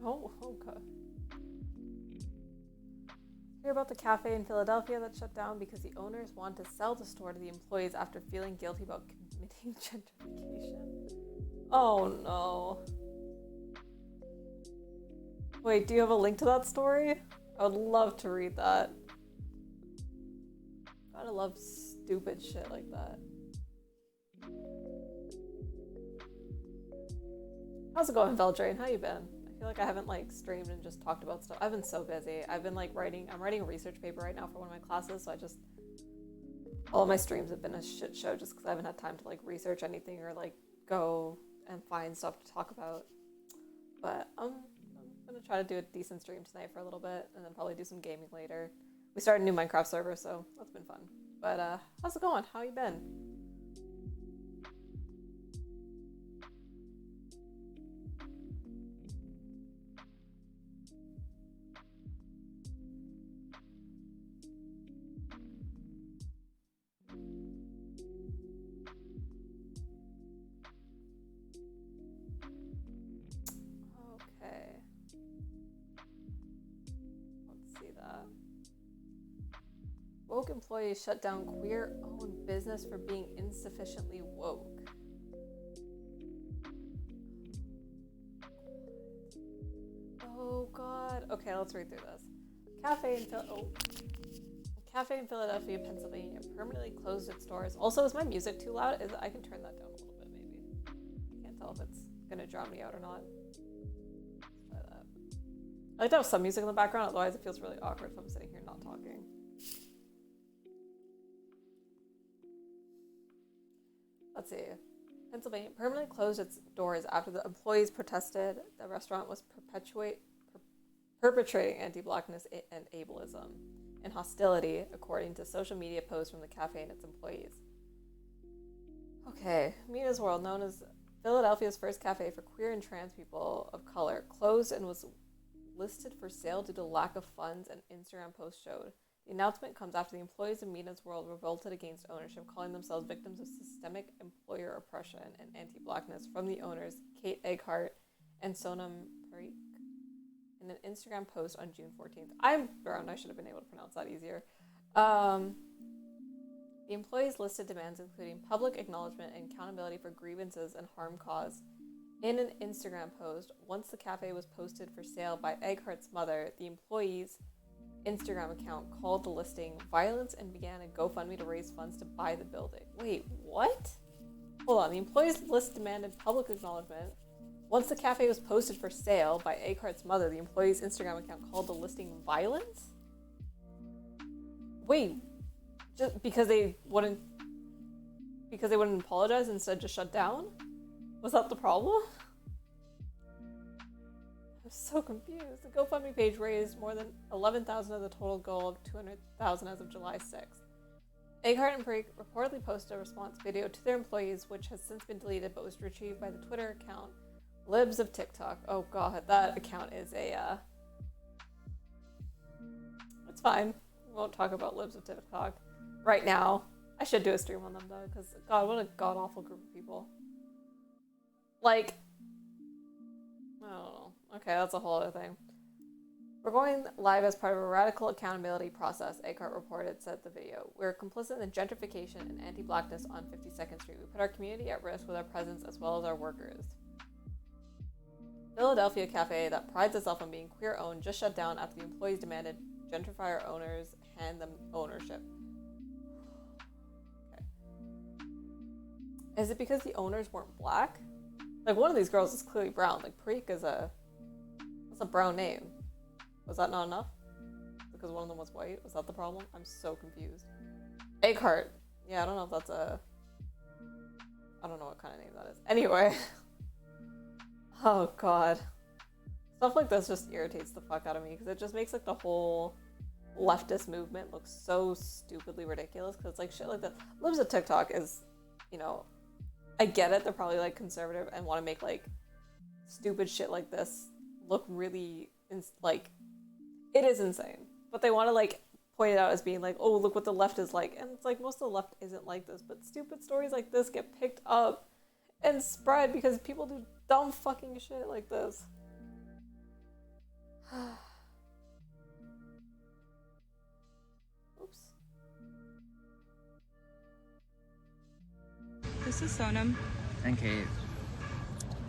Oh, okay. Hear about the cafe in Philadelphia that shut down because the owners want to sell the store to the employees after feeling guilty about committing gentrification. Oh no. Wait, do you have a link to that story? I would love to read that. Gotta love stupid shit like that. How's it going, Veldrain? How you been? I feel like I haven't like streamed and just talked about stuff. I've been so busy. I've been like I'm writing a research paper right now for one of my classes, so all of my streams have been a shit show just because I haven't had time to like research anything or like go and find stuff to talk about. But I'm gonna try to do a decent stream tonight for a little bit and then probably do some gaming later. We started a new Minecraft server, so that's been fun. But how's it going? How you been? Okay. Let's see that. Woke employees shut down queer-owned business for being insufficiently woke. Oh god. Okay, let's read through this. Cafe in Philadelphia, Pennsylvania permanently closed its doors. Also, is my music too loud? I can turn that down a little bit, maybe. I can't tell if it's gonna drown me out or not. Let's try that. I like to have some music in the background, otherwise it feels really awkward if I'm sitting here not talking. Let's see. Pennsylvania permanently closed its doors after the employees protested the restaurant was perpetrating anti-blackness and ableism and hostility, according to social media posts from the cafe and its employees. Okay, Mina's World, known as Philadelphia's first cafe for queer and trans people of color, closed and was listed for sale due to lack of funds, an Instagram post showed. The announcement comes after the employees of Mina's World revolted against ownership, calling themselves victims of systemic employer oppression and anti-blackness from the owners, Kate Eggehart and Sonam Parikh, in an Instagram post on June 14th. I'm brown, I should have been able to pronounce that easier. The employees listed demands including public acknowledgement and accountability for grievances and harm caused. In an Instagram post, once the cafe was posted for sale by Egghart's mother, the employees' Instagram account called the listing violence and began a GoFundMe to raise funds to buy the building. Wait, what? Hold on, the employees' list demanded public acknowledgement. Once the cafe was posted for sale by Egghart's mother, the employee's Instagram account called the listing violence? Wait, just because they wouldn't apologize and instead just shut down? Was that the problem? I'm so confused. The GoFundMe page raised more than $11,000 of the total goal of $200,000 as of July 6th. Eggehart and Parikh reportedly posted a response video to their employees, which has since been deleted but was retrieved by the Twitter account Libs of TikTok. Oh god, that account is it's fine. We won't talk about Libs of TikTok right now. I should do a stream on them though, because god, what a god-awful group of people. Like, I don't know. Okay, that's a whole other thing. We're going live as part of a radical accountability process, Eggehart reported, said the video. We're complicit in the gentrification and anti-blackness on 52nd Street. We put our community at risk with our presence as well as our workers. Philadelphia cafe that prides itself on being queer-owned just shut down after the employees demanded gentrifier owners hand them ownership. Okay. Is it because the owners weren't black? Like, one of these girls is clearly brown. Like, Parikh that's a brown name. Was that not enough? Because one of them was white? Was that the problem? I'm so confused. Eggehart. Yeah, I don't know if that's I don't know what kind of name that is. Anyway. Oh, God. Stuff like this just irritates the fuck out of me, because it just makes, like, the whole leftist movement look so stupidly ridiculous, because it's like shit like that. Libs of TikTok is, you know, I get it. They're probably, like, conservative and want to make, like, stupid shit like this look really, like, it is insane. But they want to, like, point it out as being like, oh, look what the left is like. And it's like, most of the left isn't like this. But stupid stories like this get picked up and spread because people do dumb fucking shit like this. Oops. This is Sonam. And Kate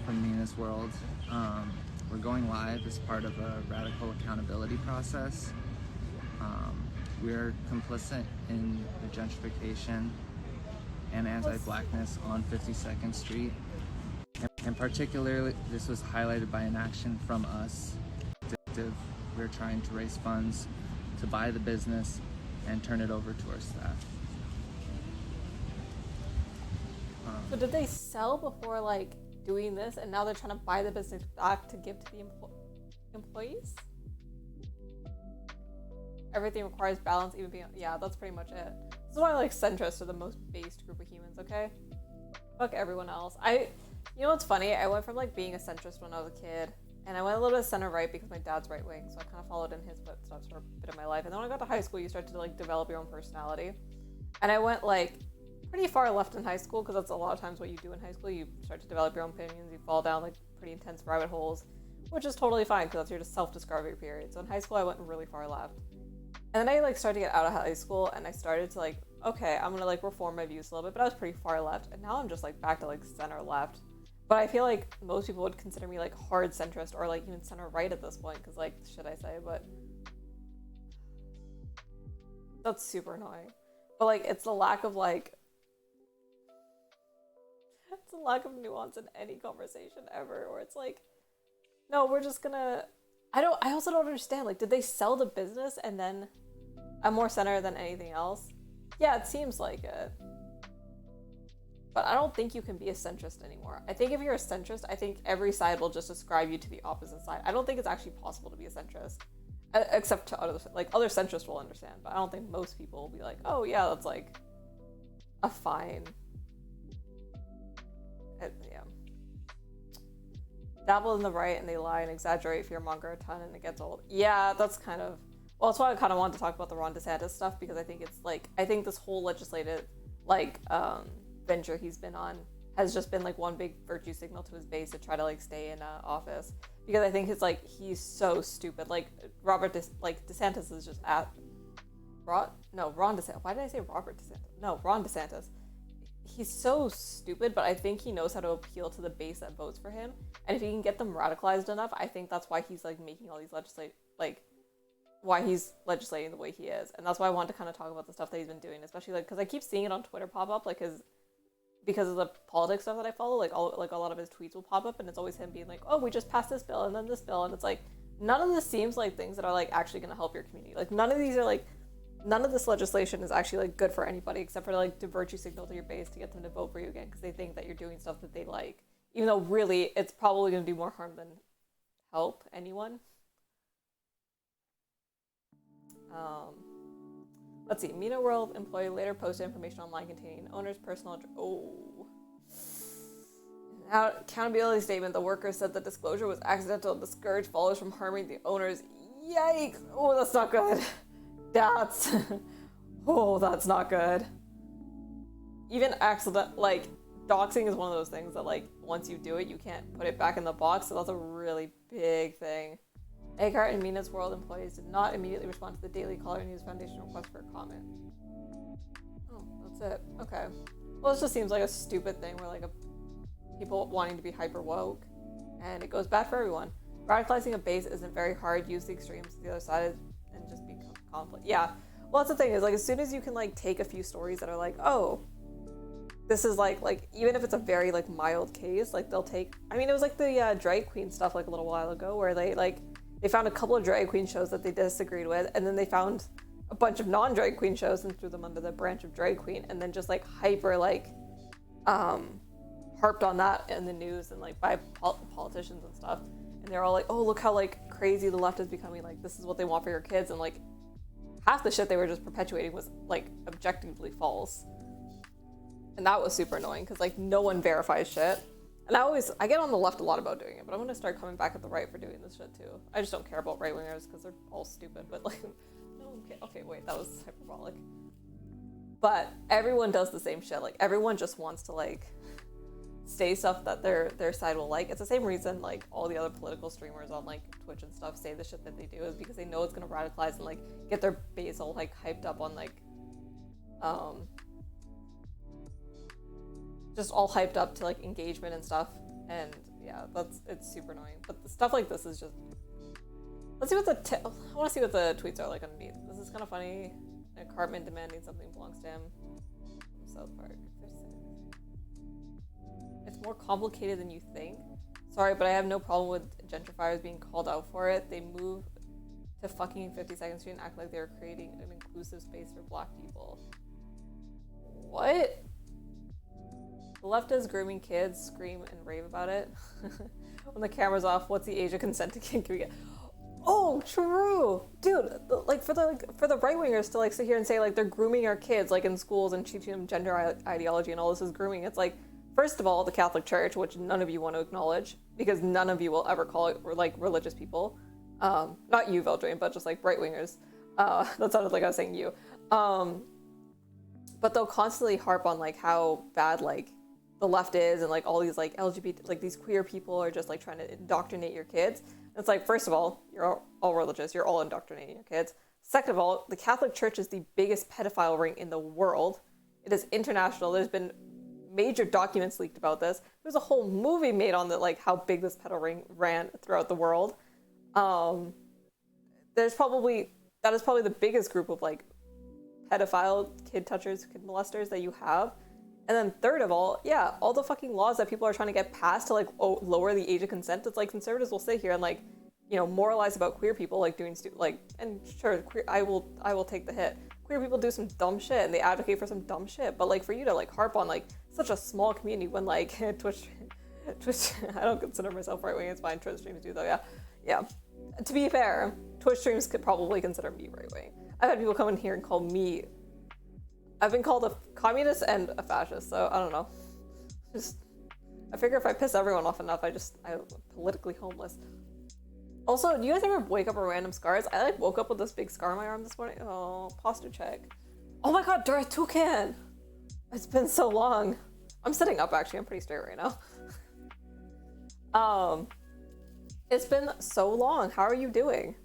from Nina's World. We're going live as part of a radical accountability process. We're complicit in the gentrification and anti-blackness on 52nd Street. And particularly, this was highlighted by an action from us. We're trying to raise funds to buy the business and turn it over to our staff. So did they sell before like doing this, and now they're trying to buy the business back to give to the employees? Everything requires balance, even beyond. Yeah, that's pretty much it. This is why like centrists are the most based group of humans. Okay, fuck everyone else. You know what's funny? I went from like being a centrist when I was a kid, and I went a little bit center right because my dad's right wing, so I kind of followed in his footsteps for a bit of my life. And then when I got to high school, you start to like develop your own personality, and I went like pretty far left in high school because that's a lot of times what you do in high school. You start to develop your own opinions. You fall down like pretty intense rabbit holes, which is totally fine because that's your self-discovery period. So in high school, I went really far left. And then I like started to get out of high school, and I started to like, okay, I'm gonna like reform my views a little bit, but I was pretty far left, and now I'm just like back to like center left. But I feel like most people would consider me like hard centrist or like even center right at this point, because like, should I say, but that's super annoying. But like, it's the lack of like, it's a lack of nuance in any conversation ever, where it's like, no, we're just gonna, I also don't understand, like, did they sell the business and then I'm more center than anything else? Yeah, it seems like it. But I don't think you can be a centrist anymore. I think if you're a centrist, I think every side will just ascribe you to the opposite side. I don't think it's actually possible to be a centrist. Except to other centrists will understand, but I don't think most people will be like, oh yeah, that's like a fine. Yeah. Dabble in the right and they lie and exaggerate, fearmonger a ton, and it gets old. Yeah, that's kind of, well, that's why I kind of wanted to talk about the Ron DeSantis stuff, because I think it's like, I think this whole legislative like venture he's been on has just been like one big virtue signal to his base to try to like stay in office, because I think it's like he's so stupid. Like DeSantis is just Ron DeSantis. Why did I say Robert DeSantis? No, Ron DeSantis. He's so stupid, but I think he knows how to appeal to the base that votes for him. And if he can get them radicalized enough, I think that's why he's like making all these why he's legislating the way he is. And that's why I wanted to kind of talk about the stuff that he's been doing, especially like because I keep seeing it on Twitter pop up, like because of the politics stuff that I follow, like a lot of his tweets will pop up, and it's always him being like, oh, we just passed this bill and then this bill, and it's like none of this seems like things that are like actually going to help your community. Like none of this legislation is actually like good for anybody, except for like to virtue signal to your base to get them to vote for you again, because they think that you're doing stuff that they like, even though really it's probably going to do more harm than help anyone. Let's see. Mina World employee later posted information online containing owner's personal accountability statement. The worker said the disclosure was accidental and discouraged followers from harming the owners. Yikes! Oh, that's not good. That's not good. Even doxing is one of those things that like once you do it, you can't put it back in the box. So that's a really big thing. Eckhart and Mina's World employees did not immediately respond to the Daily Caller News Foundation request for a comment. Oh, that's it. Okay. Well, this just seems like a stupid thing where people wanting to be hyper woke, and it goes bad for everyone. Radicalizing a base isn't very hard. Use the extremes to the other side and just be conflict. Yeah. Well, that's the thing is like as soon as you can like take a few stories that are like, oh, this is like even if it's a very like mild case, like they'll take. I mean, it was like the drag queen stuff like a little while ago where they found a couple of drag queen shows that they disagreed with, and then they found a bunch of non-drag queen shows and threw them under the branch of drag queen, and then just like hyper harped on that in the news and like by politicians and stuff, and they're all like, oh, look how like crazy the left is becoming, like this is what they want for your kids, and like half the shit they were just perpetuating was like objectively false, and that was super annoying because like no one verifies shit. And I get on the left a lot about doing it, but I'm gonna start coming back at the right for doing this shit too. I just don't care about right wingers because they're all stupid. But like, no, okay, wait, that was hyperbolic. But everyone does the same shit. Like everyone just wants to like say stuff that their side will like. It's the same reason like all the other political streamers on like Twitch and stuff say the shit that they do, is because they know it's gonna radicalize and like get their base all like hyped up on like just all hyped up to like engagement and stuff. And yeah, it's super annoying. But the stuff like this is just, let's see what I want to see what the tweets are like underneath. This is kind of funny. Cartman demanding something belongs to him. South Park. It's more complicated than you think. Sorry, but I have no problem with gentrifiers being called out for it. They move to fucking 52nd Street and act like they're creating an inclusive space for black people. What? The left is grooming kids, scream and rave about it. When the camera's off, what's the age of consent to can we get? Oh, true, dude. Like for the right wingers to like sit here and say like they're grooming our kids like in schools and teaching them gender ideology and all this is grooming. It's like, first of all, the Catholic Church, which none of you want to acknowledge because none of you will ever call it like religious people. Not you, Veldrain, but just like right wingers. That sounded like I was saying you. But they'll constantly harp on like how bad like the left is and like all these like LGBT, like these queer people are just like trying to indoctrinate your kids. And it's like, first of all, you're all religious, you're all indoctrinating your kids. Second of all, the Catholic Church is the biggest pedophile ring in the world. It is international. There's been major documents leaked about this. There's a whole movie made on that, like how big this pedo ring ran throughout the world. That is probably the biggest group of like pedophile, kid touchers, kid molesters that you have. And then third of all, yeah, all the fucking laws that people are trying to get passed to like lower the age of consent. It's like conservatives will sit here and like, you know, moralize about queer people like doing and sure, I will take the hit. Queer people do some dumb shit and they advocate for some dumb shit. But like for you to like harp on like such a small community when like Twitch, I don't consider myself right wing. It's fine. Twitch streams do though. Yeah. To be fair, Twitch streams could probably consider me right wing. I've had people come in here and call me. I've been called a communist and a fascist, so I don't know. I figure if I piss everyone off enough, I'm politically homeless. Also, do you guys ever wake up with random scars? I like woke up with this big scar on my arm this morning. Oh, posture check. Oh my god, Darth Toucan! It's been so long. I'm sitting up actually, I'm pretty straight right now. It's been so long. How are you doing?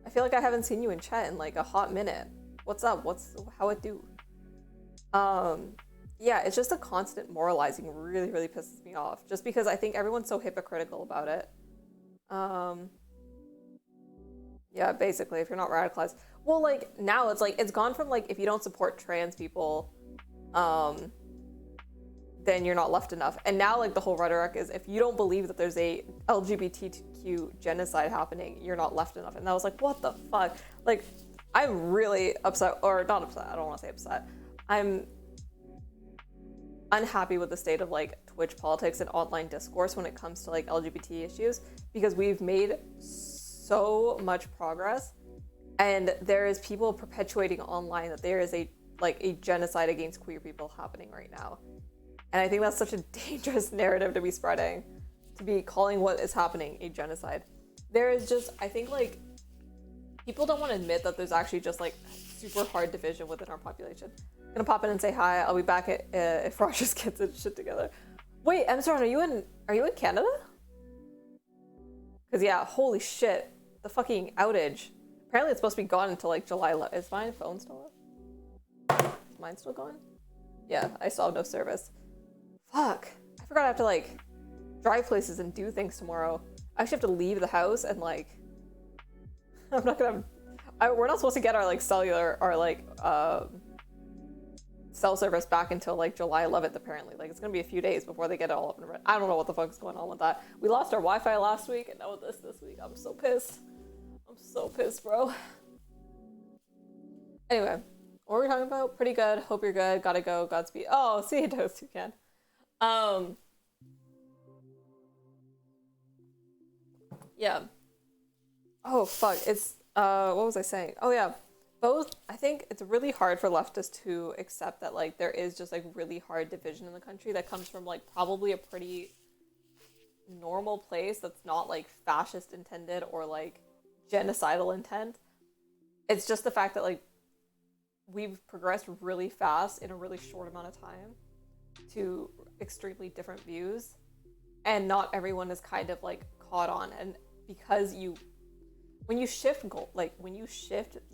I feel like I haven't seen you in chat in like a hot minute. What's up? How it do? Yeah, it's just a constant moralizing really, really pisses me off. Just because I think everyone's so hypocritical about it. Yeah, basically, if you're not radicalized. Well, like, now it's like, it's gone from like, if you don't support trans people, then you're not left enough. And now like the whole rhetoric is if you don't believe that there's a LGBTQ genocide happening, you're not left enough. And I was like, what the fuck? Like, I'm really upset, or not upset, I don't want to say upset. I'm unhappy with the state of like Twitch politics and online discourse when it comes to like LGBT issues, because we've made so much progress and there is people perpetuating online that there is a genocide against queer people happening right now. And I think that's such a dangerous narrative to be spreading, to be calling what is happening a genocide. There is just, I think like people don't want to admit that there's actually just like super hard division within our population. I'm gonna pop in and say hi. I'll be back if Rosh just gets his shit together. Wait, Emsaron, are you in Canada? Cause yeah, holy shit, the fucking outage. Apparently it's supposed to be gone until like July 11th. Is my phone still up? Is mine still going? Yeah, I still have no service. Fuck, I forgot I have to like drive places and do things tomorrow. I actually have to leave the house and like, I'm not gonna, we're not supposed to get our like cellular, our like cell service back until like July 11th apparently. Like it's gonna be a few days before they get it all up and running. I don't know what the fuck's going on with that. We lost our Wi-Fi last week and now with this week. I'm so pissed. I'm so pissed, bro. Anyway, what were we talking about? Pretty good. Hope you're good. Gotta go. Godspeed. Oh, see you, Toast Toucan. Yeah. Oh, fuck. It's, what was I saying? Oh, yeah. Both, I think it's really hard for leftists to accept that, like, there is just, like, really hard division in the country that comes from, like, probably a pretty normal place that's not, like, fascist intended or, like, genocidal intent. It's just the fact that, like, we've progressed really fast in a really short amount of time. to extremely different views, and not everyone is kind of like caught on. And because when you shift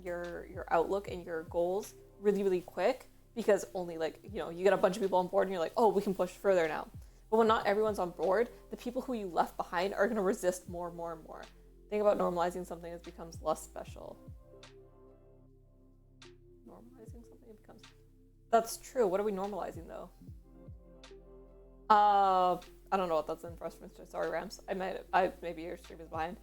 your outlook and your goals really, really quick, because only like, you get a bunch of people on board and you're like, oh, we can push further now. But when not everyone's on board, the people who you left behind are going to resist more and more and more. Think about normalizing something that becomes less special. Normalizing something that becomes... That's true. What are we normalizing though? I don't know what that's in reference to. Sorry, Rams. Maybe your stream is behind.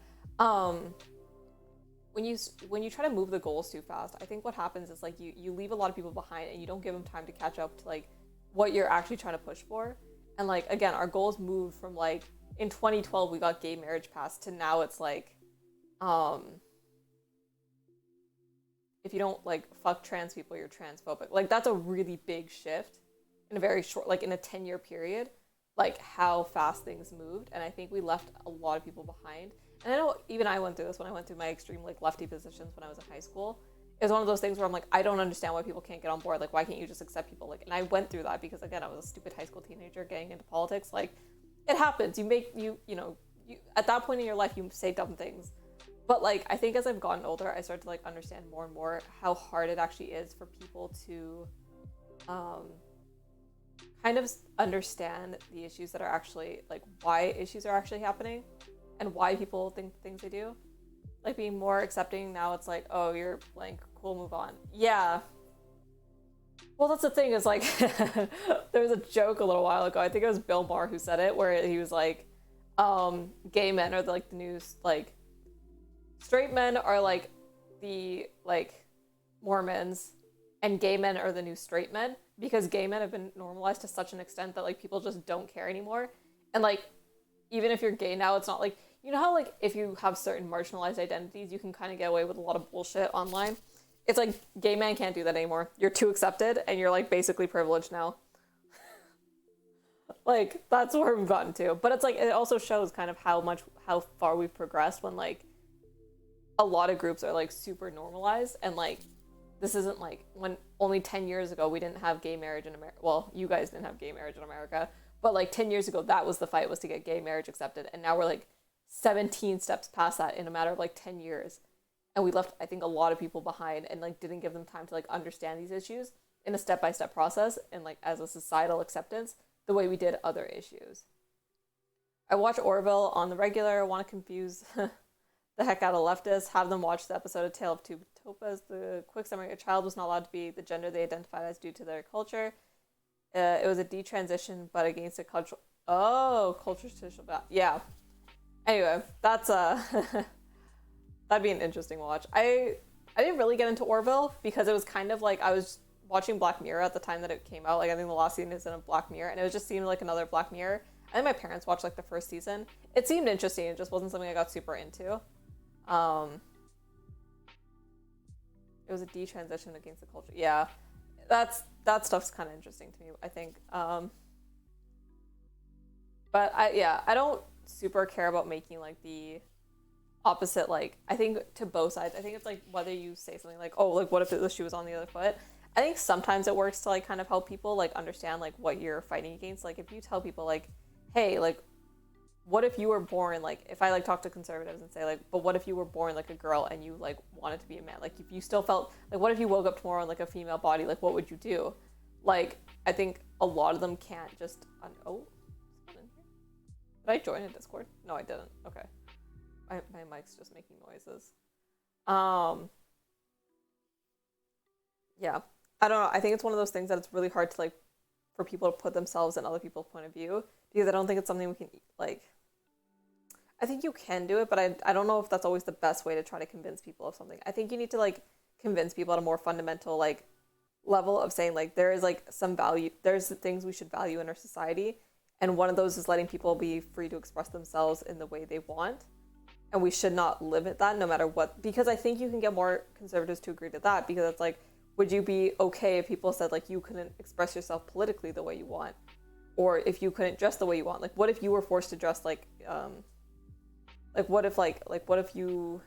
When you try to move the goals too fast, I think what happens is like you leave a lot of people behind and you don't give them time to catch up to like what you're actually trying to push for. And like, again, our goals moved from like in 2012 we got gay marriage passed to now it's like if you don't like fuck trans people, you're transphobic. Like that's a really big shift in a very short, like in a 10-year period, like how fast things moved. And I think we left a lot of people behind. And I know even I went through this when I went through my extreme like lefty positions when I was in high school. It was one of those things where I'm like, I don't understand why people can't get on board. Like, why can't you just accept people? Like, and I went through that because again, I was a stupid high school teenager getting into politics. Like, it happens. You at that point in your life, you say dumb things. But like, I think as I've gotten older, I started to like understand more and more how hard it actually is for people to kind of understand the issues that are actually like why issues are actually happening and why people think things they do. Like being more accepting now, it's like, oh, you're blank, cool, move on. Yeah. Well, that's the thing is like, there was a joke a little while ago, I think it was Bill Maher who said it, where he was like, gay men are like the new, like, straight men are like the, like, Mormons, and gay men are the new straight men, because gay men have been normalized to such an extent that like people just don't care anymore. And like, even if you're gay now, it's not like, you know how like if you have certain marginalized identities, you can kind of get away with a lot of bullshit online. It's like gay men can't do that anymore. You're too accepted and you're like basically privileged now. Like that's where we've gotten to. But it's like, it also shows kind of how far we've progressed when like a lot of groups are like super normalized. And like, this isn't like when only 10 years ago we didn't have gay marriage in America. Well, you guys didn't have gay marriage in America, but like 10 years ago, that was the fight, was to get gay marriage accepted. And now we're like 17 steps past that in a matter of like 10 years. And we left, I think, a lot of people behind and like didn't give them time to like understand these issues in a step-by-step process and like as a societal acceptance the way we did other issues. I watch Orville on the regular, want to confuse the heck out of leftists, have them watch the episode of Tale of Two Topas. The quick summary: a child was not allowed to be the gender they identified as due to their culture. It was a detransition, but against a cultural... Oh, culture's traditional... Yeah. Anyway, that's that'd be an interesting watch. I didn't really get into Orville because it was kind of like I was watching Black Mirror at the time that it came out. Like I think the last season is in a Black Mirror, and it just seemed like another Black Mirror. I think my parents watched like the first season. It seemed interesting. It just wasn't something I got super into. It was a detransition against the culture. Yeah, that stuff's kind of interesting to me, I think. But I don't super care about making like the opposite, like I think to both sides. I think it's like whether you say something like, oh, like what if the shoe was on the other foot. I think sometimes it works to like kind of help people like understand like what you're fighting against. Like if you tell people like, hey, like what if you were born, like if I like talk to conservatives and say like, but what if you were born like a girl and you like wanted to be a man? Like if you still felt like, what if you woke up tomorrow in like a female body? Like what would you do? Like I think a lot of them can't just did I join a Discord? No, I didn't. Okay. My mic's just making noises. Yeah. I don't know. I think it's one of those things that it's really hard to like for people to put themselves in other people's point of view, because I don't think it's something we can like. I think you can do it, but I don't know if that's always the best way to try to convince people of something. I think you need to like convince people at a more fundamental like level of saying like there is like some value, there's things we should value in our society, and one of those is letting people be free to express themselves in the way they want. And we should not limit that no matter what, because I think you can get more conservatives to agree to that, because it's like, would you be okay if people said like you couldn't express yourself politically the way you want, or if you couldn't dress the way you want? Like what if you were forced to dress like what if what if you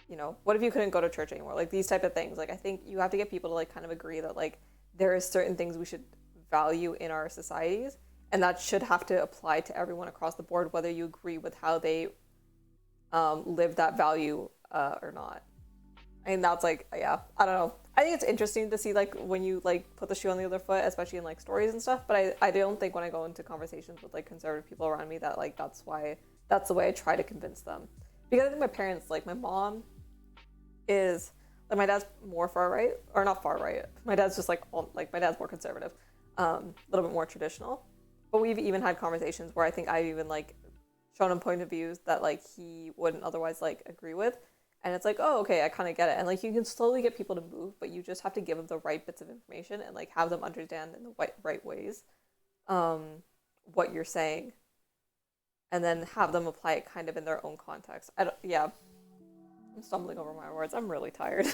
you know, what if you couldn't go to church anymore? Like these type of things. Like I think you have to get people to like kind of agree that like there is certain things we should value in our societies, and that should have to apply to everyone across the board, whether you agree with how they live that value or not. I mean, that's like, yeah, I don't know. I think it's interesting to see like when you like put the shoe on the other foot, especially in like stories and stuff. But I don't think when I go into conversations with like conservative people around me that like that's the way I try to convince them. Because I think my parents, like my mom is like, my dad's more far right, or not far right. My dad's just like my dad's more conservative, a little bit more traditional. But we've even had conversations where I think I've even like shown him point of views that like he wouldn't otherwise like agree with. And it's like, oh, okay, I kind of get it. And like you can slowly get people to move, but you just have to give them the right bits of information and like have them understand in the right ways what you're saying, and then have them apply it kind of in their own context. I'm stumbling over my words. I'm really tired.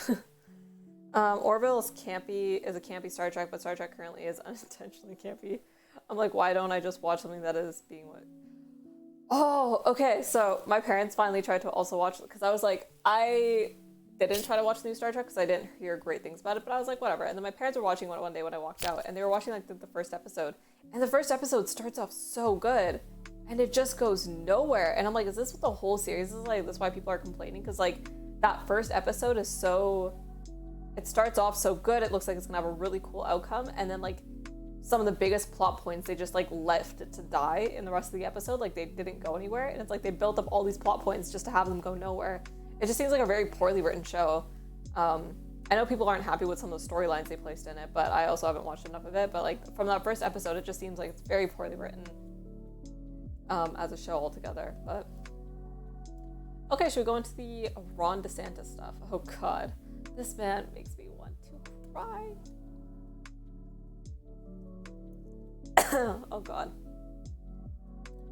Orville is a campy Star Trek, but Star Trek currently is unintentionally campy. I'm like, why don't I just watch something that is being what? Oh, okay. So my parents finally tried to also watch it because I was like, I didn't try to watch the new Star Trek because I didn't hear great things about it, but I was like, whatever. And then my parents were watching one day when I walked out, and they were watching like the first episode, and the first episode starts off so good, and it just goes nowhere. And I'm like, is this what the whole series is like? That's why people are complaining, because like that first episode is it starts off so good, it looks like it's gonna have a really cool outcome, and then like some of the biggest plot points, they just like left it to die in the rest of the episode. Like they didn't go anywhere. And it's like they built up all these plot points just to have them go nowhere. It just seems like a very poorly written show. I know people aren't happy with some of the storylines they placed in it, but I also haven't watched enough of it. But like from that first episode, it just seems like it's very poorly written as a show altogether. But okay, should we go into the Ron DeSantis stuff? Oh God, this man makes me want to cry. Oh God.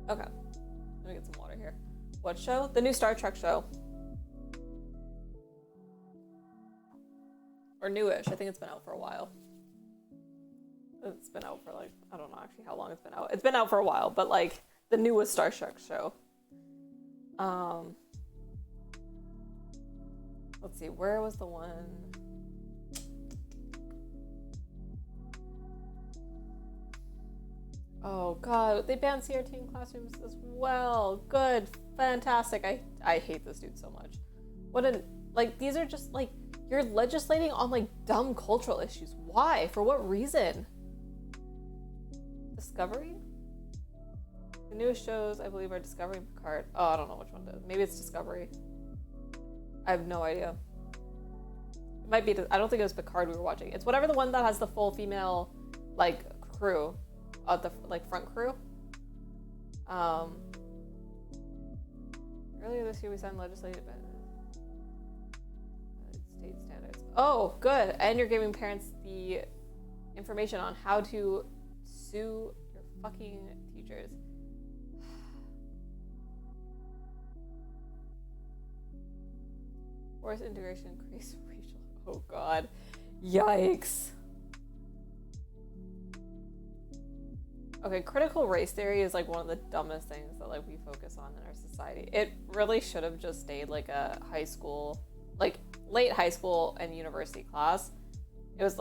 Okay. Let me get some water here. What show? The new Star Trek show. Or newish. I think it's been out for a while. It's been out for like, I don't know actually how long it's been out. It's been out for a while, but like the newest Star Trek show. Let's see, where was the one? Oh God, they banned CRT in classrooms as well. Good, fantastic. I hate this dude so much. These are just like, you're legislating on like dumb cultural issues. Why? For what reason? Discovery? The newest shows, I believe, are Discovery and Picard. Oh, I don't know which one it is. Maybe it's Discovery. I have no idea. It might be, I don't think it was Picard we were watching. It's whatever the one that has the full female, like, crew. The like front crew. Earlier this year we signed legislative state standards. Oh, good. And you're giving parents the information on how to sue your fucking teachers. Force integration increase racial. Oh God. Yikes. Okay, critical race theory is like one of the dumbest things that like we focus on in our society. It really should have just stayed like a high school, like late high school and university class. It was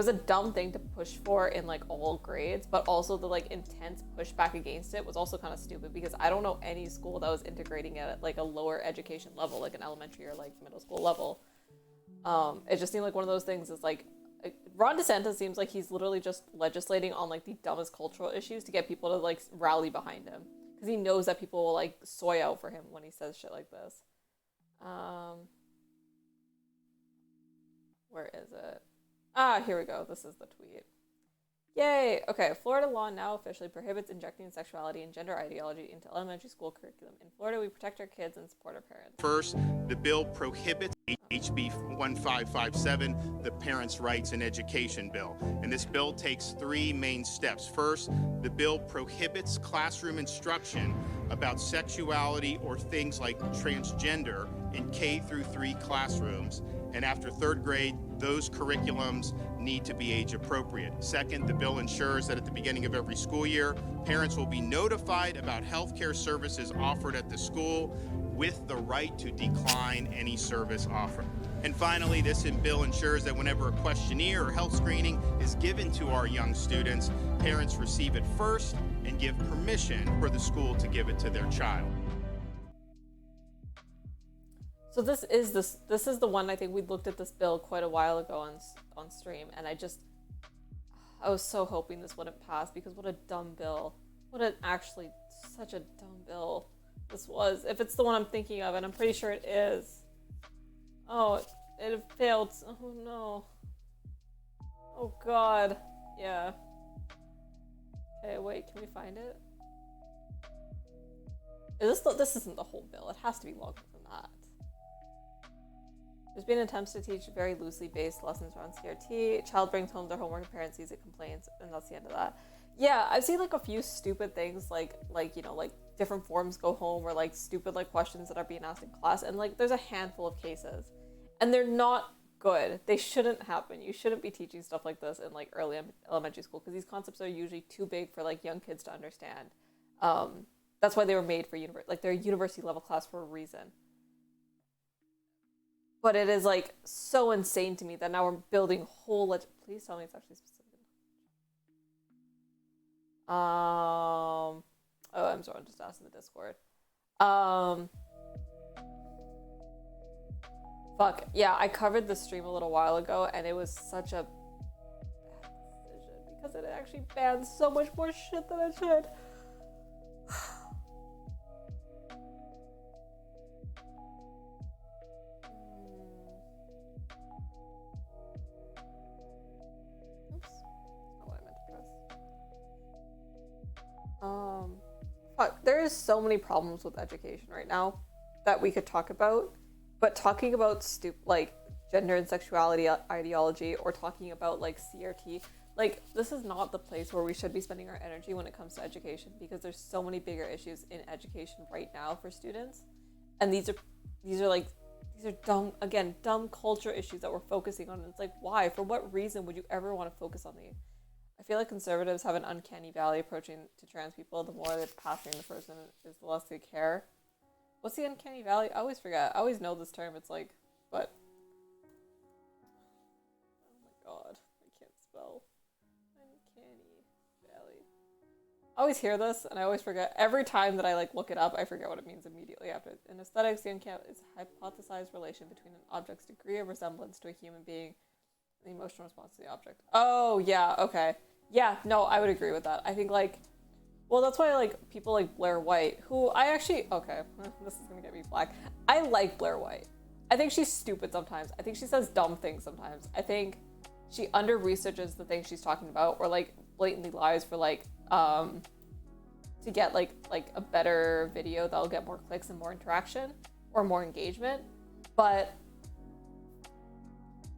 a dumb thing to push for in like all grades, but also the like intense pushback against it was also kind of stupid, because I don't know any school that was integrating it at like a lower education level, like an elementary or like middle school level. It just seemed like one of those things is like, Ron DeSantis seems like he's literally just legislating on like the dumbest cultural issues to get people to like rally behind him, because he knows that people will like soy out for him when he says shit like this. Where is it? Here we go. This is the tweet. Yay! Okay, Florida law now officially prohibits injecting sexuality and gender ideology into elementary school curriculum. In Florida, we protect our kids and support our parents. First, the bill prohibits HB 1557, the Parents' Rights in Education Bill. And this bill takes three main steps. First, the bill prohibits classroom instruction about sexuality or things like transgender in K through 3 classrooms. And after third grade, those curriculums need to be age appropriate. Second, the bill ensures that at the beginning of every school year, parents will be notified about healthcare services offered at the school with the right to decline any service offered. And finally, this bill ensures that whenever a questionnaire or health screening is given to our young students, parents receive it first and give permission for the school to give it to their child. So this is the one. I think we looked at this bill quite a while ago on stream, and I was so hoping this wouldn't pass, because what a dumb bill. Such a dumb bill this was. If it's the one I'm thinking of, and I'm pretty sure it is. Oh, it failed. Oh no. Oh god. Yeah. Okay, wait, can we find it? This isn't the whole bill. It has to be longer than that. There's been attempts to teach very loosely based lessons around CRT. Child brings home their homework and parent sees it, complains, and that's the end of that. Yeah, I've seen like a few stupid things, like different forms go home, or like stupid like questions that are being asked in class, and like there's a handful of cases, and they're not good. They shouldn't happen. You shouldn't be teaching stuff like this in like early elementary school, because these concepts are usually too big for like young kids to understand. That's why they were made for they're a university level class for a reason. But it is like so insane to me that now we're building whole please tell me it's actually specific. Oh, I'm sorry, I'm just asking the Discord. Fuck. Yeah, I covered the stream a little while ago, and it was such a bad decision, because it actually bans so much more shit than it should. There is so many problems with education right now that we could talk about, but talking about like gender and sexuality ideology, or talking about like CRT, like this is not the place where we should be spending our energy when it comes to education, because there's so many bigger issues in education right now for students, and these are dumb culture issues that we're focusing on. And it's like, why? For what reason would you ever want to focus on these? I feel like conservatives have an uncanny valley approaching to trans people. The more they're passing the person is, the less they care. What's the uncanny valley? I always forget. I always know this term. It's like, but... oh my god. I can't spell. Uncanny valley. I always hear this, and I always forget. Every time that I like look it up, I forget what it means immediately after. In aesthetics, the uncanny is a hypothesized relation between an object's degree of resemblance to a human being, the emotional response to the object. Oh, yeah, okay. Yeah, no, I would agree with that. I think, like, well, that's why, like, people like Blair White, who I actually, okay, this is gonna get me flack. I like Blair White. I think she's stupid sometimes. I think she says dumb things sometimes. I think she under-researches the things she's talking about, or, like, blatantly lies for, like, to get, like a better video that'll get more clicks and more interaction, or more engagement. But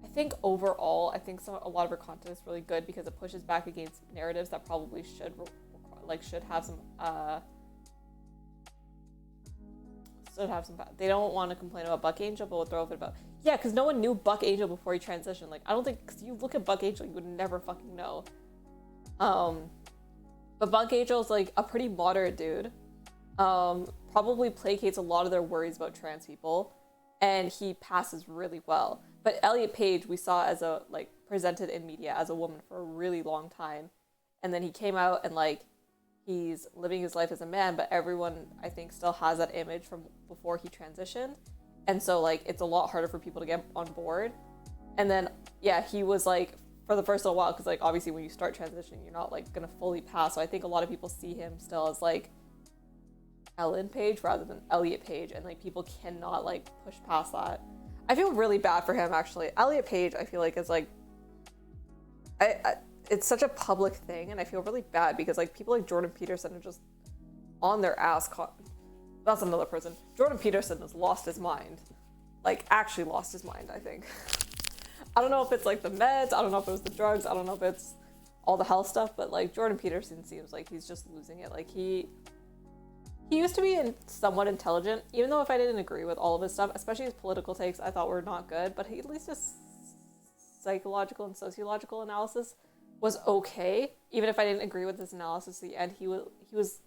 I think overall, a lot of her content is really good, because it pushes back against narratives that probably should have some they don't want to complain about Buck Angel, but we'll throw it about, yeah, because no one knew Buck Angel before he transitioned. Like, I don't think, because you look at Buck Angel, you would never fucking know. But Buck Angel's like a pretty moderate dude, probably placates a lot of their worries about trans people, and he passes really well. But Elliot Page, we saw as a, like, presented in media as a woman for a really long time. And then he came out and, like, he's living his life as a man, but everyone, I think, still has that image from before he transitioned. And so, like, it's a lot harder for people to get on board. And then, yeah, he was, like, for the first little while, because, like, obviously when you start transitioning, you're not, like, gonna fully pass. So I think a lot of people see him still as, like, Ellen Page rather than Elliot Page. And, like, people cannot, like, push past that. I feel really bad for him, actually. Elliot Page, I feel like, is, like... it's such a public thing, and I feel really bad, because, like, people like Jordan Peterson are just on their ass. That's another person. Jordan Peterson has lost his mind. Like, actually lost his mind, I think. I don't know if it's, like, the meds. I don't know if it was the drugs. I don't know if it's all the health stuff. But, like, Jordan Peterson seems like he's just losing it. Like, he He used to be somewhat intelligent, even though if I didn't agree with all of his stuff, especially his political takes, I thought were not good. But he, at least his psychological and sociological analysis was okay. Even if I didn't agree with his analysis at the end, he was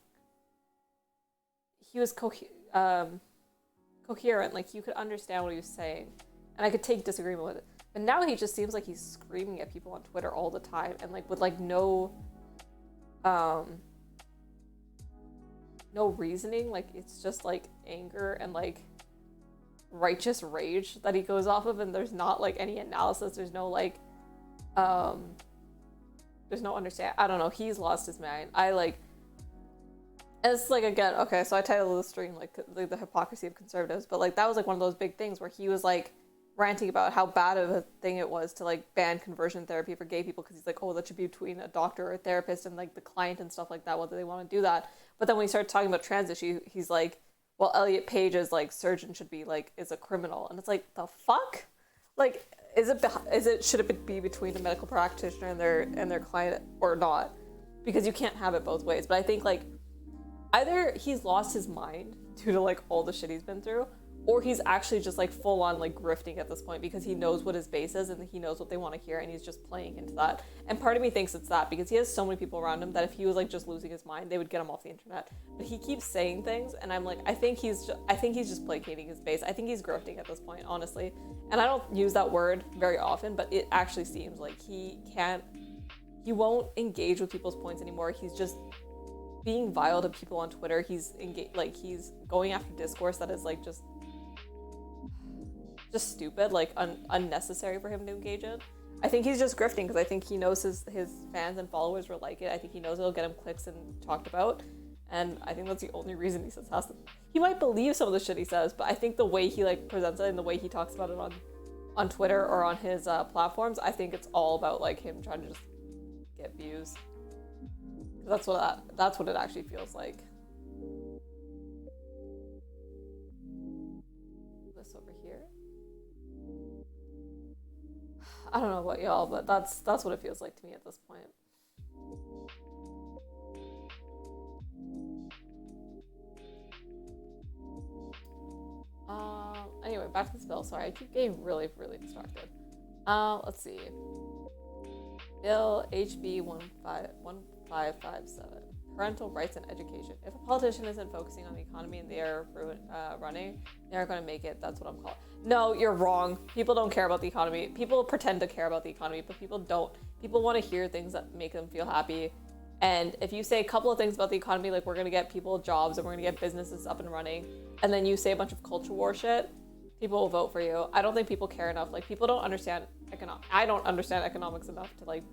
coherent. Like, you could understand what he was saying, and I could take disagreement with it. But now he just seems like he's screaming at people on Twitter all the time, and like with like no reasoning. Like, it's just like anger and like righteous rage that he goes off of, and there's not like any analysis. There's no like there's no understand. I don't know. He's lost his mind. It's like, again, okay, so I titled the stream like the hypocrisy of conservatives, but like that was like one of those big things where he was like ranting about how bad of a thing it was to like ban conversion therapy for gay people, because he's like, oh, that should be between a doctor or a therapist and like the client and stuff like that, whether they want to do that. But then when he started talking about trans issue, he's like, well, Elliot Page's like surgeon should be like, is a criminal. And it's like, the fuck? Like, should it be between a medical practitioner and their client or not? Because you can't have it both ways. But I think like either he's lost his mind due to like all the shit he's been through, or he's actually just like full on like grifting at this point, because he knows what his base is and he knows what they want to hear, and he's just playing into that. And part of me thinks it's that, because he has so many people around him that if he was like just losing his mind, they would get him off the internet. But he keeps saying things, and I'm like, I think he's just placating his base. I think he's grifting at this point, honestly. And I don't use that word very often, but it actually seems like he won't engage with people's points anymore. He's just being vile to people on Twitter. He's going after discourse that is like just stupid, like unnecessary for him to engage in. I think he's just grifting because I think he knows his fans and followers will like it. I think he knows it'll get him clicks and talked about, and I think that's the only reason he says has. He might believe some of the shit he says, but I think the way he like presents it and the way he talks about it on Twitter or on his platforms, I think it's all about like him trying to just get views. That's what it actually feels like. This over here. I don't know about y'all, but that's what it feels like to me at this point. Anyway, back to this bill. Sorry, I keep getting really, really distracted. Let's see. Bill HB 1557. Parental rights and education. If a politician isn't focusing on the economy and they are running, they aren't going to make it. That's what I'm calling. No, you're wrong. People don't care about the economy. People pretend to care about the economy, but people don't. People want to hear things that make them feel happy. And if you say a couple of things about the economy, like we're going to get people jobs and we're going to get businesses up and running, and then you say a bunch of culture war shit, people will vote for you. I don't think people care enough. Like, people don't understand I don't understand economics enough to like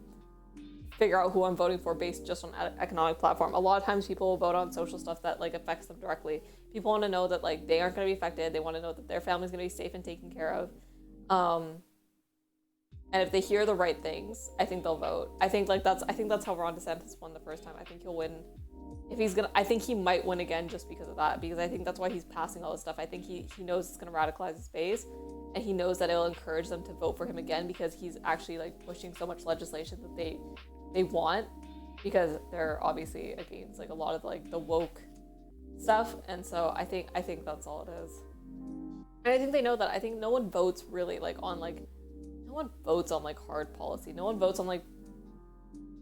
figure out who I'm voting for based just on economic platform. A lot of times people will vote on social stuff that like affects them directly. People want to know that like they aren't going to be affected. They want to know that their family's going to be safe and taken care of. And if they hear the right things, I think they'll vote. I think that's how Ron DeSantis won the first time. I think he'll win. I think he might win again just because of that, because I think that's why he's passing all this stuff. I think he knows it's going to radicalize his base, and he knows that it'll encourage them to vote for him again, because he's actually like pushing so much legislation that they want, because they're obviously against like a lot of like the woke stuff. And so I think that's all it is. And I think they know that. I think no one votes really like on like, no one votes on like hard policy. No one votes on like,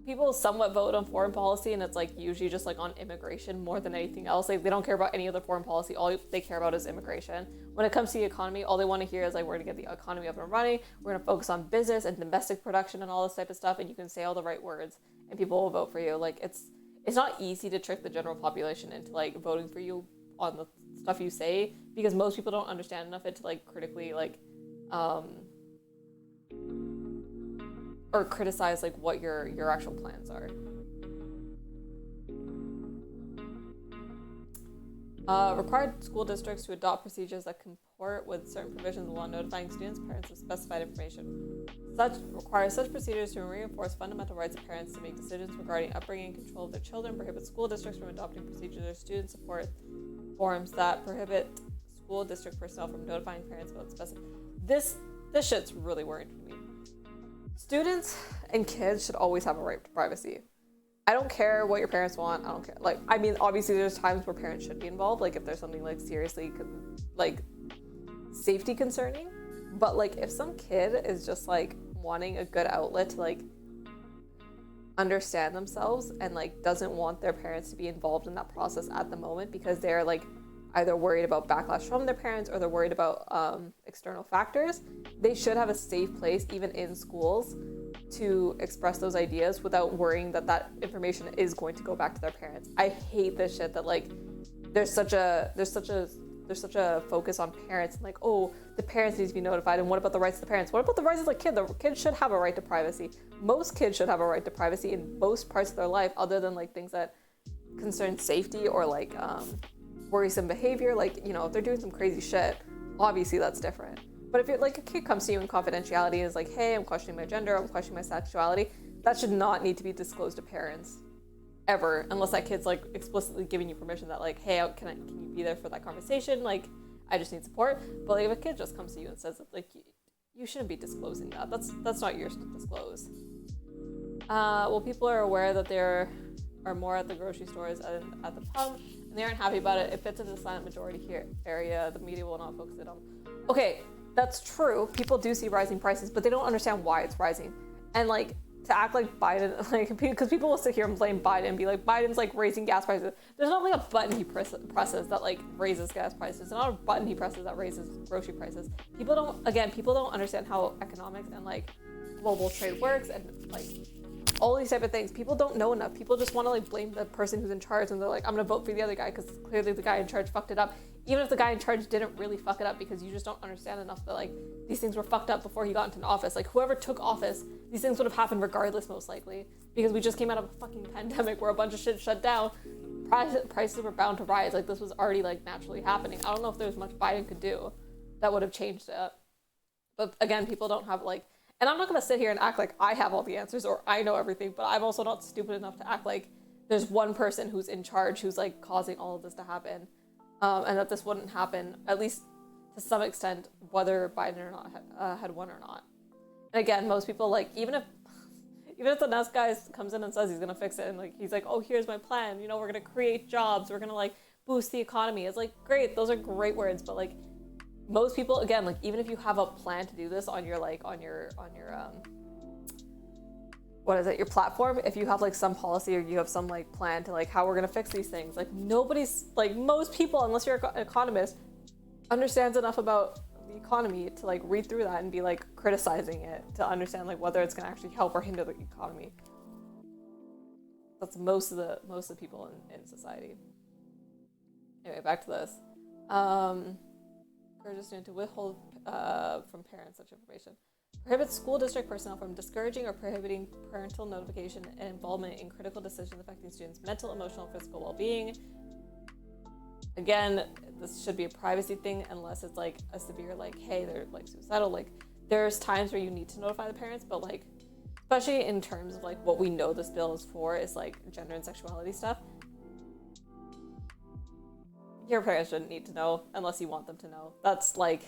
people somewhat vote on foreign policy, and it's like usually just like on immigration more than anything else. Like, they don't care about any other foreign policy. All they care about is immigration. When it comes to the economy, all they want to hear is like, we're going to get the economy up and running. We're going to focus on business and domestic production and all this type of stuff. And you can say all the right words and people will vote for you. Like, it's not easy to trick the general population into like voting for you on the stuff you say, because most people don't understand enough it to like critically like, or criticize like what your actual plans are. Required school districts to adopt procedures that comport with certain provisions while notifying students, parents of specified information. Requires such procedures to reinforce fundamental rights of parents to make decisions regarding upbringing and control of their children. Prohibit school districts from adopting procedures or student support forms that prohibit school district personnel from notifying parents about specific. This shit's really worrying for me. Students and kids should always have a right to privacy. I don't care what your parents want. I don't care. Like, I mean, obviously there's times where parents should be involved, like if there's something like seriously like safety concerning. But like if some kid is just like wanting a good outlet to like understand themselves and like doesn't want their parents to be involved in that process at the moment because they're like either worried about backlash from their parents or they're worried about external factors, they should have a safe place even in schools to express those ideas without worrying that that information is going to go back to their parents. I hate this shit that like there's such a focus on parents and like, oh, the parents need to be notified, and what about the rights of the parents? What about the rights of the kid? The kid should have a right to privacy. Most kids should have a right to privacy in most parts of their life, other than like things that concern safety or like worrisome behavior. Like, you know, if they're doing some crazy shit, obviously that's different. But if you're like a kid comes to you in confidentiality and is like, hey, I'm questioning my gender, I'm questioning my sexuality, that should not need to be disclosed to parents ever, unless that kid's like explicitly giving you permission that like, hey, can you be there for that conversation? Like, I just need support. But like if a kid just comes to you and says that, like, you shouldn't be disclosing that. That's not yours to disclose. Well, people are aware that there are more at the grocery stores and at the pub, and they aren't happy about it. It fits into the silent majority here area. The media will not focus it on. Okay, that's true. People do see rising prices, but they don't understand why it's rising. And like to act like Biden, like, because people will sit here and blame Biden and be like, Biden's like raising gas prices. There's not like a button he presses that like raises gas prices. There's not a button he presses that raises grocery prices. People don't understand how economics and like global trade works and like all these type of things. People don't know enough. People just want to like blame the person who's in charge, and they're like, I'm gonna vote for the other guy because clearly the guy in charge fucked it up. Even if the guy in charge didn't really fuck it up, because you just don't understand enough that like these things were fucked up before he got into office. Like whoever took office, these things would have happened regardless, most likely, because we just came out of a fucking pandemic where a bunch of shit shut down. Prices were bound to rise. Like this was already like naturally happening. I don't know if there's much Biden could do that would have changed it. But again, people don't have like, and I'm not gonna sit here and act like I have all the answers or I know everything, but I'm also not stupid enough to act like there's one person who's in charge who's like causing all of this to happen. And that this wouldn't happen, at least to some extent, whether Biden or not had won or not. And again, most people like, even if the next guy comes in and says he's gonna fix it, and like he's like, oh, here's my plan, you know, we're gonna create jobs, we're gonna like boost the economy. It's like, great, those are great words, but like most people, again, like even if you have a plan to do this on your like on your what is it, your platform, if you have like some policy or you have some like plan to like how we're gonna fix these things, like nobody's, like most people, unless you're an economist, understands enough about the economy to like read through that and be like criticizing it to understand like whether it's gonna actually help or hinder the economy. That's most of the people in society. Anyway, back to this. Encourage a student to withhold from parents such information. Prohibits school district personnel from discouraging or prohibiting parental notification and involvement in critical decisions affecting students' mental, emotional, and physical well-being. Again, this should be a privacy thing unless it's like a severe, like, hey, they're like suicidal. Like, there's times where you need to notify the parents, but like, especially in terms of like what we know this bill is for, is like gender and sexuality stuff. Your parents shouldn't need to know unless you want them to know. That's like,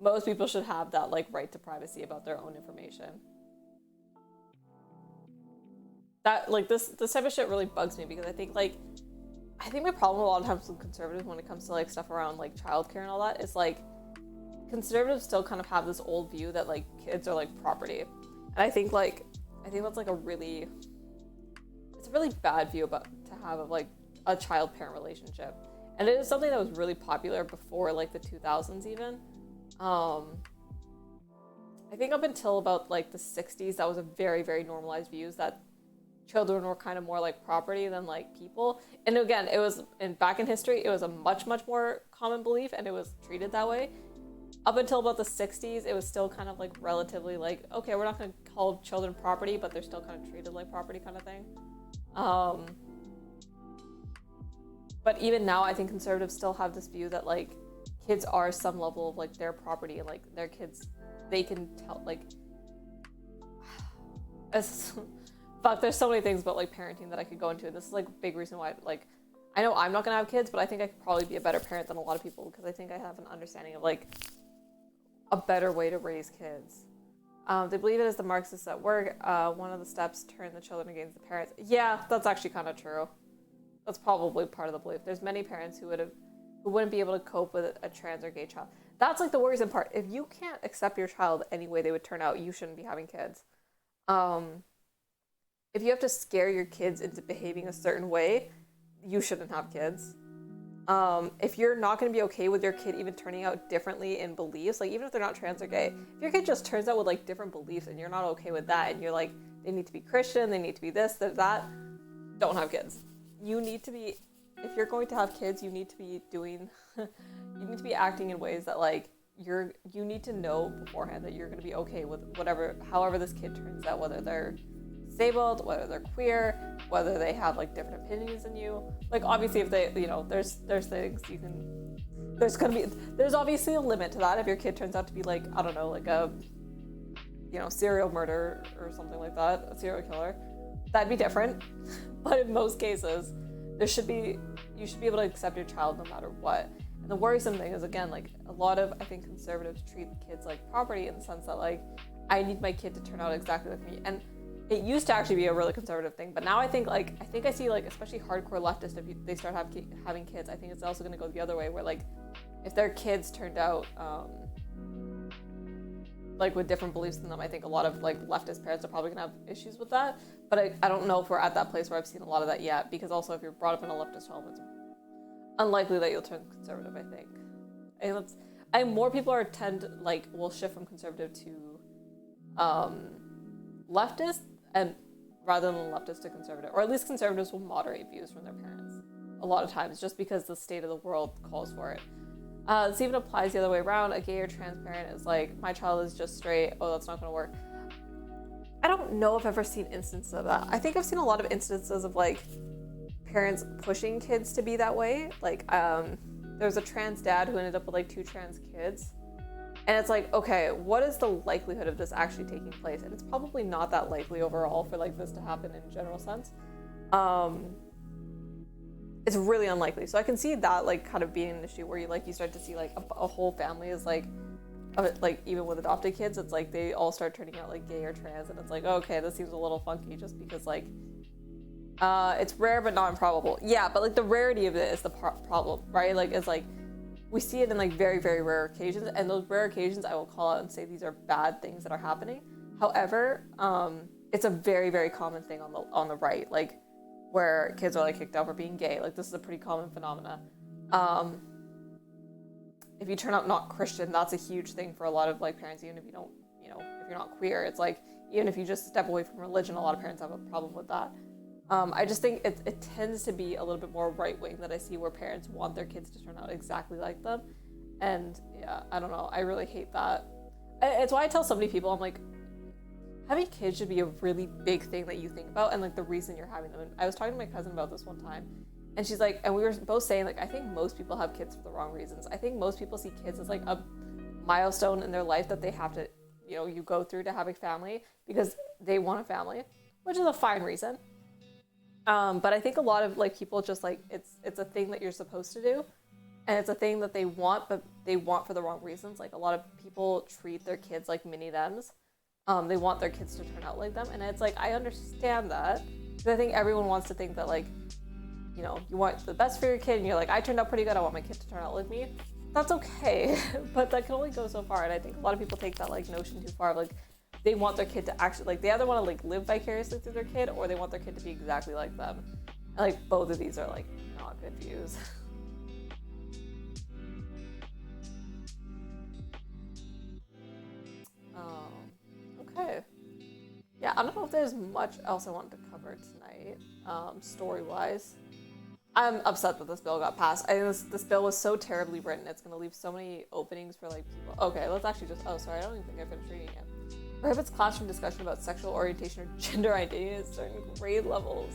most people should have that like right to privacy about their own information. That like this type of shit really bugs me, because I think my problem a lot of times with conservatives when it comes to like stuff around like childcare and all that is like conservatives still kind of have this old view that like kids are like property. And I think that's like it's a really bad view to have of like a child-parent relationship. And it is something that was really popular before like the 2000s even. I think up until about like the 60s, that was a very, very normalized views that children were kind of more like property than like people. And again, it was back in history, it was a much, much more common belief, and it was treated that way. Up until about the 60s, it was still kind of like relatively like, okay, we're not going to call children property, but they're still kind of treated like property kind of thing. But even now, I think conservatives still have this view that like kids are some level of like their property, and like their kids, they can tell like, fuck, there's so many things about like parenting that I could go into, and this is like a big reason why, like, I know I'm not gonna have kids, but I think I could probably be a better parent than a lot of people, because I think I have an understanding of like a better way to raise kids. They believe it is the Marxists at work. One of the steps turn the children against the parents. Yeah, that's actually kind of true. That's probably part of the belief. There's many parents who wouldn't be able to cope with a trans or gay child. That's like the worrisome part. If you can't accept your child any way they would turn out, you shouldn't be having kids. If you have to scare your kids into behaving a certain way, you shouldn't have kids. If you're not going to be okay with your kid even turning out differently in beliefs, like even if they're not trans or gay, if your kid just turns out with like different beliefs and you're not okay with that, and you're like, they need to be Christian, they need to be this, that, don't have kids. You need to be, if you're going to have kids, you need to be doing, you need to be acting in ways that like, you need to know beforehand that you're going to be okay with however this kid turns out, whether they're disabled, whether they're queer, whether they have like different opinions than you. Like obviously if they, there's things you can, there's obviously a limit to that. If your kid turns out to be like, I don't know, like a, serial murderer or something like that, a serial killer, that'd be different. But in most cases, you should be able to accept your child no matter what. And the worrisome thing is, again, like a lot of, I think conservatives treat kids like property in the sense that like, I need my kid to turn out exactly like me. And it used to actually be a really conservative thing, but now I think I see like, especially hardcore leftists, if they start having kids, I think it's also going to go the other way, where like, if their kids turned out like with different beliefs than them, I think a lot of like leftist parents are probably going to have issues with that. But I don't know if we're at that place where I've seen a lot of that yet, because also if you're brought up in a leftist home, it's unlikely that you'll turn conservative, I think. And more people will shift from conservative to leftist, and rather than leftist to conservative, or at least conservatives will moderate views from their parents a lot of times, just because the state of the world calls for it. This even applies the other way around. A gay or trans parent is like, my child is just straight, oh, that's not going to work. I don't know if I've ever seen instances of that. I think I've seen a lot of instances of like parents pushing kids to be that way. Like there's a trans dad who ended up with like 2 trans kids. And it's like, okay, what is the likelihood of this actually taking place? And it's probably not that likely overall for like this to happen in a general sense. It's really unlikely. So I can see that like kind of being an issue where you start to see like a whole family is like even with adopted kids, it's like they all start turning out like gay or trans, and it's like, okay, this seems a little funky just because like it's rare but not improbable. Yeah, but like the rarity of it is the problem, right? Like it's like we see it in like very, very rare occasions, and those rare occasions I will call out and say these are bad things that are happening. However, it's a very, very common thing on the right, like where kids are like kicked out for being gay. Like this is a pretty common phenomena. If you turn out not Christian, that's a huge thing for a lot of like parents, even if you don't, if you're not queer. It's like, even if you just step away from religion, a lot of parents have a problem with that. I just think it tends to be a little bit more right-wing that I see, where parents want their kids to turn out exactly like them. And yeah, I don't know, I really hate that. It's why I tell so many people, I'm like, having kids should be a really big thing that you think about, and like the reason you're having them. And I was talking to my cousin about this one time, and she's like, and we were both saying like, I think most people have kids for the wrong reasons. I think most people see kids as like a milestone in their life that they have to, you go through to have a family because they want a family, which is a fine reason. But I think a lot of like people just like, it's a thing that you're supposed to do, and it's a thing that they want, but they want for the wrong reasons. Like a lot of people treat their kids like mini thems. They want their kids to turn out like them, and it's like, I understand that, because I think everyone wants to think that like, you want the best for your kid, and you're like, I turned out pretty good, I want my kid to turn out like me. That's okay, but that can only go so far. And I think a lot of people take that like notion too far. Like they want their kid to actually, like, they either want to like live vicariously through their kid, or they want their kid to be exactly like them. And like both of these are like not good views. Okay. Yeah, I don't know if there's much else I wanted to cover tonight, story-wise. I'm upset that this bill got passed. I think this bill was so terribly written. It's going to leave so many openings for like people. Okay, let's actually just, sorry, I don't even think I finished reading it. Prohibits classroom discussion about sexual orientation or gender identity at certain grade levels.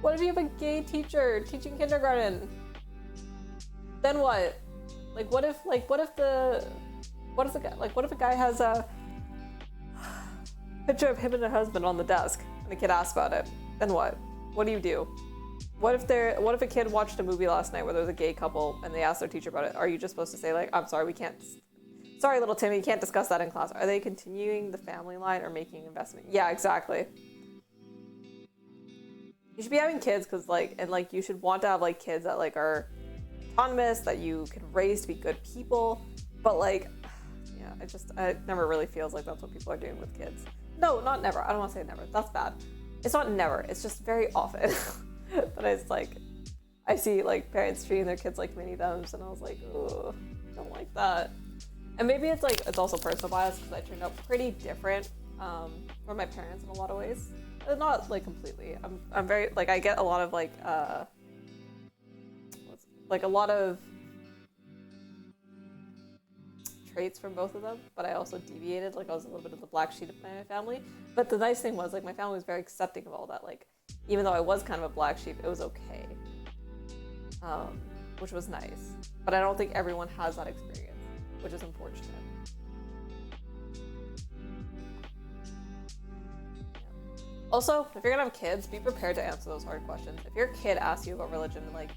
What if you have a gay teacher teaching kindergarten? Then what? Like, what if a guy has a picture of him and her husband on the desk, and the kid asks about it? Then what? What do you do? What if a kid watched a movie last night where there was a gay couple and they asked their teacher about it? Are you just supposed to say like, I'm sorry, we can't Sorry, little Timmy, you can't discuss that in class. Are they continuing the family line or making an investment? Yeah, exactly. You should be having kids because, like, and, like, you should want to have, like, kids that, like, are autonomous, that you can raise to be good people. But, like, yeah, it never really feels like that's what people are doing with kids. No, not never. I don't want to say never. That's bad. It's not never. It's just very often. But it's, like, I see, like, parents treating their kids like mini-thems, and I was like, ugh, don't like that. And maybe it's, like, it's also personal bias because I turned out pretty different from my parents in a lot of ways. Not, like, completely. I'm very, like, I get a lot of, like a lot of traits from both of them, but I also deviated. Like, I was a little bit of the black sheep of my family. But the nice thing was, like, my family was very accepting of all that. Like, even though I was kind of a black sheep, it was okay. Which was nice. But I don't think everyone has that experience, which is unfortunate. Also, if you're gonna have kids, be prepared to answer those hard questions. If your kid asks you about religion and, like,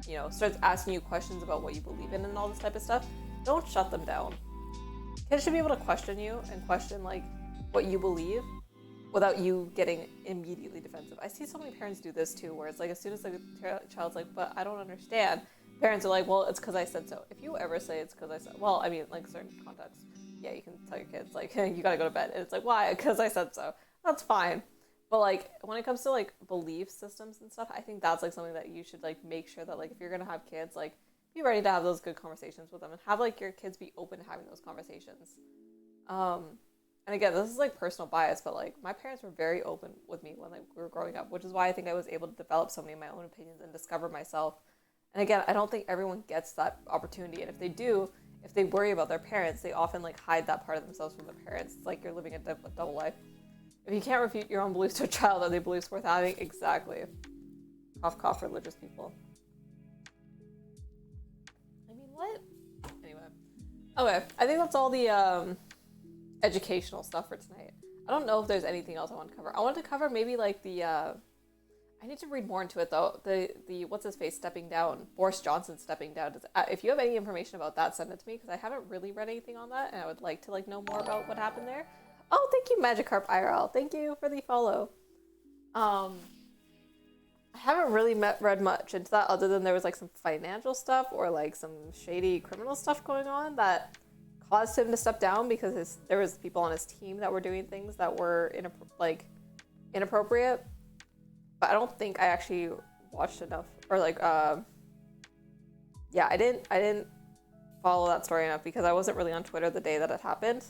you know, starts asking you questions about what you believe in and all this type of stuff, don't shut them down. Kids should be able to question you and question, like, what you believe without you getting immediately defensive. I see so many parents do this too, where it's like, as soon as the child's like, but I don't understand, parents are like, well, it's because I said so. If you ever say it's because I said, well, I mean, like, certain contexts, yeah, you can tell your kids, like, you gotta go to bed. And it's like, why? Because I said so. That's fine. But, like, when it comes to, like, belief systems and stuff, I think that's, like, something that you should, like, make sure that, like, if you're gonna have kids, like, be ready to have those good conversations with them and have, like, your kids be open to having those conversations. And again, this is, like, personal bias, but, like, my parents were very open with me when, like, we were growing up, which is why I think I was able to develop so many of my own opinions and discover myself. And again, I don't think everyone gets that opportunity. And if they do, if they worry about their parents, they often, like, hide that part of themselves from their parents. It's like you're living a double life. If you can't refute your own beliefs to a child, are they beliefs worth having? Exactly. Cough, cough, religious people. I mean, what? Anyway. Okay, I think that's all the educational stuff for tonight. I don't know if there's anything else I want to cover. I want to cover maybe, like, the I need to read more into it, though. The what's his face stepping down, Boris Johnson stepping down. If you have any information about that, send it to me, because I haven't really read anything on that, and I would like to, like, know more about what happened there. Oh, thank you, Magikarp IRL. Thank you for the follow. I haven't really read much into that, other than there was, like, some financial stuff or, like, some shady criminal stuff going on that caused him to step down because there was people on his team that were doing things that were inappropriate. But I don't think I actually watched enough, or, like, yeah, I didn't follow that story enough because I wasn't really on Twitter the day that it happened.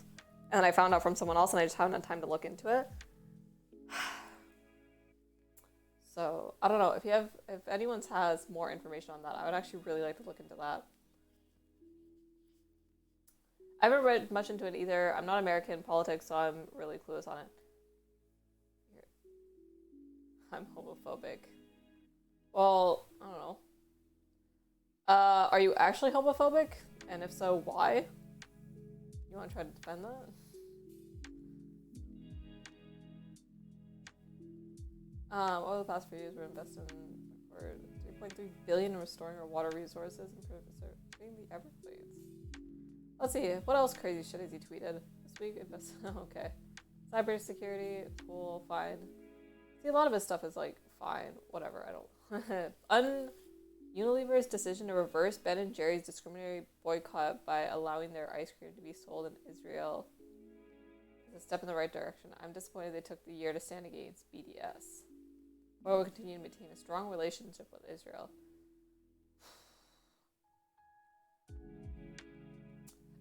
And then I found out from someone else, and I just haven't had time to look into it. So, I don't know. If anyone has more information on that, I would actually really like to look into that. I haven't read much into it either. I'm not American politics, so I'm really clueless on it. I'm homophobic. Well, I don't know. Are you actually homophobic? And if so, why? You want to try to defend that? Over the past few years, we're investing for $3.3 billion in restoring our water resources and preserving the Everglades. Let's see, what else crazy shit has he tweeted this week? Okay. Cybersecurity, cool, fine. See, a lot of his stuff is, like, fine, whatever, I don't. Unilever's decision to reverse Ben & Jerry's discriminatory boycott by allowing their ice cream to be sold in Israel is a step in the right direction. I'm disappointed they took the year to stand against BDS. Or will continue to maintain a strong relationship with Israel.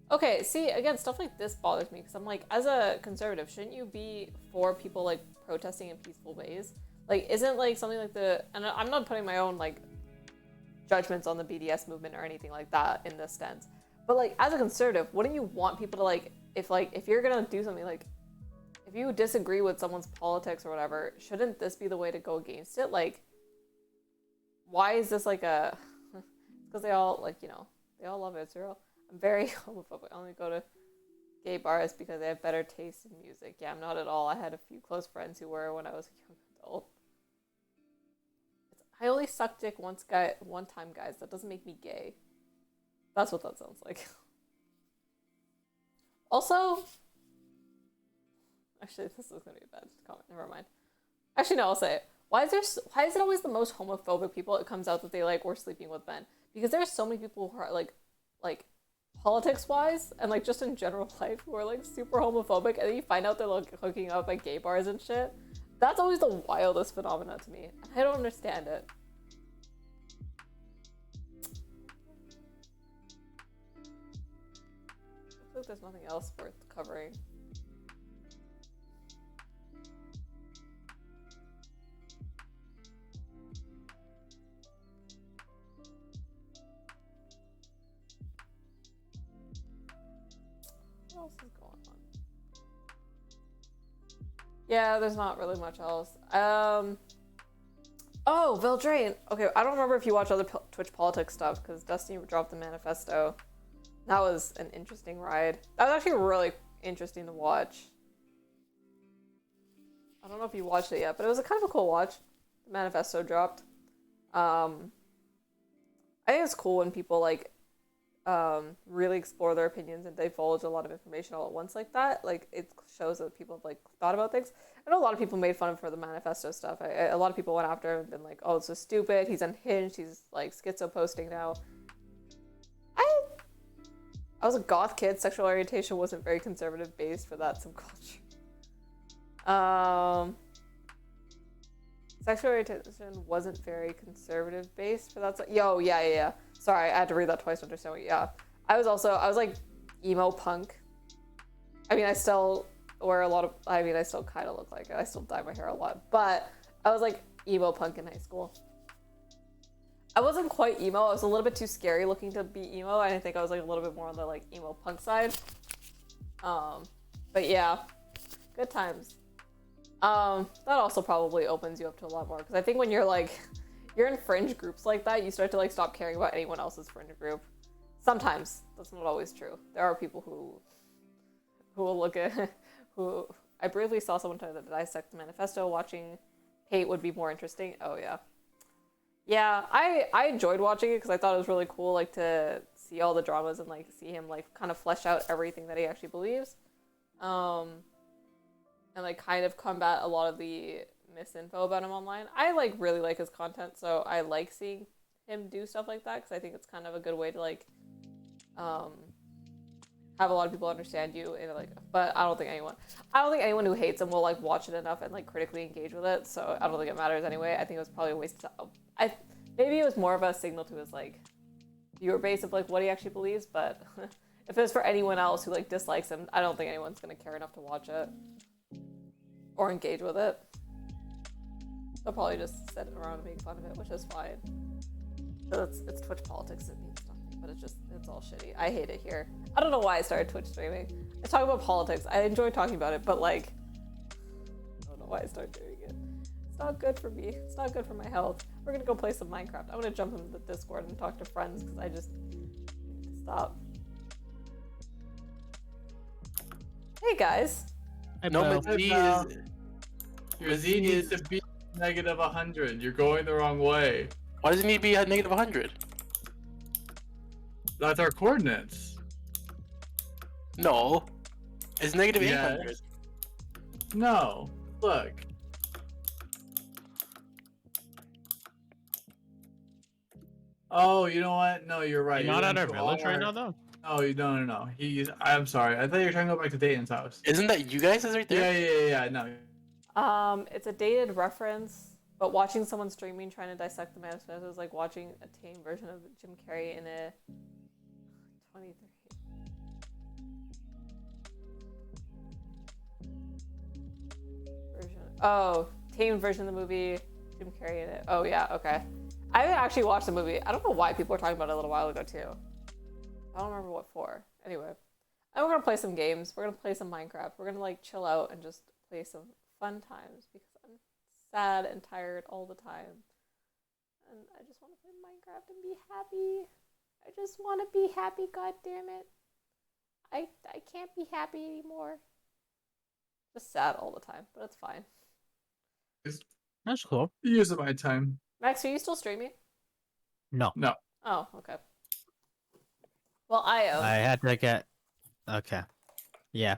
Okay, see, again, stuff like this bothers me, because I'm like, as a conservative, shouldn't you be for people, like, protesting in peaceful ways? Like, isn't, like, something like and I'm not putting my own, like, judgments on the BDS movement or anything like that in this sense, but, like, as a conservative, wouldn't you want people to, like, if you're gonna do something, like, if you disagree with someone's politics or whatever, shouldn't this be the way to go against it? Like, why is this, like, a... because they all, like, you know, they all love Israel. I'm very homophobic. I only go to gay bars because they have better taste in music. Yeah, I'm not at all. I had a few close friends who were when I was a young adult. I only sucked dick one time, guys. That doesn't make me gay. That's what that sounds like. Also, actually, this is gonna be a bad comment. Never mind. Actually, no, I'll say it. Why is it always the most homophobic people? It comes out that they like were sleeping with men because there's so many people who are like politics wise and like just in general life who are like super homophobic, and then you find out they're like hooking up at gay bars and shit. That's always the wildest phenomenon to me. I don't understand it. Looks like there's nothing else worth covering. What else is going on? Yeah, there's not really much else. Oh, Veldrain. Okay, I don't remember if you watch other Twitch politics stuff because Dusty dropped the manifesto. That was an interesting ride. That was actually really interesting to watch. I don't know if you watched it yet, but it was a kind of a cool watch. The manifesto dropped. I think it's cool when people like really explore their opinions and divulge a lot of information all at once like that. Like it shows that people have like thought about things. I know a lot of people made fun of him for the manifesto stuff. A lot of people went after him and been like, "Oh, it's so stupid. He's unhinged. He's like schizo posting now." I was a goth kid. Sexual orientation wasn't very conservative based for that subculture. Sexual orientation wasn't very conservative based for that. Yeah. Sorry, I had to read that twice to understand what. Yeah, I was like emo punk. I mean, I still wear a lot of. I mean, I still kind of look like it. I still dye my hair a lot, but I was like emo punk in high school. I wasn't quite emo. I was a little bit too scary looking to be emo. I think I was like a little bit more on the like emo punk side. But yeah, good times. That also probably opens you up to a lot more because I think when you're in fringe groups like that, you start to like stop caring about anyone else's fringe group. Sometimes that's not always true. There are people who will look at who I briefly saw someone try to dissect the manifesto. Watching hate would be more interesting. Oh yeah. Yeah, I enjoyed watching it because I thought it was really cool, like, to see all the dramas and, like, see him, like, kind of flesh out everything that he actually believes. And, like, kind of combat a lot of the misinfo about him online. I, like, really like his content, so I like seeing him do stuff like that because I think it's kind of a good way to, like, have a lot of people understand you in, like, but I don't think anyone who hates him will, like, watch it enough and, like, critically engage with it, so I don't think it matters anyway. I think it was probably a waste of time. Maybe it was more of a signal to his, like, viewer base of, like, what he actually believes, but if it's for anyone else who, like, dislikes him, I don't think anyone's gonna care enough to watch it or engage with it. They'll probably just sit around and make fun of it, which is fine. So it's Twitch politics, it means nothing, but it's all shitty. I hate it here. I don't know why I started Twitch streaming. I talk about politics. I enjoy talking about it, but, like, I don't know why I started doing it. It's not good for me. It's not good for my health. We're gonna go play some Minecraft. I'm gonna jump into the Discord and talk to friends because I just need to stop. Hey guys. No, Your Z needs to be negative 100. You're going the wrong way. Why does it need to be at negative 100? That's our coordinates. No. It's negative Yes. 800. No. Look. Oh, you know what? No, you're right. You're not at our into village right now, though? No, no. I'm sorry. I thought you were trying to go back to Dayton's house. Isn't that you guys right there? Yeah. No. It's a dated reference, but watching someone streaming trying to dissect the manifesto is like watching a tame version of Jim Carrey in a 23. Tame version of the movie, Jim Carrey in it. Oh yeah, okay. I haven't actually watched the movie. I don't know why people were talking about it a little while ago too. I don't remember what for. Anyway, and we're gonna play some games. We're gonna play some Minecraft. We're gonna like chill out and just play some fun times because I'm sad and tired all the time. And I just want to play Minecraft and be happy. I just want to be happy, god damn it. I can't be happy anymore. Just sad all the time, but it's fine. That's cool. Use of my time. Max, are you still streaming? No. Oh, okay. Well, I am. I had to get... Okay. Yeah,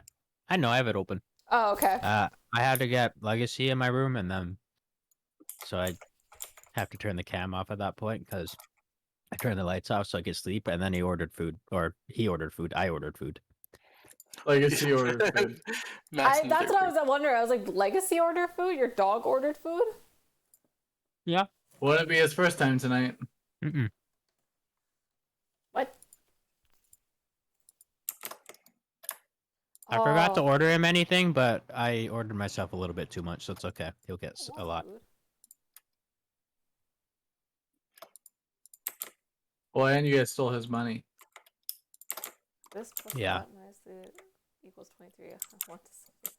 I know. I have it open. Oh, okay. I had to get Legacy in my room, and then so I have to turn the cam off at that point because I turned the lights off so I could sleep, and then he ordered food, or he ordered food. I ordered food. Legacy ordered food. That's what I was wondering. I was like, Legacy ordered food? Your dog ordered food? Yeah. Wouldn't it be his first time tonight? Mm-mm. What? I forgot to order him anything, but I ordered myself a little bit too much, so it's okay. He'll get a lot. Food. Well, and you guys stole his money. This plus Yeah. that nicely equals 23. I want to say.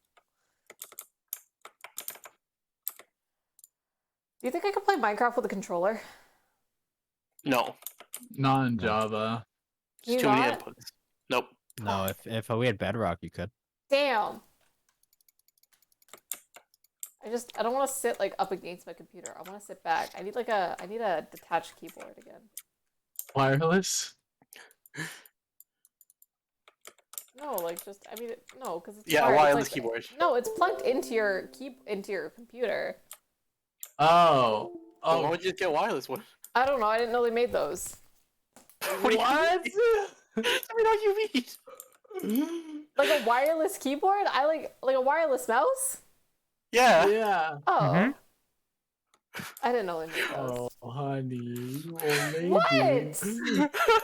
Do you think I could play Minecraft with a controller? No. Not in No. Java. Can you It's too many not? inputs. Nope. No, if we had Bedrock, you could. Damn. I don't want to sit like up against my computer. I want to sit back. I need a detached keyboard again. Wireless? No, like just no, because it's Yeah, wired. wireless It's keyboard. No, it's plugged into your computer. Oh. Well, why Oh. would you just get a wireless one? I don't know. I didn't know they made those. What? Do I mean, what do you mean? Like a wireless keyboard? I like a wireless mouse? Yeah. Yeah. Oh. Mhm. I didn't know they made those. Oh, honey. You old lady. What?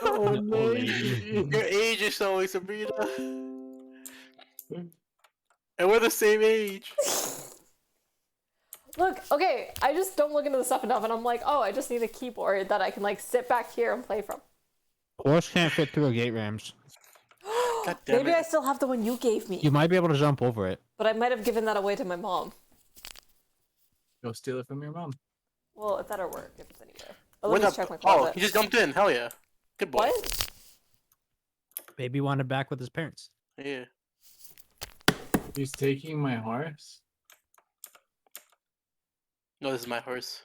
Oh, Old lady. lady. Your age is showing, Sabrina. And we're the same age. Look, okay, I just don't look into the stuff enough, and I'm like, oh, I just need a keyboard that I can like sit back here and play from. Horse can't fit through a gate rams. God damn Maybe it. I still have the one you gave me, You might be able to jump over it. but I might have given that away to my mom. Go steal it from your mom. Well, it's at her work if it's anywhere. Oh, What let me the- check my Oh, closet. he just jumped in. Hell yeah. Good boy. What? Maybe he wanted back with his parents. Yeah. He's taking my horse? No, this is my horse.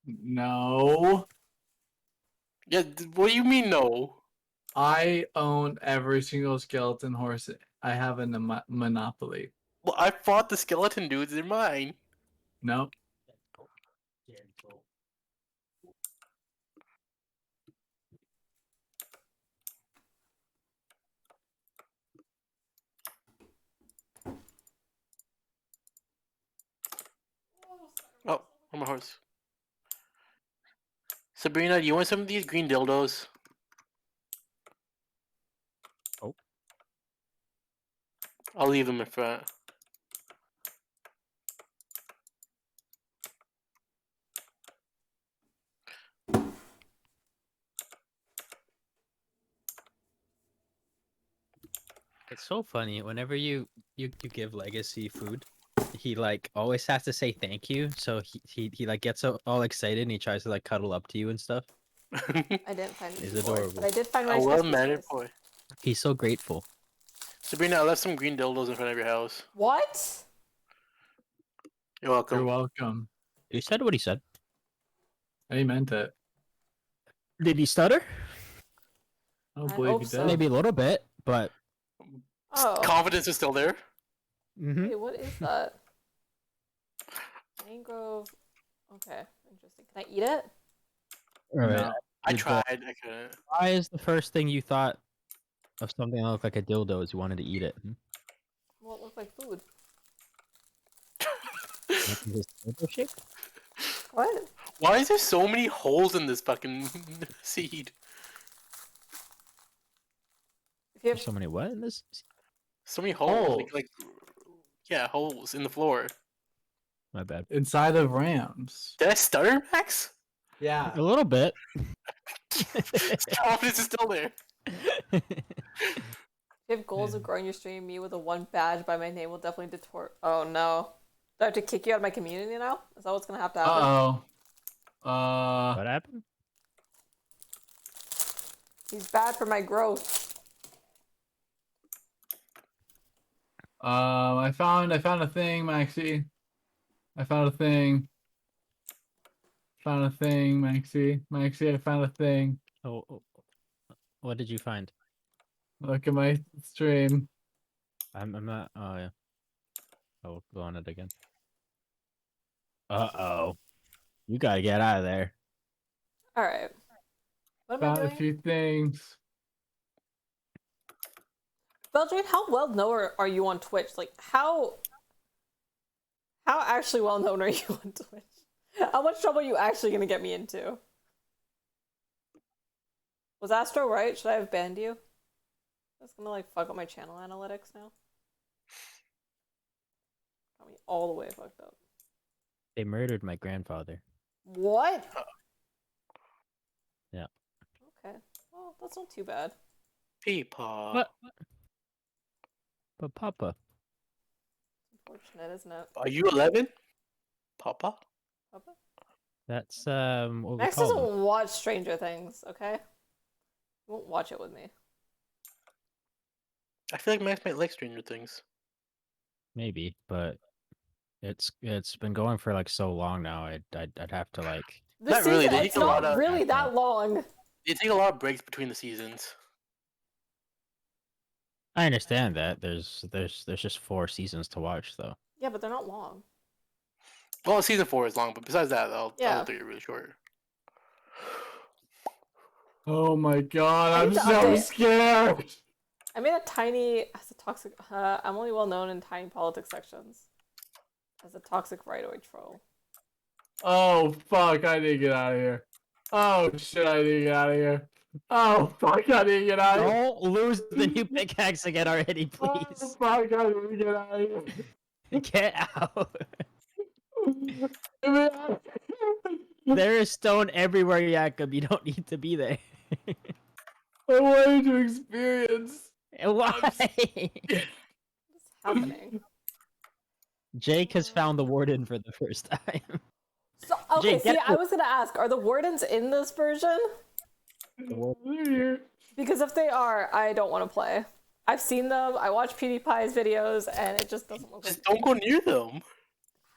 No. Yeah, what do you mean no? I own every single skeleton horse. I have in the monopoly. Well, I fought the skeleton dudes. They're mine. No. Oh, I'm a horse. Sabrina, do you want some of these green dildos? Oh. I'll leave them in front. It's so funny. Whenever you give Legacy food, he like always has to say thank you. So he like gets all excited and he tries to like cuddle up to you and stuff. I didn't find the He's keyboard, adorable. but I did find A Rice Krispies well-mannered toys. boy. He's so grateful. Sabrina, I left some green dildos in front of your house. What? You're welcome. You're welcome. He said what he said. I meant it. Did he stutter? Oh I boy, hope if you so. did. Maybe a little bit, but Oh. Confidence is still there. mhm. Wait, what is that? Mangrove. Okay, interesting. Can I eat it? All right. No. I Did tried. I couldn't. Why is the first thing you thought of something that looked like a dildo is you wanted to eat it? Well, it looked like food. Is this dildo shaped? What? Why is there so many holes in this fucking seed? If you There's have so many what in this? So many holes. Holes. Yeah, holes in the floor. My bad. Inside of Rams. Did I stutter, Max? Yeah. A little bit. Confidence is still there. if you have goals of growing your stream, me with a 1 badge by my name will definitely detour. Oh no. Do I have to kick you out of my community now? Is that what's gonna have to happen? Uh-oh. What happened? He's bad for my growth. I found a thing, Maxie. I found a thing. Found a thing, Maxie. Maxie, I found a thing. Oh, what did you find? Look at my stream. I'm not. Oh yeah. I'll go on it again. Uh-oh. You gotta get out of there. All right. What am I Found a doing? few things. Belgrade, how well known are you on Twitch? Like, how actually well known are you on Twitch? How much trouble are you actually gonna get me into? Was Astro right? Should I have banned you? That's gonna like fuck up my channel analytics now. Got me all the way fucked up. They murdered my grandfather. What? Yeah. Okay. Well, that's not too bad. Peepaw. What? But Papa. Unfortunate, isn't it? Are you 11? Papa? Papa? That's what we Max call them. doesn't watch Stranger Things, okay? He won't watch it with me. I feel like Max might like Stranger Things. Maybe, but it's been going for like so long now. I'd have to like. This Not really, season, they it's take a lot not of- really that long. They take a lot of breaks between the seasons. I understand that there's just 4 seasons to watch though. Yeah, but they're not long. Well, season 4 is long, but besides that, Yeah. all 3 are really short. Oh my god, I I'm need to so update- scared. I made a tiny as a toxic. I'm only well known in tiny politics sections as a toxic rightoid troll. Oh fuck, I need to get out of here. Oh shit, I need to get out of here. Oh fuck, I need to get out of here. Don't lose the new pickaxe again already, Oh please. fuck, I need to get out of here. Get out. Get me out. There is stone everywhere, Jacob. You don't need to be there. I wanted to experience. Why? What's happening? Jake has found the warden for the first time. So okay, Jake, see, get I was gonna ask, are the wardens in this version? They're here. Because if they are, I don't want to play. I've seen them. I watch PewDiePie's videos, and it just doesn't look like. Just don't go near them.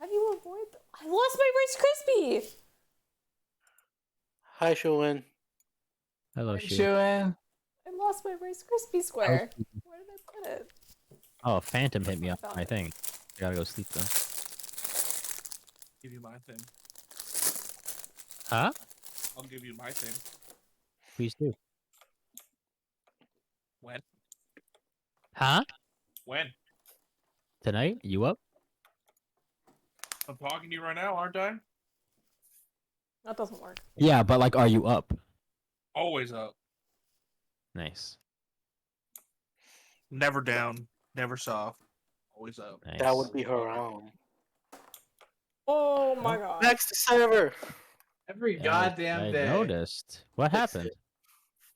How do you avoid them? I lost my Rice Krispie. Hi, Showen. Hello, Hey, Shu. Shuan. I lost my Rice Krispie square. Where did I put it? Oh, Phantom hit me up my thing. Gotta go sleep then. Give you my thing. Huh? I'll give you my thing. Please do. When? Huh? When? Tonight? You up? I'm talking to you right now, aren't I? That doesn't work. Yeah, but like, are you up? Always up. Nice. Never down. Never soft. Always up. Nice. That would be haram. Oh my god. Next server. Every Yeah, goddamn I day. noticed. What happened?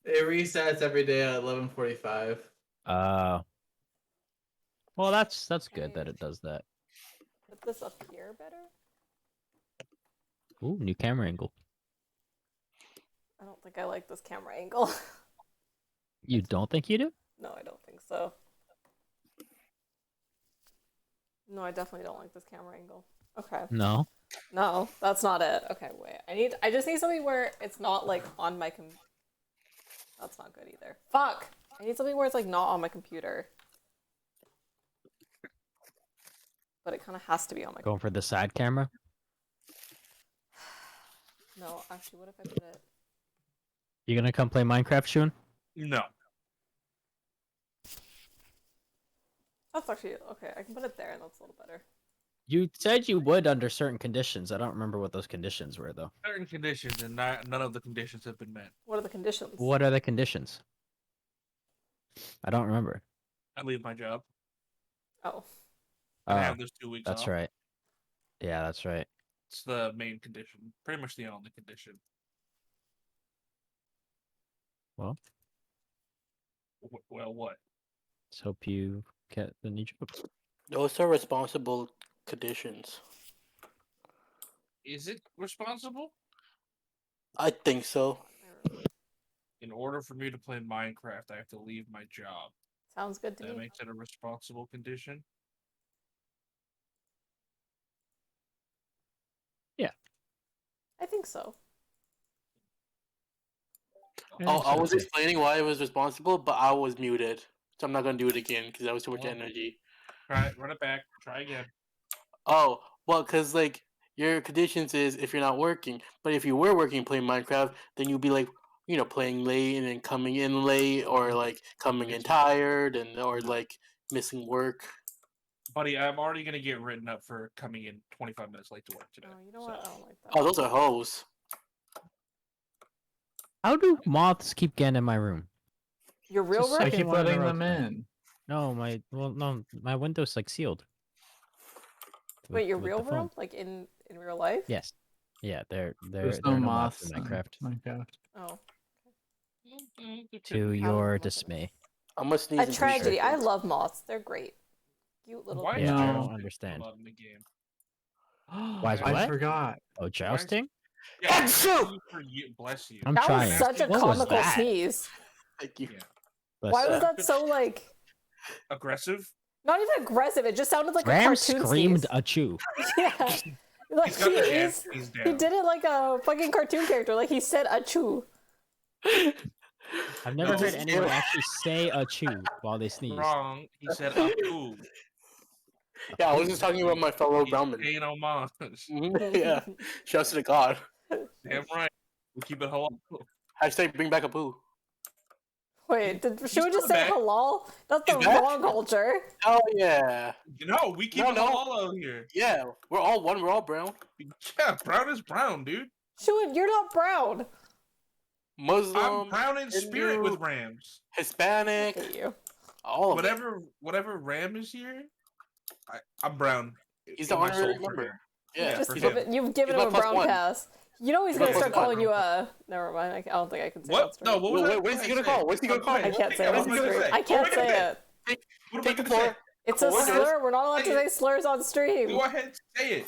It resets every day at 11:45. Well, that's good that it does that. Put this up here better? Ooh, new camera angle. I don't think I like this camera angle. You don't think you do? No, I don't think so. No, I definitely don't like this camera angle. Okay. No. No, that's not it. Okay, wait. I just need something where it's not like on my That's not good either. Fuck! I need something where it's like not on my computer. But it kind of has to be on my Going for the side camera? No, actually, what if I put it? You gonna come play Minecraft, Shun? No. That's actually okay. I can put it there, and that's a little better. You said you would under certain conditions. I don't remember what those conditions were, though. Certain conditions, and none of the conditions have been met. What are the conditions? What are the conditions? I don't remember. I leave my job. Oh, I Oh, have those 2 weeks that's off. right. Yeah, that's right. It's the main condition. Pretty much the only condition. Well, Well, what? let's hope you get the new job. Those are responsible conditions. Is it responsible? I think so. In order for me to play Minecraft, I have to leave my job. sounds good to That me. makes it a responsible condition. I think so. I was explaining why I was responsible, but I was muted, so I'm not gonna do it again because that was too much energy. Try it. Run it back. Try again. Oh, well, because, like, your conditions is if you're not working. But if you were working playing Minecraft, then you'd be, like, playing late and then coming in late, or, like, coming in tired, or, like, missing work. Buddy, I'm already going to get written up for coming in 25 minutes late to work today. Oh, you know what? I don't like that. Oh, those are hoes. How do moths keep getting in my room? Your real Just room? I Second keep one in a letting row them today. in. No, my window's like sealed. Wait, your with real the phone. room? Like in real life? Yes. Yeah, there There's are no no moths moths in Minecraft. Minecraft. Oh. To your dismay. I'm gonna sneeze A in 3 tragedy. I seconds. love moths. They're great. Cute little Why creatures. Yeah, I No. don't understand. allowed in the game? Why is I what? forgot. Oh, jousting? Yeah, Achoo! bless you. I'm That trying. was such a What was comical that? sneeze. Thank you. Yeah. Bless Why you. was that so, like, Aggressive? not even aggressive? It just sounded like a Ram cartoon screamed sneeze. a chew. Yeah. Like, He's got the jab squeeze he down. did it like a fucking cartoon character. Like, he said achoo. I've never No, heard he anyone didn't. actually say a chew while they sneeze. Wrong. He said apoo. Yeah, I was just talking about my fellow He's Brahmin. paying homage. Yeah, shouts to the god. Damn right. We keep it halal. Hashtag bring back a poo. Wait, should we just coming say back. halal? That's the Is that- wrong culture. Oh yeah, No, we keep No, it no. halal out here. yeah. We're all one. We're all brown. Yeah, brown is brown, dude. Shoot, you're not brown. Muslim, I'm brown in spirit Hindu, with Rams. Hispanic, I hate you. all of it. Whatever Ram is here, I'm brown. He's the in my soul honorary for member. him. Yeah, Just for he's him. you've given he's him a my brown +1. pass. You know he's He's gonna my start +1. calling you never mind. I don't think I can say What? that. No, what was Wait, that? what is he gonna call? What's he gonna call? I can't say it. What on am I gonna stream. say? I can't say it. What am I Take the gonna say? floor. It's a What is it? slur. We're not allowed to Say say it. slurs on stream. Go ahead, say it.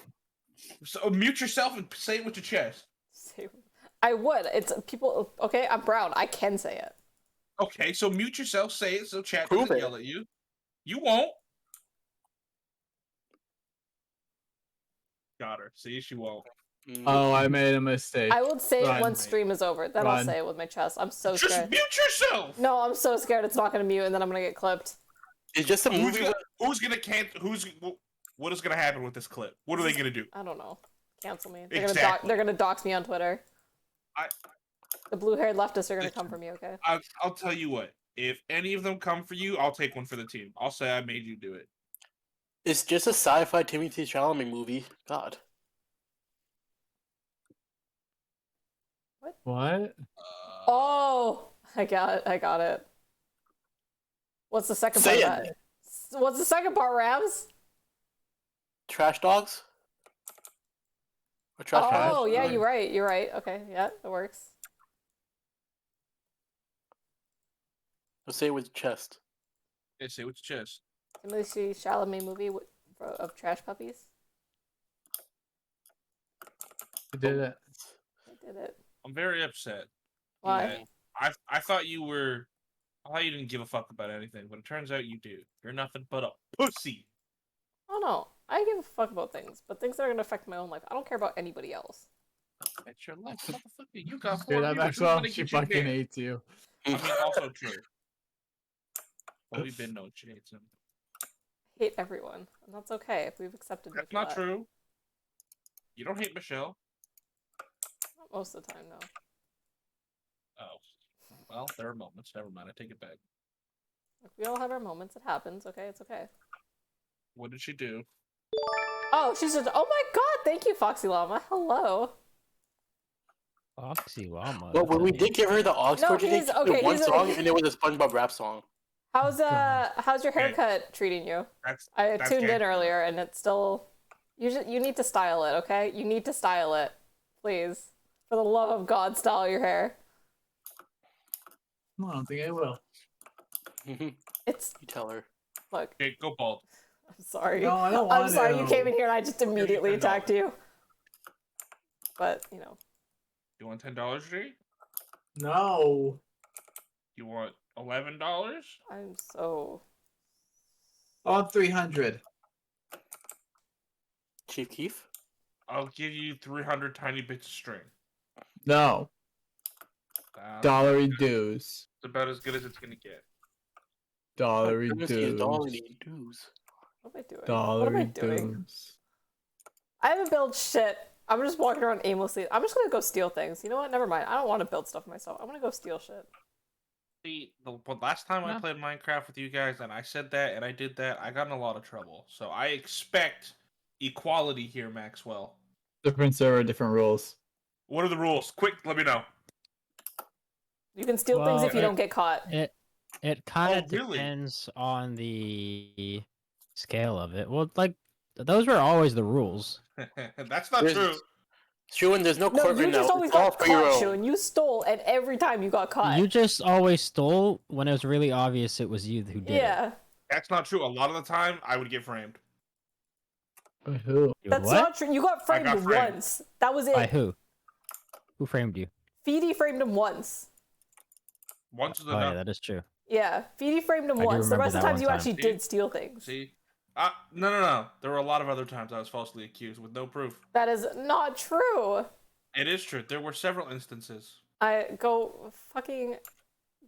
So mute yourself and say it with your chest. I would. It's people. Okay, I'm brown. I can say it. Okay, so mute yourself, say it, so chat Prove doesn't it. yell at you. You won't. Got her. See, she won't. Oh, I made a mistake. I will say it Run. once stream is over. Then I'll Run. say it with my chest. I'm so Just scared. mute yourself. No, I'm so scared it's not gonna mute, and then I'm gonna get clipped. It's just a Who's movie. gonna what is gonna happen with this clip? What are they gonna do? I don't know. Cancel me. They're Exactly. gonna dox me on Twitter. I- The blue-haired leftists are gonna come for me. Okay. I'll tell you what. If any of them come for you, I'll take one for the team. I'll say I made you do it. It's just a sci-fi Timothy Chalamet movie. God. What? Oh, I got it. What's the second Say part of it. that? What's the second part, Rams? Trash dogs. Or trash dogs? Oh, yeah, you're right. You're right. Okay, yeah, it works. Let's say it with chest. Hey, say it with your chest. Timothy Chalamet movie of trash puppies. I did it. I did it. I'm very upset. Why? Yeah. I thought you didn't give a fuck about anything, but it turns out you do. You're nothing but a pussy. Oh no, I give a fuck about things, but things that are gonna affect my own life. I don't care about anybody else. That's your life, motherfucker. You got Dude, 4 that viewers. Who's Maxwell, gonna she get you fucking there? hates you. I mean, also true. But we've been known she hates him. I hate everyone, and that's okay if we've accepted. That's not true. You don't hate Michelle. Not most of the time, no. Oh, well, there are moments. Never mind. I take it back. Like, we all have our moments. It happens. Okay, it's okay. What did she do? Oh, she's just. Oh my god! Thank you, Foxy Llama. Hello. Foxy Llama. Well, when we did give her the aux cord, she he's- did okay, one he's a- song, and it was a SpongeBob rap song. How's your haircut treating you? I tuned in earlier, and it's still. You need to style it, okay? You need to style it, please. For the love of God, style your hair. No, I don't think I will. It's You tell her. look. Okay, go bald. I'm sorry. No, I don't want I'm sorry. to. You came in here and I just immediately $10. attacked you. But you know. You want $10, Jay? No. You want $11? I'm so. On 300. Chief Keef? I'll give you 300 tiny bits of string. No. Dollary dues. It's about as good as it's gonna get. Dollary Dollary dues. dues. What am I doing? What am I Dollary doing? dues. I haven't built shit. I'm just walking around aimlessly. I'm just gonna go steal things. You know what? Never mind. I don't want to build stuff myself. I'm gonna go steal shit. See, the last time I No. played Minecraft with you guys, and I said that, and I did that, I got in a lot of trouble. So I expect equality here, Maxwell. Different server, different rules. What are the rules? Quick, let me know. You can steal things if you don't get caught. It kind of Oh, really? depends on the scale of it. Well, like those were always the rules. That's not true. Shun, there's no No, court you right just now. always It's all got for your caught, own. Shun. You stole, and every time you got caught. You just always stole when it was really obvious it was you who did it. Yeah. That's not true. A lot of the time, I would get framed. By who? That's What? not true. You got framed, got framed. once. That was it. By who? Who framed you? Feedy framed him once. Once is Oh yeah, enough. that is true. Yeah, Feedy framed him I do once. The remember rest of the that times one you time. actually See? did steal things. See? No. There were a lot of other times I was falsely accused with no proof. That is not true. It is true. There were several instances. I go fucking...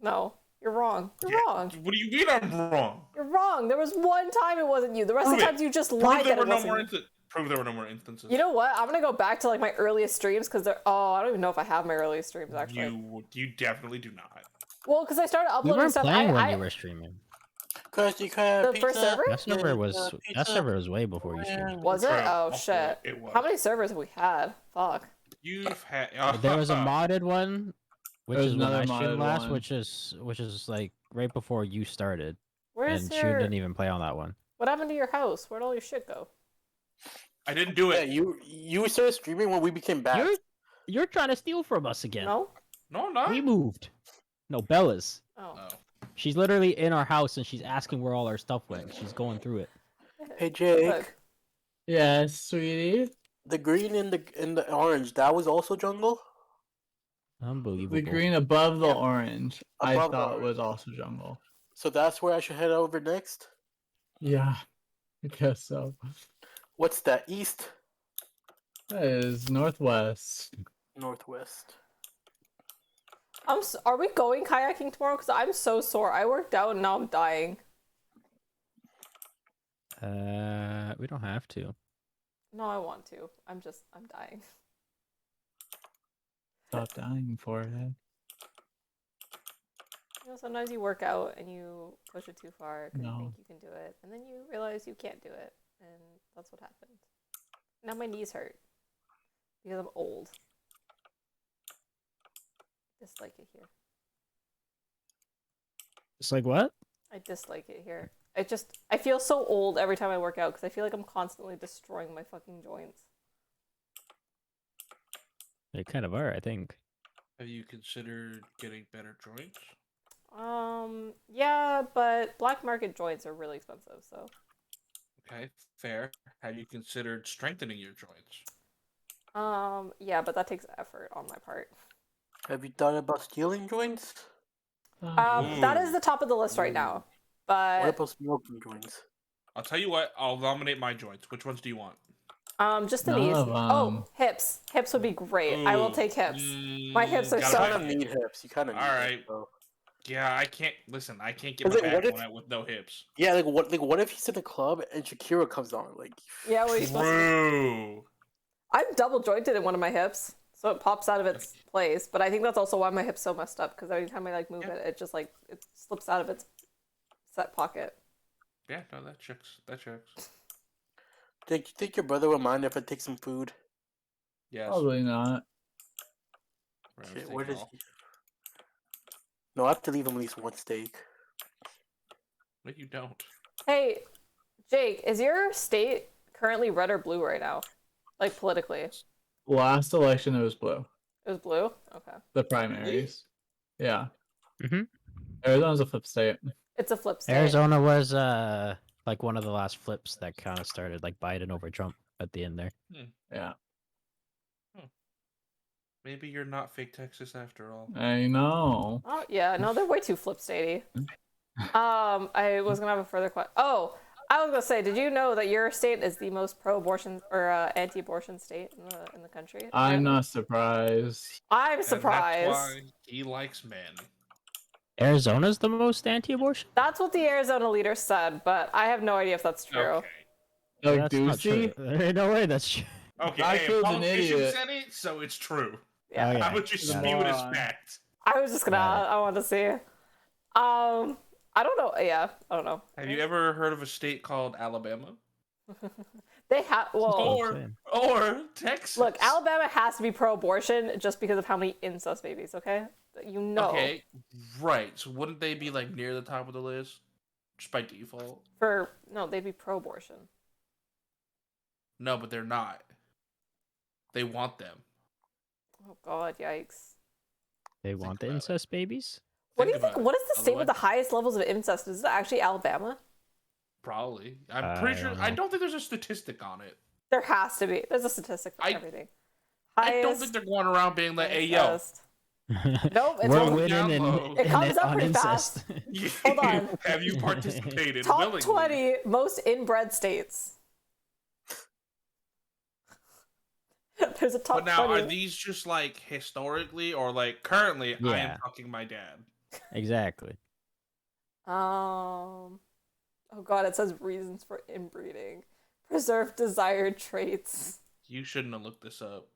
No, you're wrong. You're wrong. What do you mean I'm wrong? You're wrong. There was one time it wasn't you. The rest of the Prove it. times you just Prove lied there that were it no wasn't more you. instances. Prove there were no more instances. You know what? I'm gonna go back to like my earliest streams because they're... Oh, I don't even know if I have my earliest streams actually. You definitely do not. Well, because I started We uploading weren't stuff. playing when I you were streaming. Cause you kind of The first server? That server was way before you streamed. Was it? True. Oh Okay, shit. it was. How many servers have we had? Fuck. You've had. There was a modded one, which There's is when I another streamed modded last, one. which is like right before you started, Where's and your... Shun didn't even play on that one. What happened to your house? Where'd all your shit go? I didn't do Yeah, it. you started streaming when we became bad. You're trying to steal from us again. No? No, I'm not. We moved. No, Bella's. Oh. Oh. She's literally in our house and she's asking where all our stuff went. She's going through it. Hey Jake, Look. Yes, sweetie. the green and the orange, that was also jungle. Unbelievable. The green above the orange, I Above the thought orange. was also jungle. So that's where I should head over next. Yeah, I guess so. What's that? East, That is northwest. northwest. Are we going kayaking tomorrow? Because I'm so sore. I worked out and now I'm dying. We don't have to. No, I want to. I'm dying. Stop dying for it. You know, sometimes you work out and you push it too far because you No. think you can do it. And then you realize you can't do it. And that's what happened. Now my knees hurt. Because I'm old. Dislike it here. It's like what? I dislike it here. I feel so old every time I work out because I feel like I'm constantly destroying my fucking joints. They kind of are, I think. Have you considered getting better joints? Yeah, but black market joints are really expensive, so. Okay, fair. Have you considered strengthening your joints? Yeah, but that takes effort on my part. Have you thought about stealing joints? That is the top of the list right now. What But about smoking joints? I'll tell you what. I'll nominate my joints. Which ones do you want? just the None knees. of 'em. Oh, hips. Hips would be great. I will Ooh, take hips. My hips are gotta so- You have kind of it. need hips. You kind of need Alright. hips, though. Yeah, I can't listen. I can't get Is my it- back what if- going out with no hips. Yeah, what if he's in the club and Shakira comes on? Like, Yeah, what are you supposed to do? True. I'm double jointed in one of my hips, so it pops out of its place. But I think that's also why my hip's so messed up because every time I like move Yeah. it just like it slips out of its set pocket. Yeah, no, that checks. That checks. do you think your brother would mind if I take some food? Yes. Probably not. Right, Okay, let's where take it does all. he? No, I have to leave him at least one steak. No, you don't. Hey, Jake, is your state currently red or blue right now? Like politically, it Last election, it was blue. was blue. Okay, The primaries. Yeah. Mhm. Arizona's a flip state. it's a flip state. Arizona was like one of the last flips that kind of started like Biden over Trump at the end there. Yeah. Maybe you're not fake Texas after all. I know. Oh yeah, no, they're way too flip statey. I was gonna have a further question. Oh, I was gonna say, did you know that your state is the most pro-abortion or anti-abortion state in the country? I'm not surprised. I'm And surprised. that's why he likes men. Arizona's the most anti-abortion. That's what the Arizona leader said, but I have no idea if that's true. Okay. Like That's not true. Doocy? There ain't no way that's true. Okay, I hey, a killed an politician idiot. said it, so it's true. Yeah. Oh, yeah. I would just Got spew it as Moron. fact. I was just gonna. Got it. I wanted to see. I don't know. Yeah, I don't know. Have you ever heard of a state called Alabama? They have. Well, Insane. Or Texas? look, Alabama has to be pro-abortion just because of how many incest babies. Okay, you know. Okay, right. So wouldn't they be like near the top of the list, just by default? No, they'd be pro-abortion. No, but they're not. They want them. Oh God, yikes! They want the about it. incest babies. What do you Think think? about What it. is the state with the Otherwise- highest levels of incest? Is it actually Alabama? Probably. I'm I pretty sure. don't I know. don't think there's a statistic on it. There has to be. There's a statistic for I- everything. I don't think they're going around being like, "Hey, yo, incest. Nope, it's We're all- winning in, download. It in comes up on pretty incest. Hold on. have you participated Top willingly?" 20 most inbred states. There's a top But now, 20. are these just like historically or like currently? I Yeah. am fucking my dad. Exactly. Oh God, it says reasons for inbreeding. Preserve desired traits. You shouldn't have looked this up.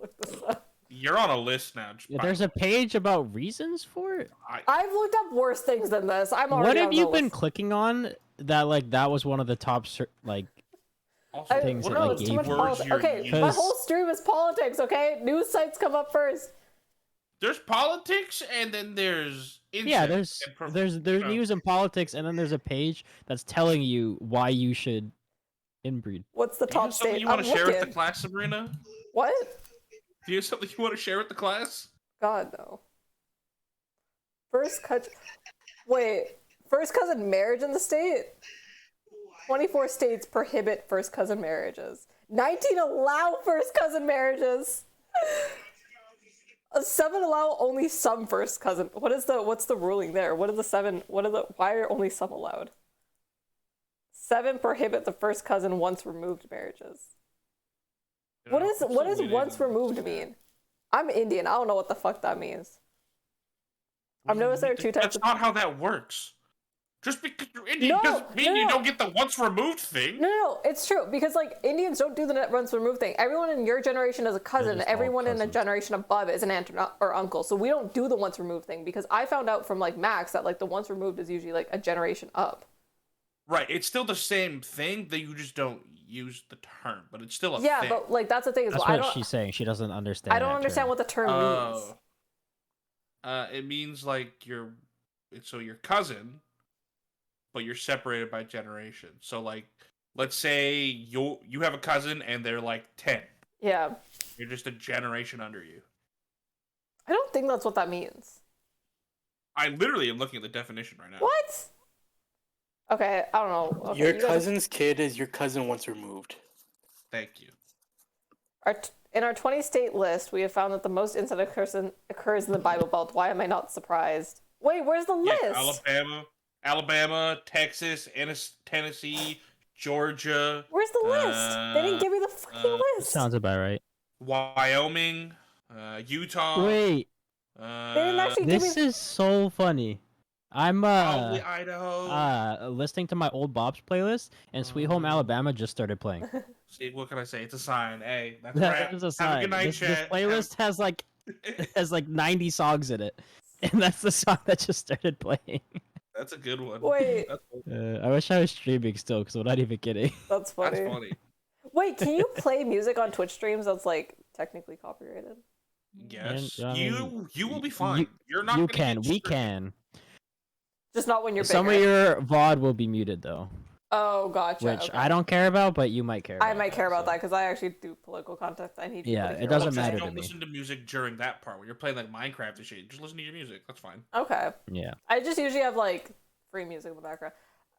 Look this up. You're on a list now. Just Yeah, by there's the a page about reasons for it. way. I've looked up worse things than this. I'm already What have on you the been list. clicking on that like that was one of the top like Also, things what that, are like, the it's too much gave words politics. you're Okay, using? my 'Cause- whole stream is politics, okay? News sites come up first. There's politics and then there's yeah, incest there's and you know. news and politics, and then there's a page that's telling you why you should inbreed. What's the Do you top have something state? you want I'm to share with the looking. class, Sabrina? What? Do you have something you want to share with the class? God, no. First cousin marriage in the state? 24 states prohibit first cousin marriages. 19 allow first cousin marriages. 7 allow only some first cousin. What's the ruling there? What are the 7? Why are only some allowed? 7 prohibit the first cousin once removed marriages. What does once removed mean? I'm Indian. I don't know what the fuck that means. I've noticed there are 2 types That's of. not how that works. Just because you're Indian No, doesn't mean you no. don't get the once removed thing. No, it's true because like Indians don't do the net once removed thing. Everyone in your generation is a cousin. just all Everyone in a cousins. generation above is an aunt or uncle. So we don't do the once removed thing because I found out from like Max that like the once removed is usually like a generation up. Right, it's still the same thing that you just don't use the term, but it's still a Yeah, thing. but like that's the thing is That's well, I what don't she's saying. She doesn't understand. I don't that understand term. what the term means. It means like your cousin, but you're separated by generation. So like, let's say you have a cousin and they're like 10. Yeah, You're just a generation under you. I don't think that's what that means. I literally am looking at the definition right now. What? Okay, I don't know. Okay, Your you guys- cousin's kid is your cousin once removed. Thank you. In our 20-state list, we have found that the most incest occurs in the Bible Belt. Why am I not surprised? Wait, where's the list? Yeah, Alabama, Texas, Tennessee, Georgia, Where's the list? They didn't give me the fucking list. Sounds about right. Wyoming, Utah. Wait, They didn't actually give me. this is so funny. I'm Probably Idaho. listening to my old Bob's playlist, and Sweet Home Alabama just started playing. See, what can I say? It's a sign. Hey, that's That right. is a Have a sign. good night, This chat. playlist has like 90 songs in it, and that's the song that just started playing. That's a good one. Wait. That's I wish I was streaming still, because I'm not even kidding. That's funny. funny. Wait, can you play music on Twitch streams that's like technically copyrighted? Yes, And, I mean, you will be fine. You're not. You gonna can, get we strict. can. Just not when you're Some bigger. of your VOD will be muted though, Oh, gotcha. which okay. I don't care about, but you might care about. I might care about so. that because I actually do political content. I need. people Yeah, to it hear doesn't what I'm matter saying. to Don't me. listen to music during that part when you're playing like Minecraft and shit. Just listen to your music. That's fine. Okay. Yeah, I just usually have like free music in the background.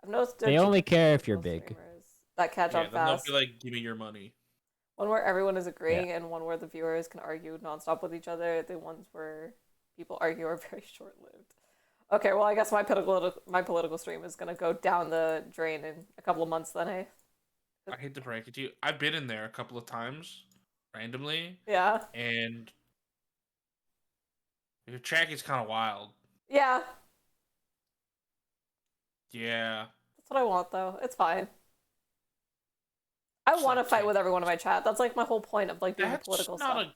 I've noticed there they are two only care if you're political big. streamers that catch Yeah, on then they'll fast. be like, "Give me your money." One where everyone is agreeing and one where the viewers can argue nonstop with each other. The ones where people argue are very short-lived. Okay, well, I guess my political stream is gonna go down the drain in a couple of months. Then, eh? I hate to break it to you. I've been in there a couple of times, randomly, Yeah, and your track is kind of wild. yeah. Yeah. That's what I want, though. It's fine. I It's want to like fight with everyone in my chat. That's like my whole point of like doing the That's political not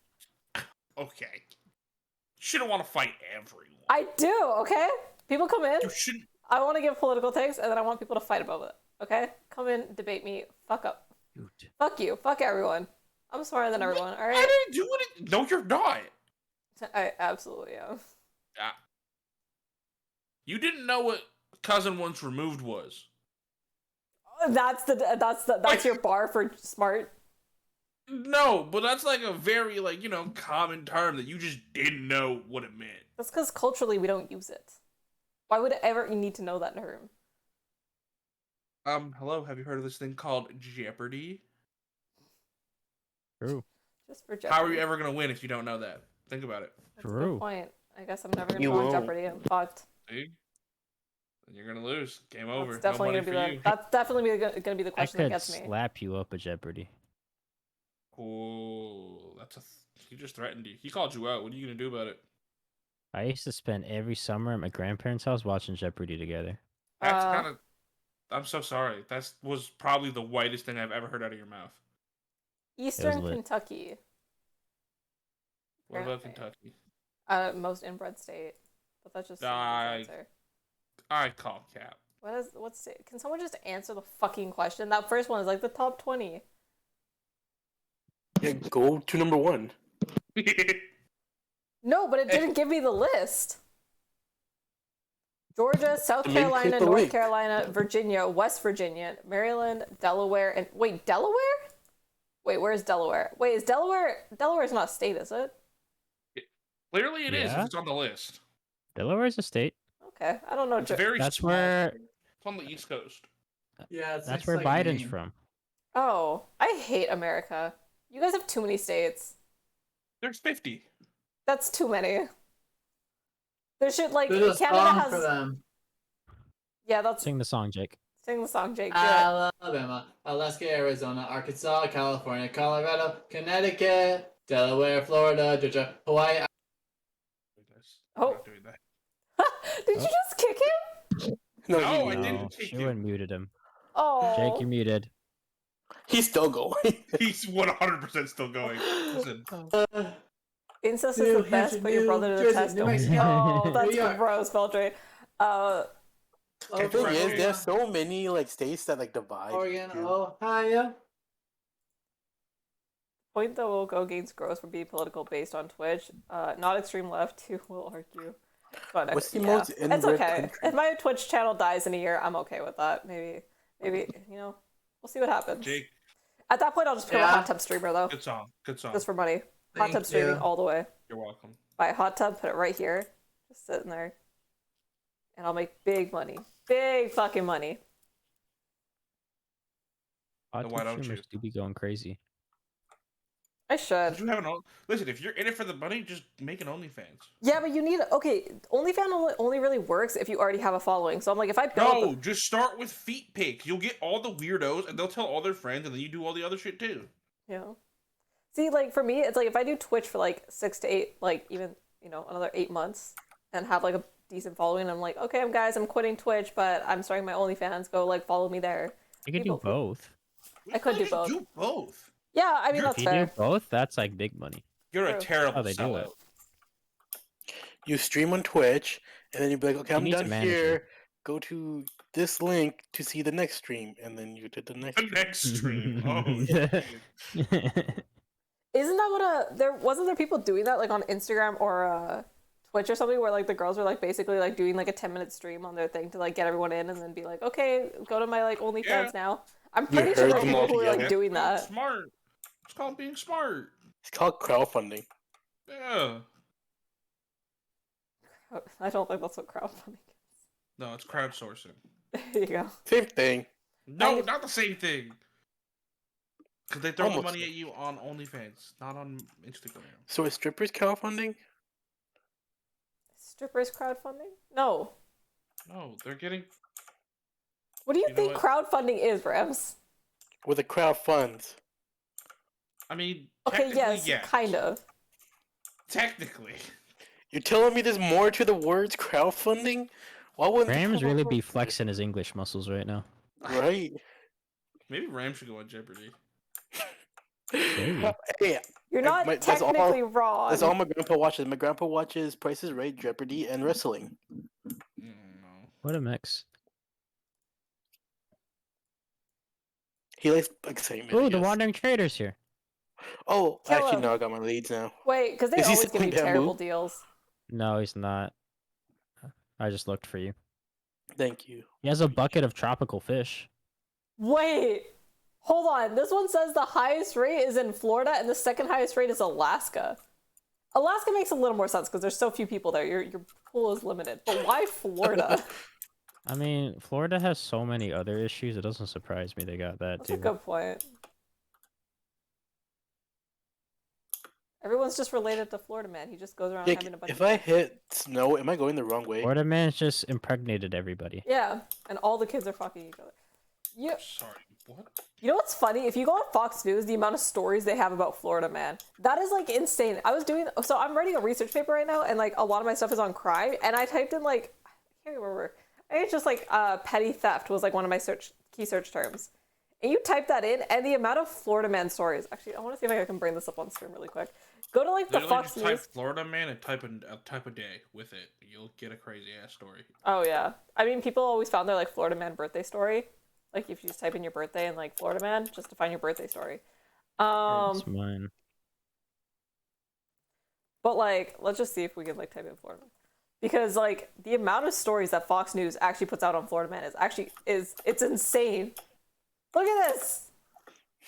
stuff. okay. You shouldn't want to fight everyone. I do. Okay, people come in. You shouldn't. I want to give political takes, and then I want people to fight about it. Okay, come in, debate me. Fuck up. Shoot. Fuck you. Fuck everyone. I'm smarter than everyone. All I right. didn't do it. No, you're not. I absolutely am. Yeah. You didn't know what cousin once removed was. That's your bar for smart. No, but that's like a very common term that you just didn't know what it meant. That's because culturally we don't use it. Why would ever you need to know that term? Hello, have you heard of this thing called Jeopardy? True. Just for Jeopardy. How are you ever gonna win if you don't know that? Think about it. That's a good True. point. I guess I'm never gonna You go on won't. Jeopardy. I'm fucked. See? Then you're gonna lose. Game over. That's definitely no gonna money be for you. that's definitely gonna be the I question that could gets me. slap you up at Jeopardy. Cool. He just threatened you. He called you out. What are you gonna do about it? I used to spend every summer at my grandparents' house watching Jeopardy together. That's kind of. I'm so sorry. That was probably the whitest thing I've ever heard out of your mouth. Eastern lit. Kentucky. What about Apparently. Kentucky? Most inbred state. But that's just I- answer. I call cap. What's state? Can someone just answer the fucking question? That first one is like the top 20. Yeah, go to number 1. No, but it didn't give me the list. Georgia, South Maybe click Carolina, the North link. Carolina, Virginia, West Virginia, Maryland, Delaware, and wait, Delaware? Wait, where's Delaware? Wait, is Delaware's not a state, is it? Clearly it is if Yeah. it's on the list. Delaware's a state. Okay, I don't know. It's a very That's small where- state. It's on the East Coast. Yeah, it's That's it's where like Biden's Maine. from. Oh, I hate America. You guys have too many states. There's 50. That's too many. There should like There's a Canada song has. for them. Yeah, that's Sing the song, Jake. sing the song, Jake. Do it. Alabama, Alaska, Arizona, Arkansas, California, Colorado, Connecticut, Delaware, Florida, Georgia, Hawaii. I'm Oh. not doing that. Did you just kick him? No, he- I No, didn't kick she you. went muted him. Oh. Jake, you're muted. He's still going. He's 100% still going. Listen, Incest New is the best. Hampshire, Put your New brother to the Jersey, test. New Don't- Mexico, Oh, that's New York. gross, Beltray. Oh, The thing is, Oregon, there's so many states that divide. Oregon, dude. Ohio. Point that will go against gross for being political based on Twitch. Not extreme left who will argue. But What's the most it's inbred okay. country? If my Twitch channel dies in a year, I'm okay with that. Maybe we'll see what happens. Jake, At that point, I'll just become a Yeah. hot tub streamer though, good song. Good song. just for money. Hot Thank tub streaming you. all the way. You're welcome. Buy a hot tub, put it right here, just sitting there, and I'll make big money, big fucking money. Hot Then why tub don't streamers you? do be going crazy. I should. Did you have Listen, if you're in it for the money, just make an OnlyFans. Yeah, but you need OnlyFans only really works if you already have a following. So I'm like, if I build No, just start with feet pics. You'll get all the weirdos, and they'll tell all their friends, and then you do all the other shit too. See, like for me, it's like if I do Twitch for like 6 to 8, like even another 8 months, and have like a decent following, I'm like, okay, I'm quitting Twitch, but I'm starting my OnlyFans. Go like follow me there. You could People- do both. I could do Just both. Do both. Yeah, I mean You're- that's If you fair. do both, that's like big money. You're a True. terrible How they do sellout. it. You stream on Twitch, and then you'd be like, okay, You I'm need to done manage here. it. Go to this link to see the next stream, and then you did the next. The next stream. Oh, Yeah. shit. Isn't that what wasn't there people doing that like on Instagram or Twitch or something where like the girls were like basically like doing like a 10-minute stream on their thing to like get everyone in and then be like, okay, go to my like OnlyFans Yeah. now. I'm You pretty sure heard there are them people all who are like together. doing that. Smart. It's called being smart. It's called crowdfunding. Yeah. I don't think that's what crowdfunding No, it's crowdsourcing. is. There you go. Same thing. No, not the same thing. Because they throw the Almost. money at you on OnlyFans, not on Instagram. So is strippers crowdfunding? Strippers crowdfunding? No. No, they're getting. What do you You know think what? crowdfunding is, Rams? With the crowd funds. I mean, Okay, technically, yes, yes. kind of. Technically. You're telling me there's more to the words crowdfunding? Why wouldn't they Rams put more really be work into it? flexing his English muscles right now. Right? Maybe Ram should go on Jeopardy. Maybe. Hey, You're not that's all. technically wrong. That's all my grandpa watches. My grandpa watches Price is Right, Jeopardy, and wrestling. No. What a mix. He likes excitement. I Oh, the guess. Wandering Trader's here. Oh, Kill actually, him. no, I got my leads now. Wait, because they Is he always give selling you terrible bamboo? deals. No, he's not. I just looked for you. Thank you. He has a bucket of tropical fish. Wait, hold on. This one says the highest rate is in Florida and the second highest rate is Alaska. Alaska makes a little more sense because there's so few people there. Your pool is limited. But why Florida? I mean, Florida has so many other issues. It doesn't surprise me they got that That's too. a good point. Everyone's just related to Florida Man. He just goes around Like, having a bunch if of I kids. hit snow, am I going the wrong way? Florida man's just impregnated everybody. Yeah, and all the kids are fucking each other. You, Sorry, what? you know what's funny? If you go on Fox News, the amount of stories they have about Florida Man, that is like insane. So I'm writing a research paper right now, and like a lot of my stuff is on crime, and I typed in like, I can't remember. I think it's just like petty theft was like one of my key search terms. And you type that in, and the amount of Florida Man stories. Actually, I want to see if I can bring this up on stream really quick. Go to like the Literally Fox just type News. Florida Man and type a day with it. You'll get a crazy ass story. Oh yeah, I mean, people always found their like Florida Man birthday story. Like if you just type in your birthday and like Florida Man, just to find your birthday story. It's mine. But like, let's just see if we can like type in Florida Man. Because like the amount of stories that Fox News actually puts out on Florida Man it's insane. Look at this.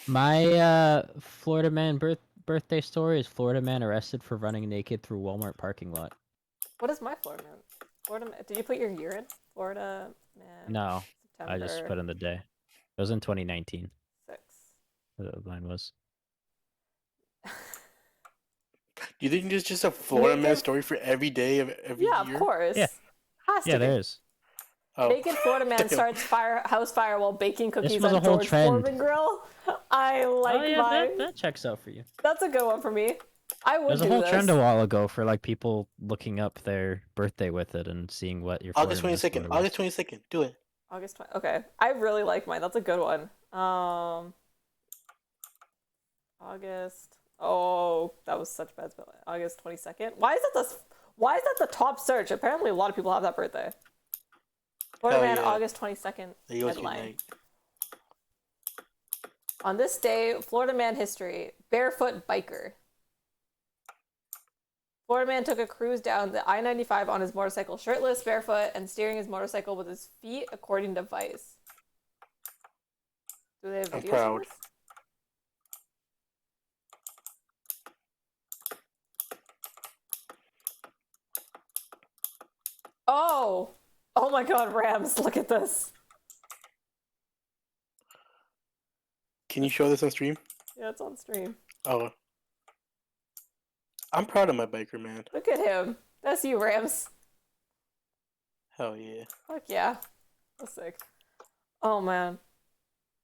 My Florida man birthday story is Florida man arrested for running naked through Walmart parking lot. What is my Florida Man? Florida Man. Did you put your year in? Florida Man. No, September I just put in the day. It was in 2019. 6. Mine was. Do you think there's just a Florida Man Naked- story for every day of every year? Yeah, of course. Yeah. Has to Yeah, be. there is. Oh. Naked Florida Man Damn. starts house fire while baking cookies was on a whole George trend. Foreman grill. I like Oh yeah, mine. that checks out for you. That's a good one for me. I would There's do a whole this. trend a while ago for like people looking up their birthday with it and seeing what your August Florida man 22nd. story was. August 22nd. Do it. August 20. Okay, I really like mine. That's a good one. August. Oh, that was such bad spelling. August 22nd. Why is that the top search? Apparently, a lot of people have that birthday. Florida Hell Man, yeah. August 22nd. There goes your Headline. night. On this day, Florida Man history: barefoot biker. Florida Man took a cruise down the I-95 on his motorcycle, shirtless, barefoot, and steering his motorcycle with his feet, according to Vice. Do they have I'm videos of proud. this? Oh! Oh my god, Rams, look at this. Can you show this on stream? Yeah, it's on stream. Oh. I'm proud of my biker, man. Look at him. That's you, Rams. Hell yeah. Fuck yeah. That's sick. Oh man.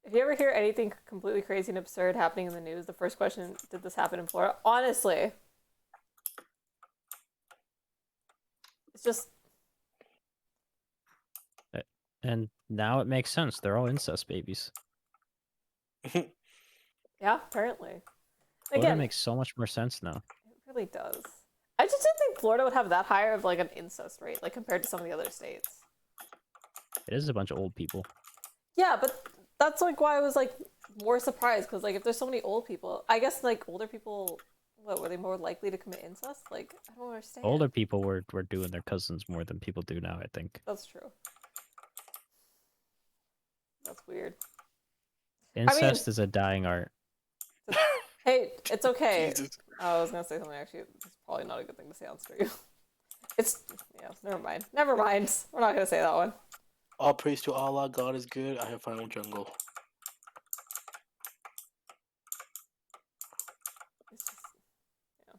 If you ever hear anything completely crazy and absurd happening in the news, the first question, did this happen in Florida? Honestly. It's just... And now it makes sense. They're all incest babies. Yeah, apparently. Florida Again, makes so much more sense now. it really does. I just didn't think Florida would have that higher of like an incest rate, like compared to some of the other states. It is a bunch of old people. Yeah, but that's like why I was like more surprised, because like if there's so many old people, I guess like older people, what, were they more likely to commit incest? Like, I don't understand. Older people were doing their cousins more than people do now, I think. That's true. That's weird. Incest is a dying art. Hey, it's okay. Jesus. I was gonna say something actually. It's probably not a good thing to say on stream. It's yeah. Never mind. Never mind. We're not gonna say that one. All praise to Allah. God is good. I have found jungle. It's just, yeah.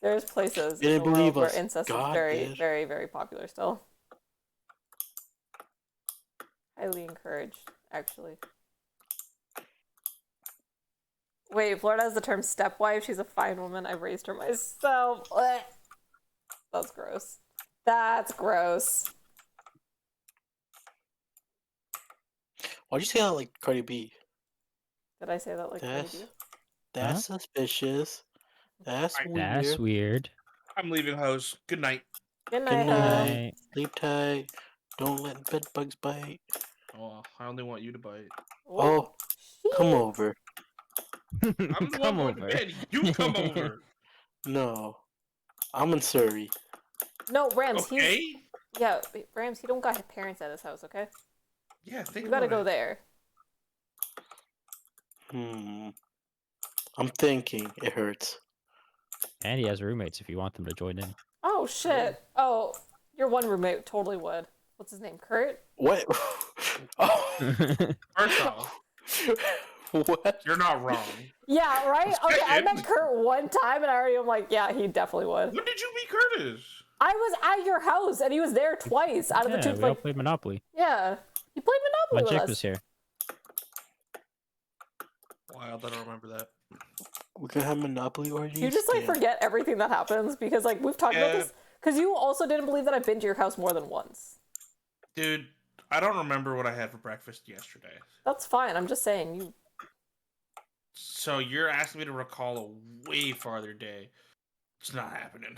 There's places They in didn't the world believe where us. incest is God very, did. very, very popular still. Highly encouraged, actually. Wait, Florida has the term stepwife. She's a fine woman. I raised her myself. Blech. That's gross. That's gross. Why'd you say that like Cardi B? Did I say that like Cardi That's B? that's suspicious. That's I- weird. That's weird. I'm leaving, hoes. Good night. Good Good night, Good ho. night. night. Sleep tight. Don't let bed bugs bite. Oh, I only want you to bite. Oh, come shit. over. I'm the one Come going to over. bed. You come over. No, I'm in Surrey. No, Rams, Okay. wait, Rams, he don't got parents at his house, okay? Yeah, think You about gotta go it. there. I'm thinking. It hurts. And he has roommates if you want them to join in. Oh, shit. Oh, your one roommate totally would. What's his name? Kurt? What? Oh. First off, What? you're not wrong. Yeah, right? Okay, I Second- met Kurt one time and I already am like, yeah, he definitely would. When did you meet Curtis? I was at your house and he was there twice out of the Yeah, two. we all Like, played Monopoly. yeah, he played When Monopoly Jake with was us. here. Wild, I don't remember that. We can have Monopoly orgies. You just like Damn. forget everything that happens because like we've talked about Yeah. this. Because you also didn't believe that I've been to your house more than once. Dude, I don't remember what I had for breakfast yesterday. That's fine. I'm just saying you. So you're asking me to recall a way farther day. It's not happening.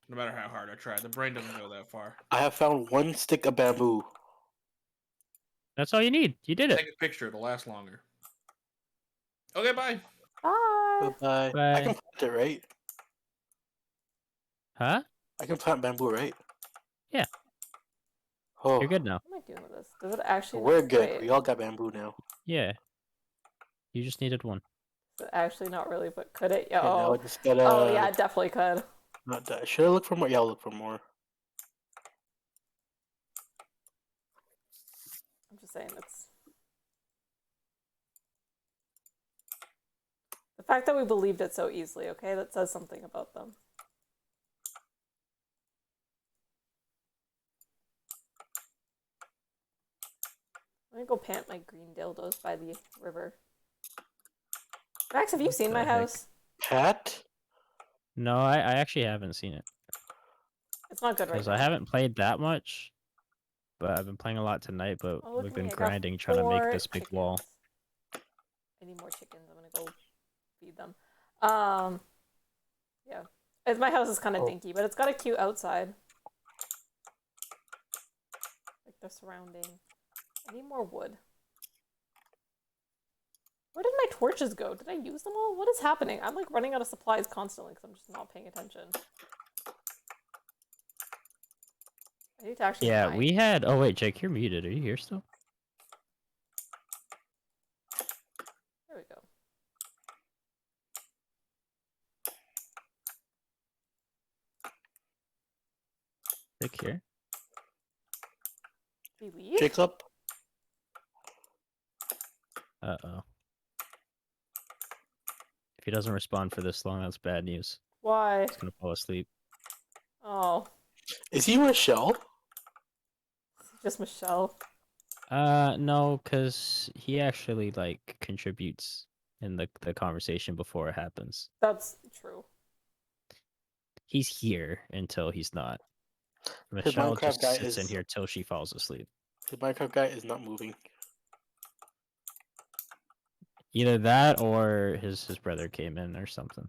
No matter how hard I try, the brain doesn't go that far. I have found one stick of bamboo. That's all you need. You did it. Take a picture, it'll last longer. Okay, bye. Bye. Bye. I Bye. can plant it, right? Huh? I can plant bamboo, right? Yeah. Oh, You're good now. What am I doing with this? Does it actually? we're good. Wait, We all got bamboo now. Yeah. You just needed one. does it actually not really, but could it? Yeah. And now I Oh. just gotta. Oh yeah, it definitely could. Not that. Should I look for more? Yeah, I'll look for more. I'm just saying it's. The fact that we believed it so easily, okay, that says something about them. I'm gonna go pant my green dildos by the river. Max, have you seen the my heck? house? Cat? No, I actually haven't seen it. It's not good right Because now. I haven't played that much. But I've been playing a lot tonight, but Oh, look we've at me, been I got grinding trying to make 4 this big wall. chickens. I need more chickens. I'm gonna go feed them. Yeah. My house is kind of Oh. dinky, but it's got a cute outside. Like the surrounding. I need more wood. Where did my torches go? Did I use them all? What is happening? I'm like running out of supplies constantly because I'm just not paying attention. I need to actually. Yeah, mine. we had. Oh wait, Jake, you're muted. Are you here still? There we go. Jake here. Did we leave? Jacob? Uh-oh. If he doesn't respond for this long, that's bad news. Why? He's gonna fall asleep. Oh, Is he Michelle? just Michelle. No, because he actually like contributes in the conversation before it happens. That's true. He's here until he's not. His Michelle Minecraft just guy sits in is- here till she falls asleep. The Minecraft guy is not moving. Either that or his brother came in or something.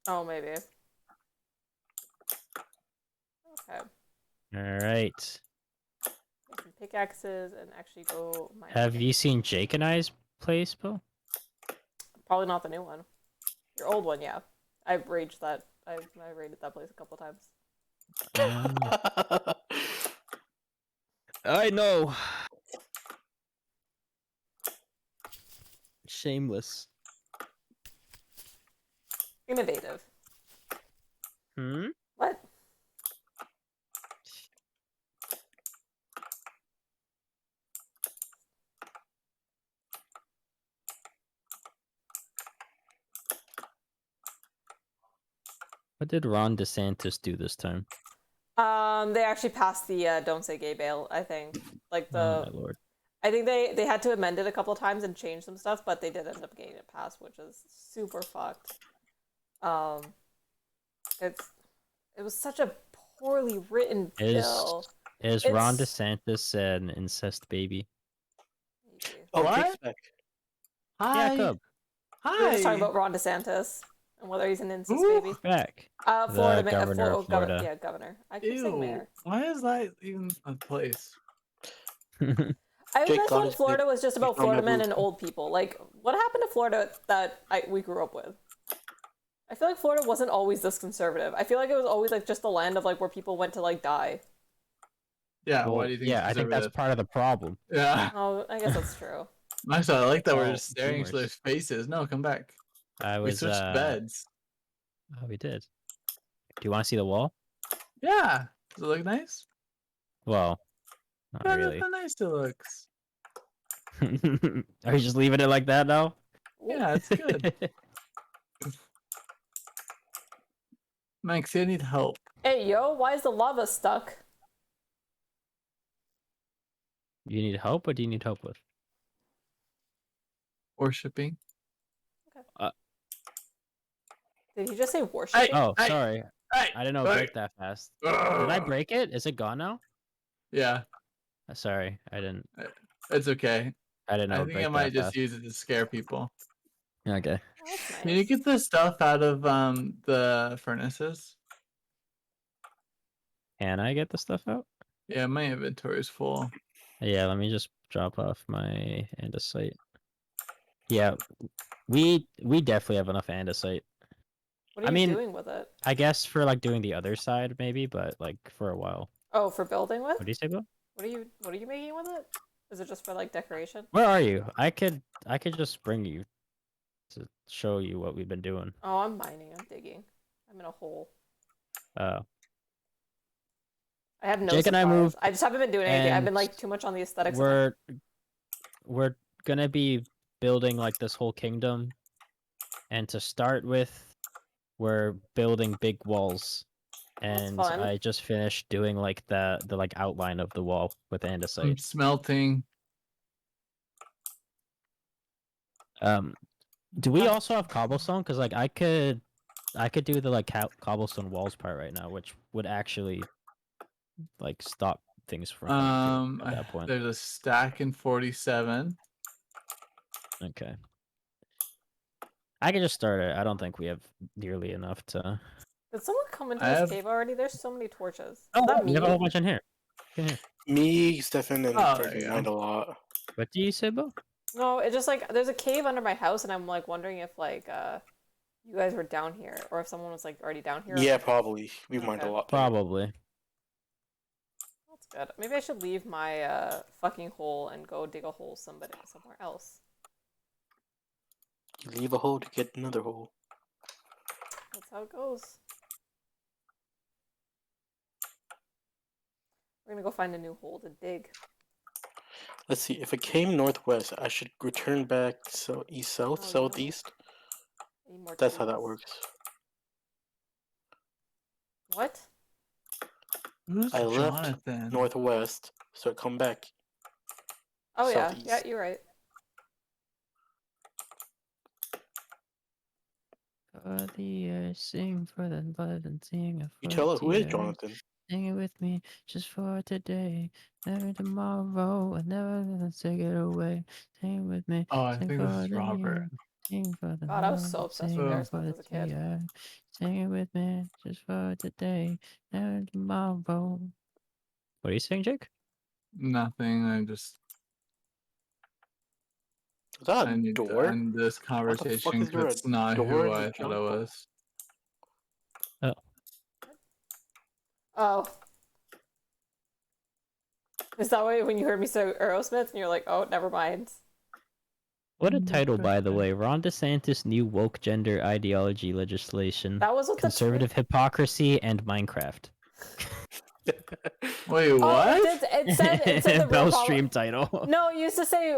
Oh, maybe. Okay. All right. Get some pickaxes and actually go mine. Have you seen Jake and I's place, Bill? Probably not the new one. Your old one, yeah. I've raged that. I raided that place a couple times. I know. Shameless. Innovative. Hmm? What? What did Ron DeSantis do this time? They actually passed the don't say gay bail, I think. Like Oh my lord. I think they had to amend it a couple of times and change some stuff, but they did end up getting it passed, which is super fucked. It was such a poorly written bill. Is Ron DeSantis an incest baby? Oh, What? Jake's back. Hi. Yeah, Cub. Hi. We were just talking about Ron DeSantis and whether he's an incest Ooh. baby. Back. Florida The governor of Florida. Yeah, governor. I keep saying Ew. mayor. Why is that even a place? I Jake thought got Florida was just about He's on Florida that men move. and old people. Like, what happened to Florida that we grew up with? I feel like Florida wasn't always this conservative. I feel like it was always like just the land of like where people went to like die. Yeah, Well, why do you think? yeah, I think that's part of the problem. Yeah. Oh, I guess that's true. Nice. I like that we're Well, just staring into their boomers. faces. No, come back. I We was switched beds. Oh, we did. Do you want to see the wall? Yeah. Does it look nice? Well, not Yeah, really. look how nice it looks. Are you just leaving it like that now? Yeah, it's good. Max, I need help. Hey, yo, why is the lava stuck? You need help? What do you need help with? Worshipping. Did he just say worship? Oh, Hey, sorry. Hey, I didn't know it hey. broke that fast. Did I break it? Is it gone now? Yeah, Sorry, I didn't. it's okay. I didn't know I it think break I might that just fast. use it to scare people. Okay. Oh, that's nice. Can you get the stuff out of the furnaces? Can I get the stuff out? Yeah, my inventory is full. Yeah, let me just drop off my andesite. Yeah, we definitely have enough andesite. What are you doing with it? I guess for like doing the other side maybe, but like for a while. Oh, for building with? What do you say, Bill? What are you making with it? Is it just for like decoration? Where are you? I could just bring you to show you what we've been doing. Oh, I'm mining. I'm digging. I'm in a hole. I have no Jake and I supplies. moved, I just haven't been doing anything. I've been and like too much on the aesthetics. Of we're gonna be building like this whole kingdom, and to start with, we're building big walls. And fun. I just finished doing like the like outline of the wall with I'm andesite. smelting. Do we also have cobblestone? Because like I could do the like cobblestone walls part right now, which would actually like stop things from coming through at that point. There's a stack in 47. Okay. I can just start it. I don't think we have nearly enough to. Did someone come into this cave already? There's so many torches. Oh, Is that we me? have a whole bunch in here. Me, Stefan, and Oh, Freddie yeah. mind a lot. What do you say, Bo? No, it's just like there's a cave under my house, and I'm like wondering if like you guys were down here, or if someone was like already down here. Yeah, probably. We mind a Okay. lot. Probably. That's good. Maybe I should leave my fucking hole and go dig a hole somewhere else. You leave a hole to get another hole. That's how it goes. We're gonna go find a new hole to dig. Let's see. If it came northwest, I should return back east, south, Oh, southeast. Need more That's how that tools. works. What? Who's I left Jonathan? northwest, so come back. Oh yeah, Southeast. yeah, you're right. For the earth, sing for the blood and sing. You tell her who is Jonathan. Sing it with me, just for today, never tomorrow, and never gonna take it away. Sing it with me. Oh, I sing think for this is the Robert. year, sing for the God, I was love, so obsessed sing with for Aerosmith the as a kid. tear. Sing it with me, just for today, never tomorrow. What are you saying, Jake? Nothing. I just Is that I a need to door? end this conversation is there because a it's not door who in the I thought it jungle? was. Oh. Is that why when you heard me say Aerosmith and you're like, oh, never mind? What a title, by the way. Ron DeSantis' new woke gender ideology legislation. That was what Conservative hypocrisy and Minecraft. Wait, Oh, what? it said the real Bell problem. stream title. No, it used to say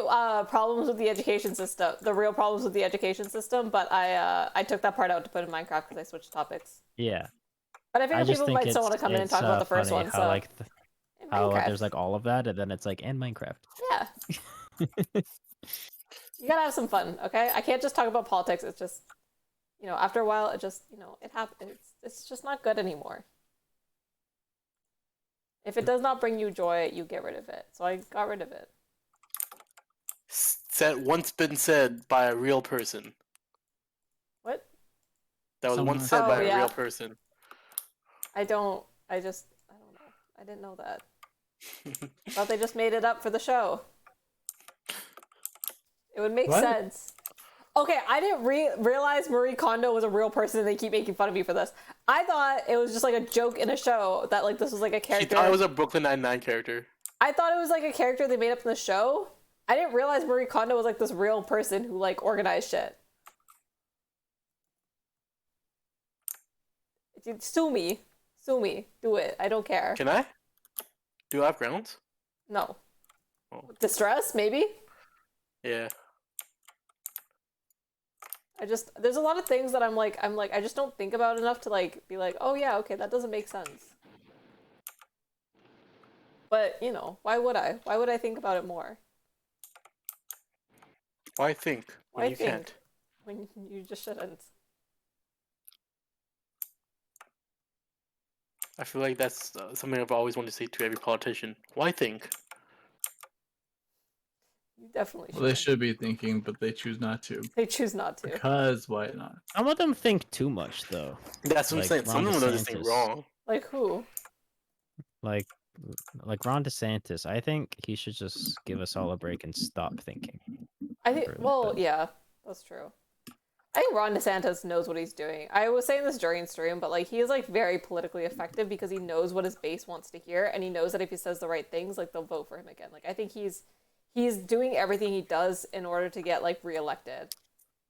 problems with the education system. The real problems with the education system, but I took that part out to put in Minecraft because I switched topics. Yeah. But I figure just people think might still want to come in and talk about the first funny one. how So like in how Minecraft. there's like all of that, and then it's like and Minecraft. Yeah. You gotta have some fun, okay? I can't just talk about politics. It's just, after a while, it just, it happens. It's just not good anymore. If it does not bring you joy, you get rid of it. So I got rid of it. That once been said by a real person. What? That was Someone- once said Oh, by a yeah. real person. I don't know. I didn't know that. I thought they just made it up for the show. It would make What? sense. Okay, I didn't realize Marie Kondo was a real person and they keep making fun of me for this. I thought it was just like a joke in a show that like this was like a She character. thought it was a Brooklyn Nine-Nine character. I thought it was like a character they made up in the show. I didn't realize Marie Kondo was like this real person who like organized shit. Sue me. Do it. I don't care. Can I? Do I have grounds? No. Oh. Distress, maybe? Yeah. There's a lot of things that I'm like, I just don't think about enough to like, be like, oh yeah, okay, that doesn't make sense. But, why would I? Why would I think about it more? Why think when Why you think? can't? When you just shouldn't. I feel like that's something I've always wanted to say to every politician. Why think? You definitely should. Well, they should be thinking, but they choose not to. They choose not to. Because why not? Some of them think too much though. That's what Like I'm saying. Some Ron of them just think DeSantis. wrong. Like who? Like Ron DeSantis. I think he should just give us all a break and stop thinking. I think, Really, well, but- yeah, that's true. I think Ron DeSantis knows what he's doing. I was saying this during stream, but like he is like very politically effective because he knows what his base wants to hear, and he knows that if he says the right things, like they'll vote for him again. Like I think he's doing everything he does in order to get like reelected,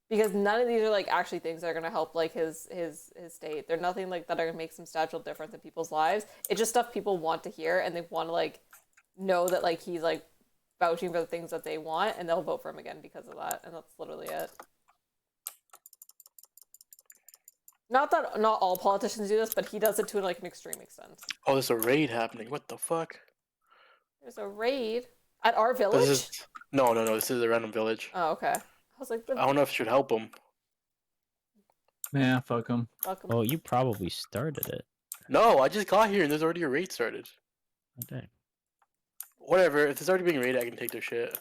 because none of these are like actually things that are gonna help like his state. They're nothing like that are gonna make some substantial difference in people's lives. It's just stuff people want to hear, and they want to like know that like he's like vouching for the things that they want, and they'll vote for him again because of that. And that's literally it. Not that not all politicians do this, but he does it to like an extreme extent. Oh, there's a raid happening. What the fuck? There's a raid at our village. This is no. This is a random village. Oh, okay. I was like, I don't know if it should help them. Nah, fuck them. welcome. Well, you probably started it. No, I just got here and there's already a raid started. Okay. Whatever. If it's already being raided, I can take their shit.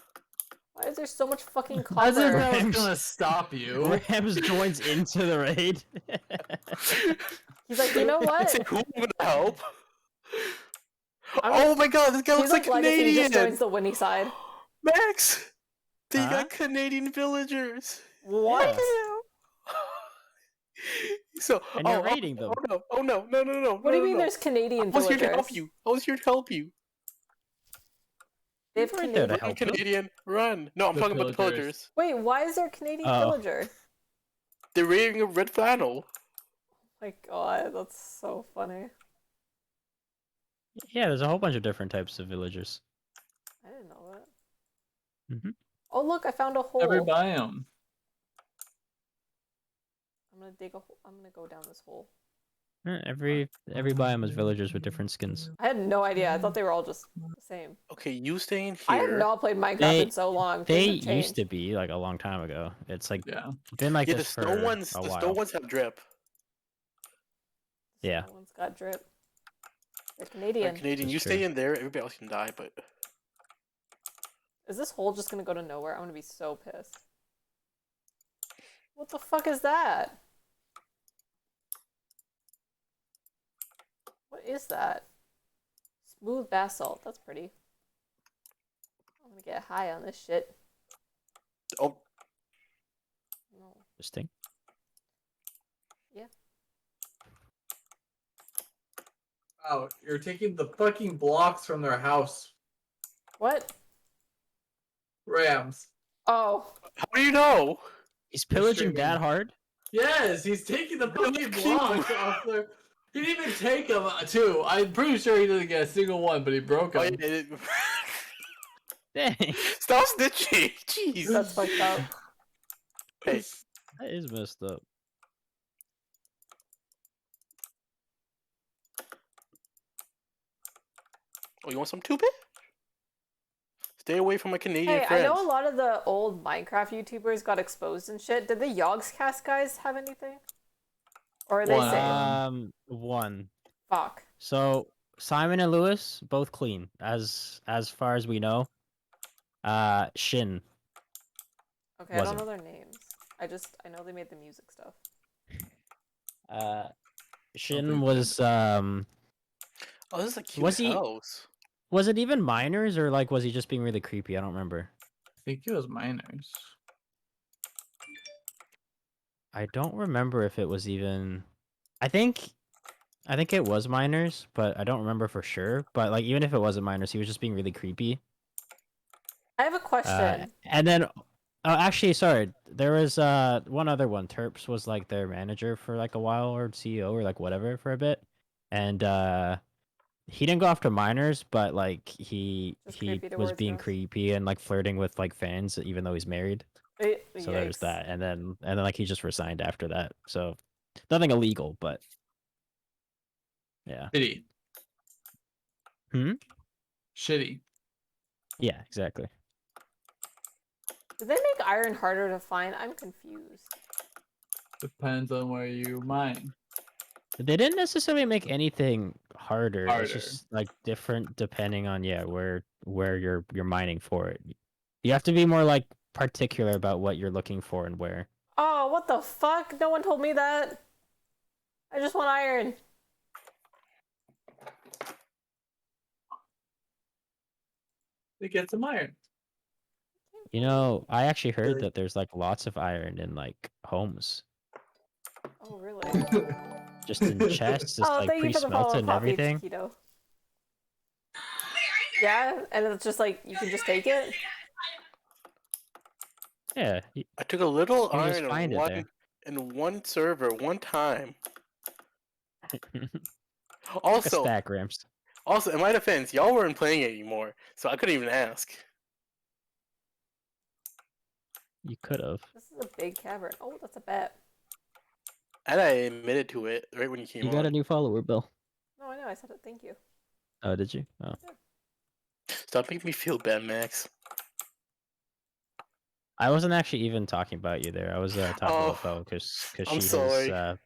Why is there so much fucking That's copper? not what's gonna stop you. Rams joins into the raid. He's like, you know I what? said, who would help? I'm- Oh my god, this guy He's looks like Legacy, he Canadian. just joins the winning side. Max, they Huh? got Canadian villagers. What? So, And you're raiding them. Oh no! What do you mean there's Canadian I was here villagers? to help you. I was here to help you. They have Right there Canadian... to Run, help them. Canadian, run! No, I'm The talking about the villagers. villagers. Wait, why is there a Canadian Oh. villager? They're wearing a red flannel. My god, that's so funny. Yeah, there's a whole bunch of different types of villagers. I didn't know that. Mhm. Oh look, I found a hole. Every biome. I'm gonna dig a hole. I'm gonna go down this hole. Every biome has villagers with different skins. I had no idea. I thought they were all just the same. Okay, you staying here. I have not played Minecraft in so long. They Things have used to changed. be like a long time ago. It's like Yeah. been like Yeah, the this for snow ones. a The while. snow ones have drip. Yeah. Someone's got drip. They're Like Canadian. Canadian, That's you stay true. in there. Everybody else can die, but Is this hole just gonna go to nowhere? I'm gonna be so pissed. What the fuck is that? What is that? Smooth basalt. That's pretty. I'm gonna get high on this shit. oh, No. Interesting. Oh, you're taking the fucking blocks from their house. What? Rams. Oh. how do you know? He's pillaging streaming. that hard. Yes, he's taking the fucking Look, blocks off their. He didn't even take them too. I'm pretty sure he didn't get a single one, but he broke them. Oh, yeah, Dang, Stop snitching. Jeez. That's fucked up. Hey, that is messed up. oh, you want some too, bitch? Stay away from my Canadian Hey, I friends. know a lot of the old Minecraft YouTubers got exposed and shit. Did the Yogscast guys have anything? Or are they One. safe? One. Fuck. So Simon and Lewis both clean, as far as we know. Shin. Okay, I don't Wasn't. know their names. I know they made the music stuff. Shin think was Oh, this is a cute Was he- house. Was it even minors or like was he just being really creepy? I don't remember. I think it was minors. I don't remember if it was even. I think it was minors, but I don't remember for sure. But like even if it wasn't minors, he was just being really creepy. I have a question. And then, actually, sorry, there was one other one. Terps was like their manager for like a while, or CEO, or like whatever for a bit, and he didn't go after minors, but like he Just creepy was towards being girls. creepy and like flirting with like fans, even though he's married. So there's Yikes. that, and then like he just resigned after that. So nothing illegal, but yeah. Shitty. Hmm? Shitty. Yeah, exactly. Did they make iron harder to find? I'm confused. Depends on where you mine. They didn't necessarily make anything harder. Harder. It's just like different depending on where you're mining for it. You have to be more like particular about what you're looking for and where. Oh, what the fuck? No one told me that. I just want iron. They get some iron. You know, I actually heard Really? that there's like lots of iron in like homes, Oh, really? just in chests, just Oh, like thank you for the follow pre-smelted and pop page, everything. Keto. Yeah, and it's just like you can just take it. Yeah, I took a little you can just iron find it there. in one server one time. Like a Also, stack, Ramps. in my defense, y'all weren't playing it anymore, so I couldn't even ask. You could have. This is a big cavern. Oh, that's a bet. And I admitted to it right when you came You got on. a new follower, Bill. No, I know. I said it. Thank you. Oh, did you? Oh. Stop making me feel bad, Max. I wasn't actually even talking about you there. I was talking Oh, about Bo because I'm she sorry. has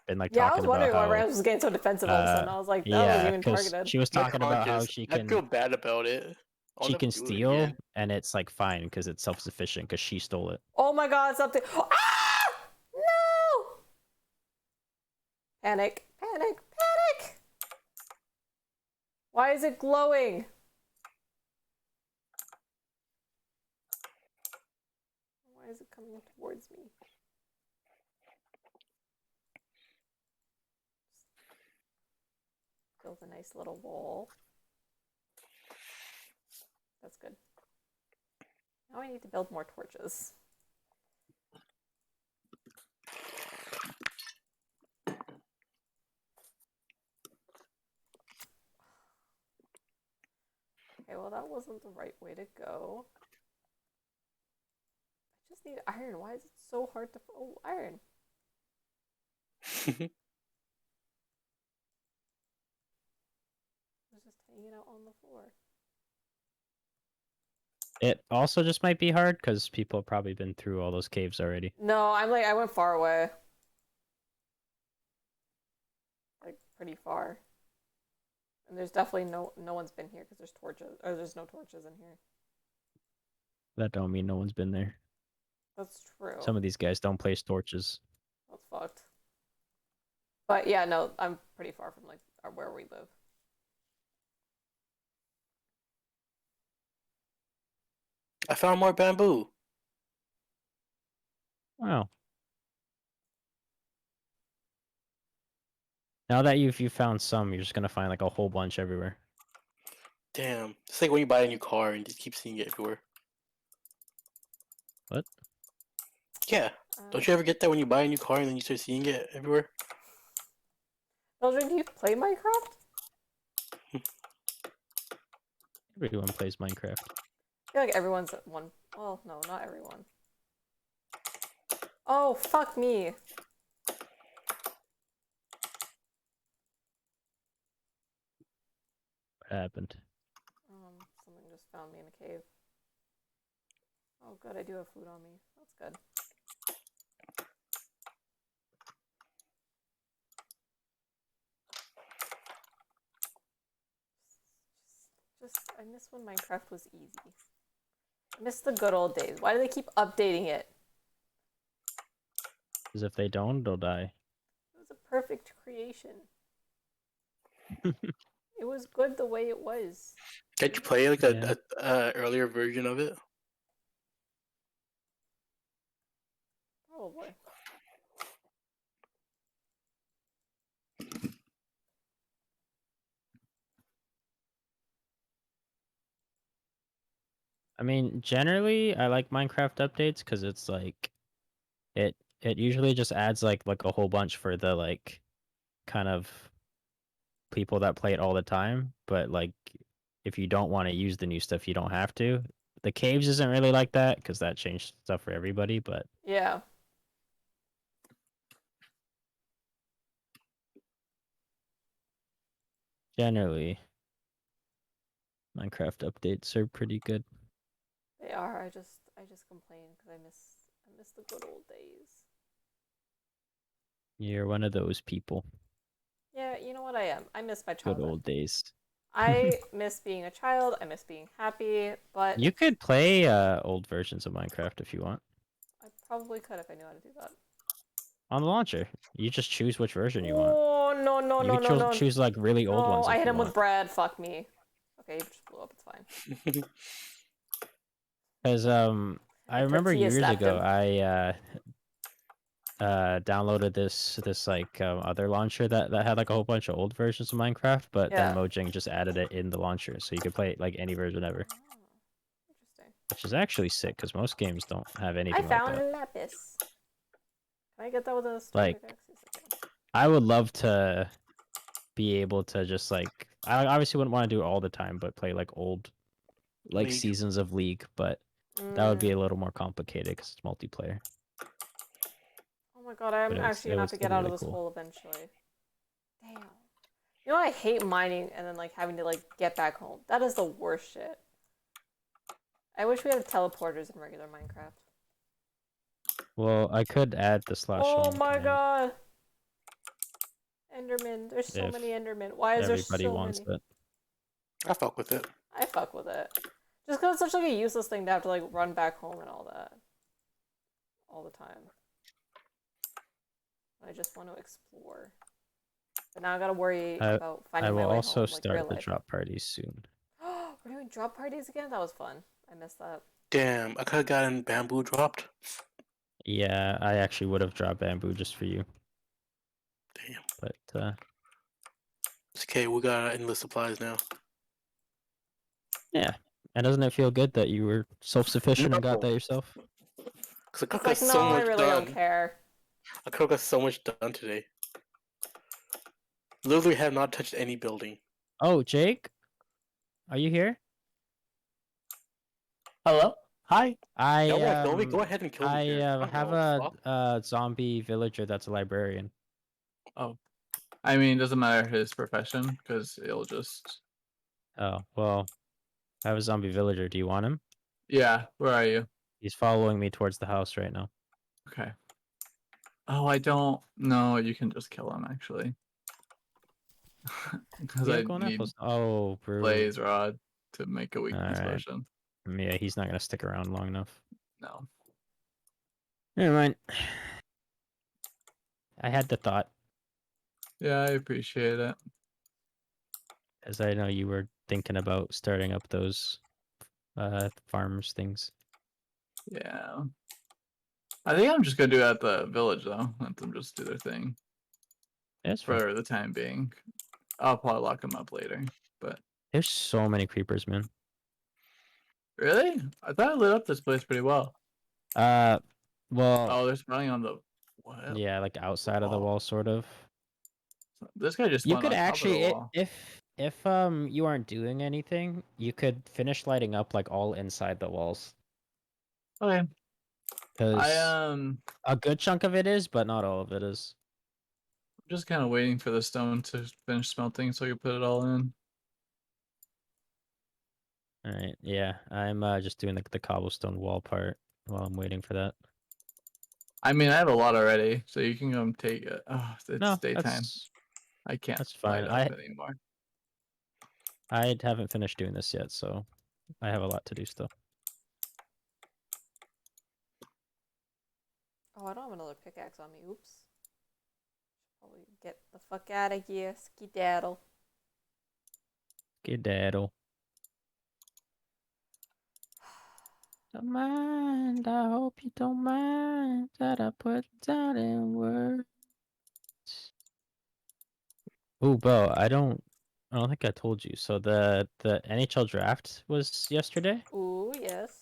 been like Yeah, I talking was about wondering why how Rams was getting so defensive all of a sudden. I was like, that wasn't even because targeted. she was My talking about how conscience, I feel bad about it. I'll she never can do it steal again. and it's like fine because it's self-sufficient because she stole it. Oh my god, something. Ah! No! Panic. Panic. Panic! Why is it glowing? Why is it coming towards me? Build a nice little wall. That's good. Now I need to build more torches. Okay, well that wasn't the right way to go. I just need iron. Why is it so hard to... Oh, iron. It's just hanging out on the floor. It also just might be hard because people have probably been through all those caves already. No, I went far away. Like, pretty far. And there's definitely no one's been here because there's torches, or there's no torches in here. That don't mean no one's been there. That's true. Some of these guys don't place torches. That's fucked. But yeah, no, I'm pretty far from like where we live. I found more bamboo. Wow. Now that you found some, you're just gonna find like a whole bunch everywhere. Damn. It's like when you buy a new car and you keep seeing it everywhere. What? Yeah. Don't you ever get that when you buy a new car and then you start seeing it everywhere? Children, do you play Minecraft? Everyone plays Minecraft. I feel like everyone's at one. Well, no, not everyone. Oh, fuck me. What happened? Something just found me in a cave. Oh, good, I do have food on me. That's good. I miss when Minecraft was easy. I miss the good old days. Why do they keep updating it? Because if they don't, they'll die. It was a perfect creation. It was good the way it was. Can't you play like Yeah. a earlier version of it? Probably. I mean, generally, I like Minecraft updates because it's like, it usually just adds like a whole bunch for the like, kind of people that play it all the time. But like, if you don't want to use the new stuff, you don't have to. The caves isn't really like that because that changed stuff for everybody. But Yeah. generally, Minecraft updates are pretty good. They are. I just complain because I miss the good old days. You're one of those people. Yeah, you know what I am. I miss my Good childhood. old days. I miss being a child. I miss being happy, but You could play old versions of Minecraft if you want. I probably could if I knew how to do that. On the launcher. You just choose which version you want. Oh, no, no, You no, can no, no. choose like really old No, ones I if hit you him with want. Brad. Fuck me. Okay, he just blew up. It's fine. Because I remember tortilla years slapped ago him. I downloaded this like other launcher that had like a whole bunch of old versions of Minecraft, but then Yeah. Mojang just added it in the launcher, so you could play it like any version ever, Oh, interesting. which is actually sick because most games don't have I anything like found that. a lapis. Can I get that with a stone Like, pickaxe? Yes, I can. I would love to be able to just like, I obviously wouldn't want to do it all the time, but play like old like League. seasons of League, but that would be a little more complicated because it's multiplayer. Oh my god, I'm But actually gonna have to it'd get be out really of this cool. hole eventually. Damn. You know, I hate mining and then like having to like get back home. That is the worst shit. I wish we had teleporters in regular Minecraft. Well, I could add the Oh /home my command god. Enderman. There's so if many Endermen. Why is there everybody so wants many? it. I fuck with it. I fuck with it. Just because it's such like a useless thing to have to like run back home and all that. All the time. I just want to explore. But now I gotta worry about I finding will my way also home, like real start the life. drop parties soon. We're doing drop parties again? That was fun. I missed that. Damn, I could have gotten bamboo dropped. Yeah, I actually would have dropped bamboo just for you. Damn. But It's okay, we got endless supplies now. yeah. And doesn't it feel good that you were self-sufficient and got that yourself? Because I could It's have got like, so no, I much really done. don't care. I could have got so much done today. Literally have not touched any building. Oh, Jake? Are you here? Hello? Hi. Y'all want to kill me? Go ahead and kill me I here. I don't have give a fuck. a zombie villager that's a librarian. Oh. I mean, it doesn't matter his profession, because it'll just... Oh, well, I have a zombie villager. Do you want him? Yeah, where are you? He's following me towards the house right now. Okay. Oh, I don't... No, you can just kill him, actually. Because Yeah, I going need Oh, bro. blaze rod to make a weakness Alright. potion. Yeah, he's not gonna stick around long enough. No. Never mind. I had the thought, Yeah, I appreciate it. as I know you were thinking about starting up those farmers things. Yeah. I think I'm just gonna do it at the village, though. Let them just do their thing. That's For fine. the time being. I'll probably lock them up later, but... There's so many creepers, man. Really? I thought I lit up this place pretty well. Well, Oh, they're spawning on the... What? yeah, like outside of the wall, sort of. This guy just You went could on top of the actually, wall. if you aren't doing anything, you could finish lighting up like all inside the walls. Okay. I Because a good chunk of it is, but not all of it is. I'm just kind of waiting for the stone to finish smelting so you put it all in. All right, yeah, I'm just doing the cobblestone wall part while I'm waiting for that. I mean, I have a lot already, so you can come take it. Oh, it's No, daytime. I can't that's light fine. up anymore. I haven't finished doing this yet, so I have a lot to do still. Oh, I don't have another pickaxe on me. Oops. Probably get the fuck out of here. Skedaddle. Skedaddle. Don't mind, I hope you don't mind that I put down in words. Ooh, Bo, I don't think I told you. So the NHL draft was yesterday, Ooh, yes.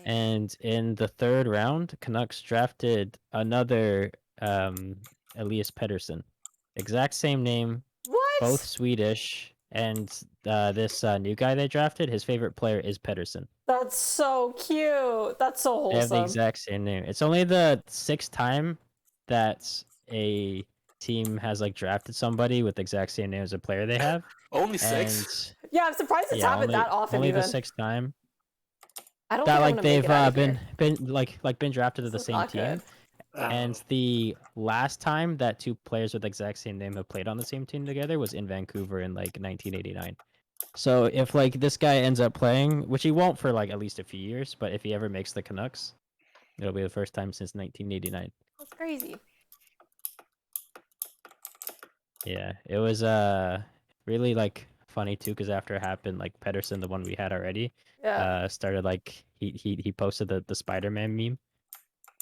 and in the third round, Canucks drafted another Elias Pettersson. Exact same name, both What? Swedish, and this new guy they drafted, his favorite player is Pettersson. That's so cute. That's so They have the wholesome. exact same name. It's only the sixth time that a team has like drafted somebody with the exact same name as a player they have. Only And six. Yeah, I'm surprised it's yeah, happened that often only the even. sixth time I don't that think I'm like gonna make they've it out of been here. been drafted to This the is same not team. good. And the last time that two players with the exact same name have played on the same team together was in Vancouver in like 1989. So if like this guy ends up playing, which he won't for like at least a few years, but if he ever makes the Canucks, it'll be the first time since 1989. That's crazy. Yeah, it was really like funny too because after it happened, like Pedersen, the one we had already, Yeah. started like he posted the Spider-Man meme,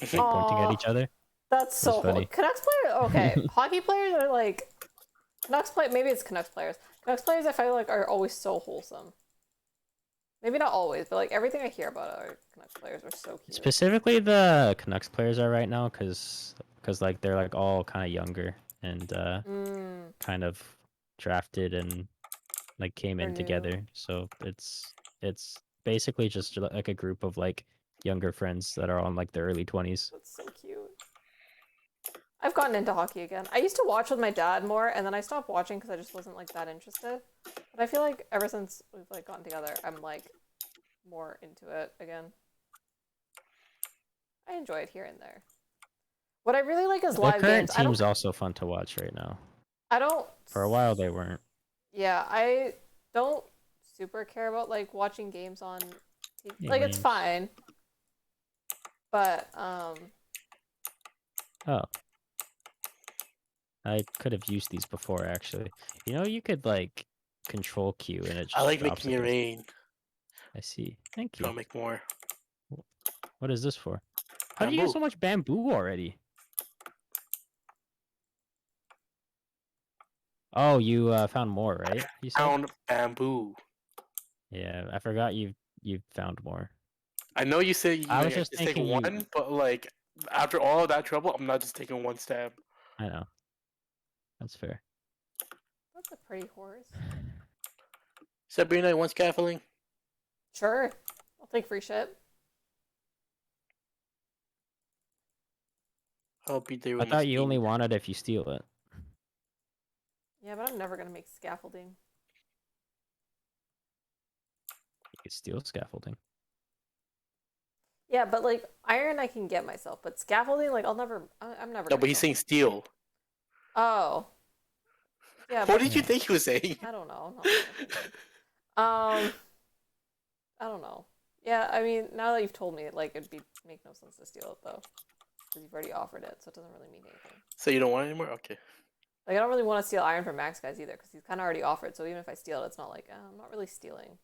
like pointing at Aw, each other. that's It was so funny. Canucks players. Okay, hockey players are like Canucks play. Maybe it's Canucks players. Canucks players, I feel like, are always so wholesome. Maybe not always, but like everything I hear about our Canucks players are so cute. Specifically, the Canucks players are right now because like they're like all kind of younger and kind of drafted and like came They're in new. together. So it's basically just like a group of like younger friends that are on like their early 20s. That's so cute. I've gotten into hockey again. I used to watch with my dad more, and then I stopped watching because I just wasn't like that interested. But I feel like ever since we've like gotten together, I'm like more into it again. I enjoy it here and there. What I really like is The live current games. team's also fun to watch right now. I don't. For a while, they weren't. Yeah, I don't super care about like watching games on TV. Like it's Games. fine, but Oh. I could have used these before, actually. You know, you could, like, control Q and it I just like drops making it like a... rain. I see. Thank So I'll you. make more. What is this for? How do you Bamboo. get so much bamboo already? Oh, you found more, right? You said? Found bamboo. Yeah, I forgot you found more. I know you said you I was like, just just take thinking you... one, but like after all of that trouble, I'm not just taking one stab. I know. That's fair. that's a pretty horse. Sabrina, you want scaffolding? Sure, I'll take free shit. I'll be there I with my thought you only speed. wanted if you steal it. Yeah, but I'm never gonna make scaffolding. You could steal scaffolding. Yeah, but like iron, I can get myself, but scaffolding, like I'm never. No, Gonna but he's go. saying steel. Oh. Yeah. What But did you think he was saying? I don't know. I'm not thinking. I don't know. Yeah, I mean, now that you've told me, like it'd make no sense to steal it though, because you've already offered it, so it doesn't really mean anything. So you don't want it anymore? Okay. Like I don't really want to steal iron from Max guys either, because he's kind of already offered. So even if I steal it, it's not like I'm not really stealing.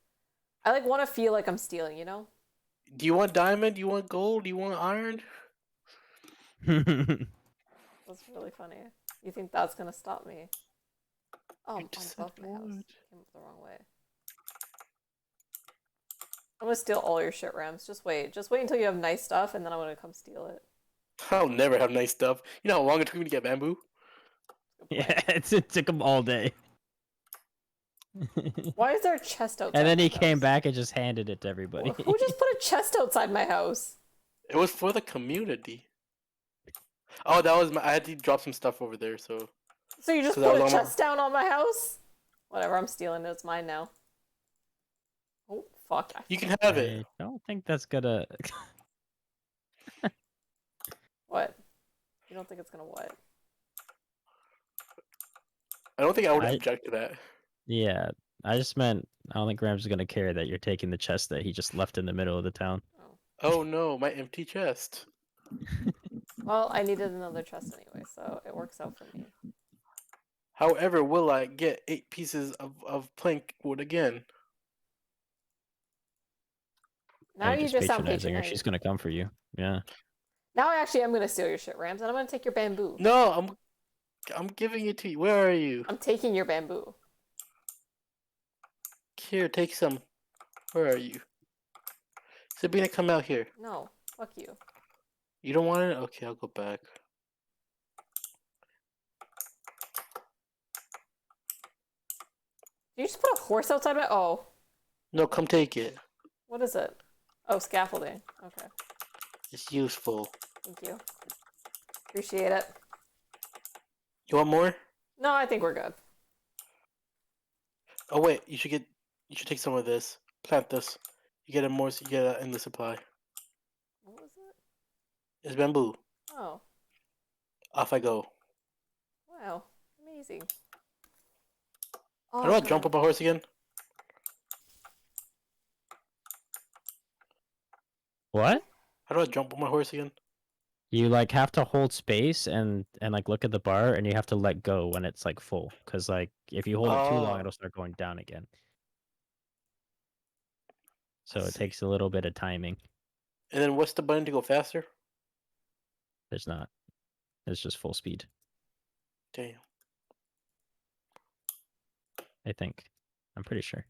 I like want to feel like I'm stealing, you know? Do you want diamond? Do you want gold? Do you want iron? That's really funny. You think that's gonna stop me? Oh, I'm above my house. Came up the wrong way. I'm gonna steal all your shit, Rams. Just wait. Just wait until you have nice stuff, and then I'm gonna come steal it. I'll never have nice stuff. You know how long it took me to get bamboo? Yeah, it took him all day. Why is there a chest outside? And then my he came house? back and just handed it to everybody. Who just put a chest outside my house? It was for the community. Oh, that was I had to drop some stuff over there, so. So you just 'Cause I put a was on my- chest down on my house? Whatever, I'm stealing it. It's mine now. Oh, fuck. You can have it. I don't think that's gonna. What? You don't think it's gonna what? I don't think I would I- object to that. Yeah, I just meant I don't think Rams is gonna care that you're taking the chest that he just left in the middle of the town. Oh. Oh no, my empty chest. Well, I needed another chest anyway, so it works out for me. However, will I get 8 pieces of plank wood again? Now you just sound patronizing her. patronizing. She's gonna come for you. Yeah. Now I actually am gonna steal your shit, Rams, and I'm gonna take your bamboo. No, I'm giving it to you. Where are you? I'm taking your bamboo. Here, take some. Where are you? Sabina, come out here. No, fuck you. You don't want it? Okay, I'll go back. Did you just put a horse outside my? Oh, No, come take it. what is it? Oh, scaffolding. Okay, It's useful. thank you. Appreciate it. You want more? No, I think we're good. Oh wait, you should take some of this. Plant this. You get a more. You get in the supply. What was it? It's bamboo. Oh, Off I go. wow, amazing. Oh, How do I God. jump on my horse again? What? How do I jump on my horse again? You like have to hold space and like look at the bar, and you have to let go when it's like full, because like if you hold it too long, Oh. it'll start going down again. So I it see. takes a little bit of timing. And then what's the button to go faster? There's not. It's just full speed, Damn. I think. I'm pretty sure.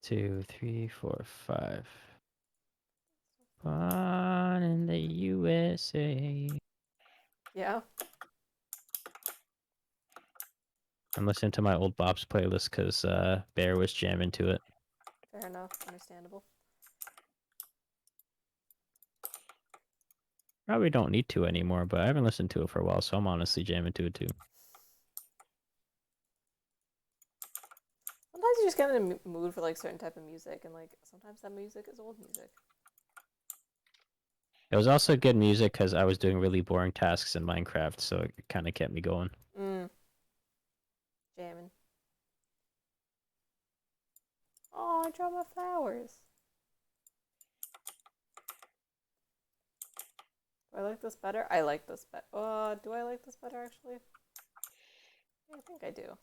Two, three, four, five. Born in the USA. Yeah. I'm listening to my old Bob's playlist because Bear was jamming to it. Fair enough. Understandable. Probably don't need to anymore, but I haven't listened to it for a while, so I'm honestly jamming to it too. Sometimes you just get in a mood for like certain type of music, and like sometimes that music is old music. It was also good music because I was doing really boring tasks in Minecraft, so it kind of kept me going. Jamming. Oh, I dropped my flowers. Do I like this better? I like this better. Do I like this better actually? Yeah, I think I do.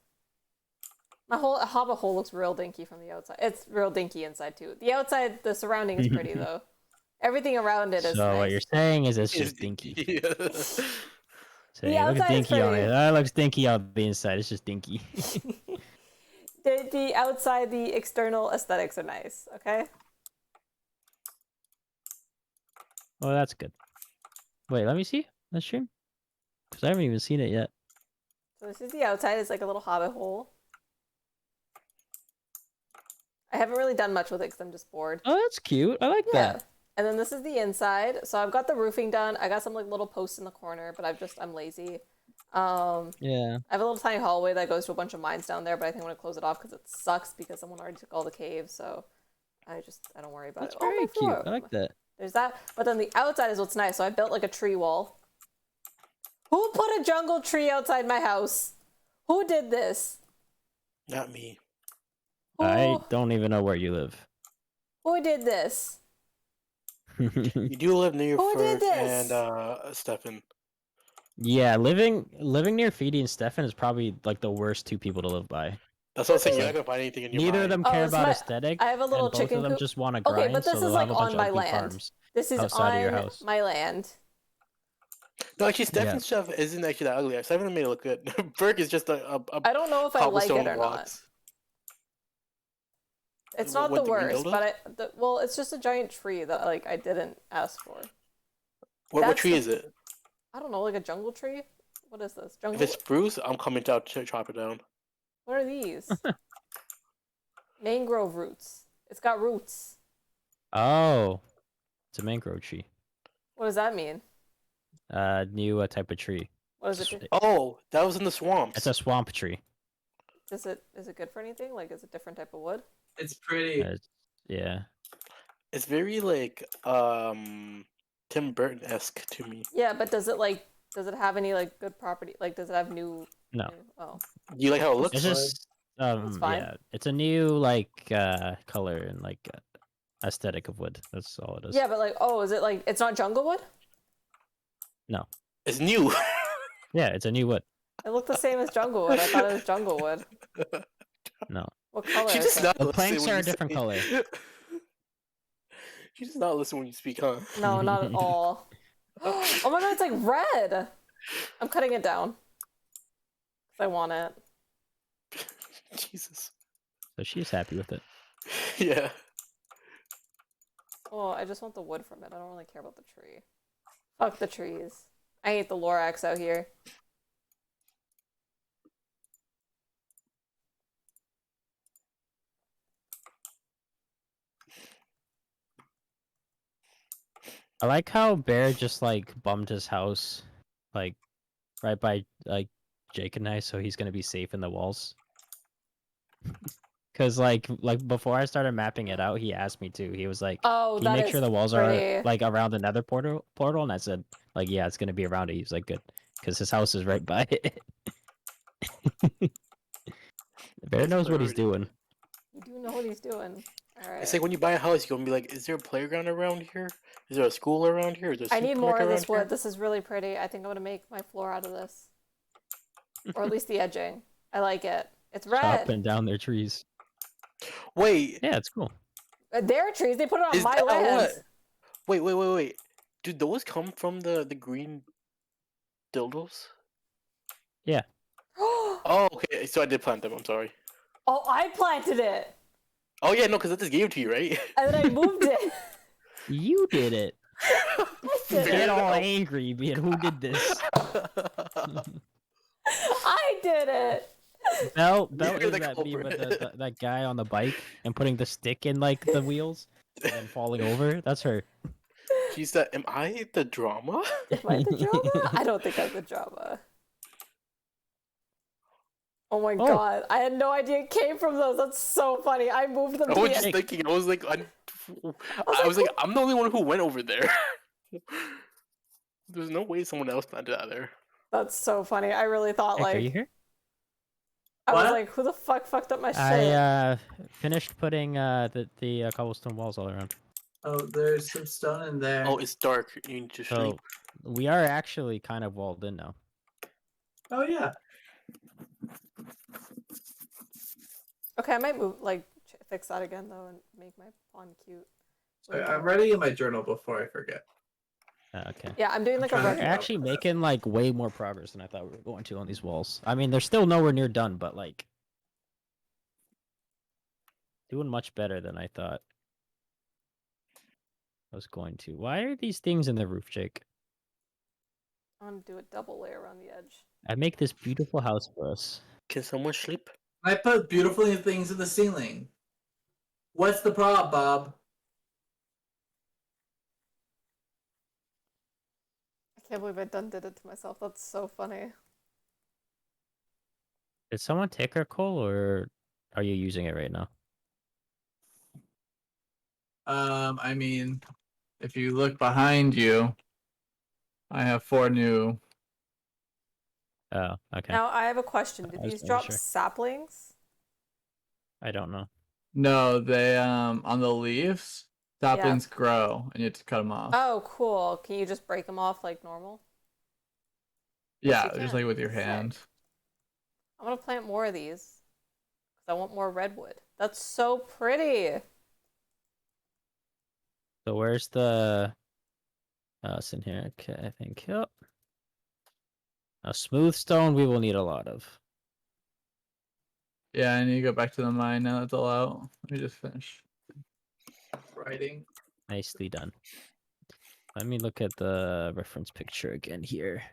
My whole hobbit hole looks real dinky from the outside. It's real dinky inside too. The outside, the surrounding is pretty though. Everything around it is So nice. what you're saying is it's just dinky. Yeah. Saying, The look at outside is dinky on pretty. it. That looks dinky on the inside. It's just dinky. The outside, the external aesthetics are nice. Okay. Oh, that's good. Wait, let me see that stream, because I haven't even seen it yet. So this is the outside. It's like a little hobbit hole. I haven't really done much with it because I'm just bored. Oh, that's cute. I like Yeah. that. And then this is the inside. So I've got the roofing done. I got some like little posts in the corner, but I'm lazy. Yeah. I have a little tiny hallway that goes to a bunch of mines down there, but I think I'm gonna close it off because it sucks because someone already took all the caves. So I don't worry about That's it. very my cute. floor. I like that. There's that. But then the outside is what's nice. So I built like a tree wall. Who put a jungle tree outside my house? Who did this? Not me. I Who, don't even know where you live. who did this? You do live near Who did Ferg this? and Stefan. Yeah, living near Feedy and Stefan is probably like the worst two people to live by. That's what I'm saying. You're not gonna find anything in your Neither mind. of them Oh, care it's about my- aesthetic. I have a little and both chicken of them coop. just want to Okay, grind. but this so is they'll like have a bunch on my of open land. farms This is outside of your on house. my land. No, actually, Yeah. Stefan's stuff isn't actually that ugly. Stefan made it look good. Burke is just a I don't know if I like cobblestone it or not. blocks. It's What- not what, the the green worst, dildo? but well, it's just a giant tree that like I didn't ask for. What That's tree the- is it? I don't know, like a jungle tree. What is this? If Jungle? it's spruce, I'm coming to chop it down. What are these? Mangrove roots. It's got roots. Oh, it's a mangrove tree. What does that mean? New type of tree. What does it do? Oh, that was in the swamps. It's a swamp tree. Is it good for anything? Like, is it a different type of wood? It's pretty. Yeah. It's very like Tim Burton-esque to me. Yeah, but does it have any like good property? Like, does it have new? No. Oh, Do you like how it looks? It's just It's fine. yeah. It's a new like color and like aesthetic of wood. That's all it is. yeah, but like, oh, is it like it's not jungle wood? It's new. Yeah, it's a new wood. It looked the same as jungle wood. I thought it was jungle wood. No. What color? She is does it? not The listen planks when are you a different say- color. She does not listen when you speak, huh? No, not at all. Oh my god, it's like red. I'm cutting it down. 'Cause I want it. Jesus. So she's happy with it. Yeah. Oh, I just want the wood from it. I don't really care about the tree. Fuck the trees. I hate the Lorax out here. I like how Bear just like bummed his house, like right by like Jake and I, so he's gonna be safe in the walls. Cause like before I started mapping it out, he asked me to. He was like, Oh, "Can you that make is sure the walls pretty. are like around the Nether portal?" And I said, "Like yeah, it's gonna be around it." He was like, "Good," because his house is right by it. Bear That's knows what he's priority. doing. You do know what he's doing. All right. It's like when you buy a house, you're gonna be like, is there a playground around here? Is there a school around here? Is there a I need more supermarket of around this wood. here? This is really pretty. I think I'm gonna make my floor out of this, or at least the edging. I like it. It's red. Chopping down their trees. Wait, Yeah, it's cool. Their trees. They put it on is my that land. what? Wait. Do those come from the green dildos? Yeah. Oh, okay. So I did plant them. I'm sorry. Oh, I planted it, Oh yeah, no, because I just gave it to you, right? and then I moved it. You did it. I did Get it. all angry, being who did this? I did it. Bell You're is the that meme with culprit. that guy on the bike and putting the stick in like the wheels and then falling over. That's her. She said, "Am I the drama?" Am I the drama? I don't think I'm the drama. Oh my god. I had no idea it came from those. That's so funny. I moved them I to was the just end. thinking. I was like, I'm the only one who went over there. There's no way someone else planted that there. That's so funny. I really thought Heck, are you like here? I was What? like, who the fuck fucked up my shit? I finished putting the cobblestone walls all around. Oh, there's some stone in there. Oh, it's dark. You need to So sleep. we are actually kind of walled in now. Oh yeah. Okay, I might move fix that again though and make my pond cute. Sorry, I'm writing in my journal before I forget. Okay. Yeah, I'm doing like a I'm trying We're to- red. actually making like way more progress than I thought we were going to on these walls. I mean, they're still nowhere near done, but like doing much better than I thought I was going to. Why are these things in the roof, Jake? I'm gonna do a double layer around the edge. I make this beautiful house for us. Can someone sleep? I put beautiful things in the ceiling. What's the problem, Bob? I can't believe I done did it to myself. That's so funny. Did someone take our coal, or are you using it right now? I mean, if you look behind you, I have 4 new. Oh, okay. Now I have a question. Did I was these making drop sure. saplings? I don't know. No, they on the leaves, saplings grow, and you have to cut them off. Oh, cool. Can you just break them off like normal? yeah, you just can. like with your Sick. hand. I'm gonna plant more of these because I want more redwood. That's so pretty. So where's the? Oh, it's in here. Okay, I think. Yep. A smooth stone we will need a lot of. Yeah, I need to go back to the mine now. It's all out. Let me just finish writing. Nicely done. Let me look at the reference picture again here.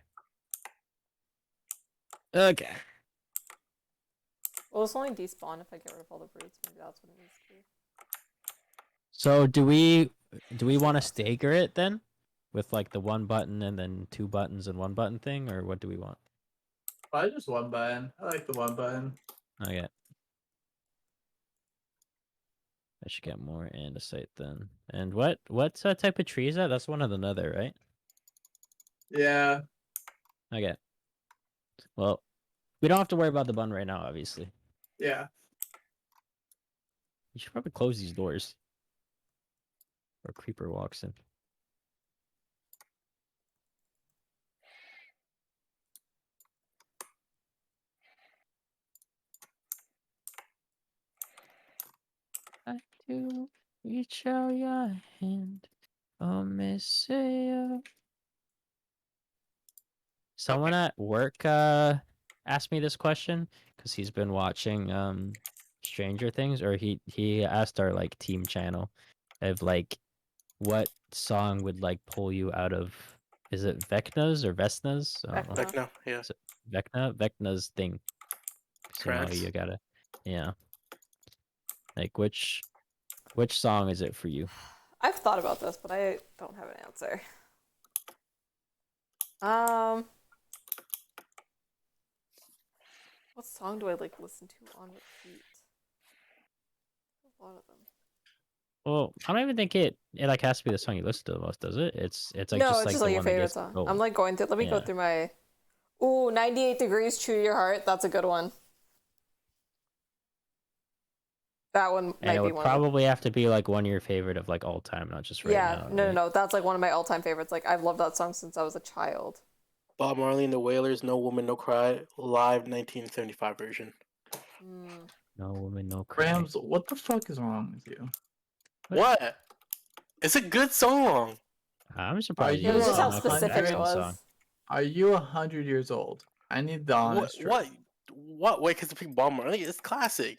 Okay. Well, it's only despawn if I get rid of all the brutes. Maybe that's what it needs to be. So do we want to stagger it then? With like the one button and then two buttons and one button thing, or what do we want? Probably just one button. I like the one button. Okay. I should get more andesite then. And what type of tree is that? That's one of the nether, right? Yeah. Okay. Well, we don't have to worry about the button right now, obviously. Yeah. You should probably close these doors. Or creeper walks in. I do reach out your hand, oh Messiah. Someone at work asked me this question because he's been watching Stranger Things, or he asked our like team channel of like what song would like pull you out of, is it Vecna's or Vesna's? I don't know. Vecna. Vecna, yeah. Is it Vecna's thing. So you know Trance. you gotta, yeah. Like which song is it for you? I've thought about this, but I don't have an answer. What song do I like listen to on repeat? A lot of them. Well, I don't even think it like has to be the song you listen to the most, does it? It's like No, just it's like just the like your one that favorite gets song. going. I'm like going through. Let me go Yeah. through my. Ooh, 98 Degrees, True to Your Heart. That's a good one. That one And might it be would one of them. probably have to be like one of your favorite of like all time, not just right Yeah, now. no, right? no. That's like one of my all-time favorites. Like I've loved that song since I was a child. Bob Marley and the Wailers, No Woman, No Cry, live 1975 version. Mm. No woman, no cry. Rams, what the fuck is wrong with you? What? It's a good song. I'm surprised you It was you just said how not cry. specific it Excellent was. song. Are you 100 years old? I need the honest truth. What? Wait, because the pick Bob Marley? It's classic.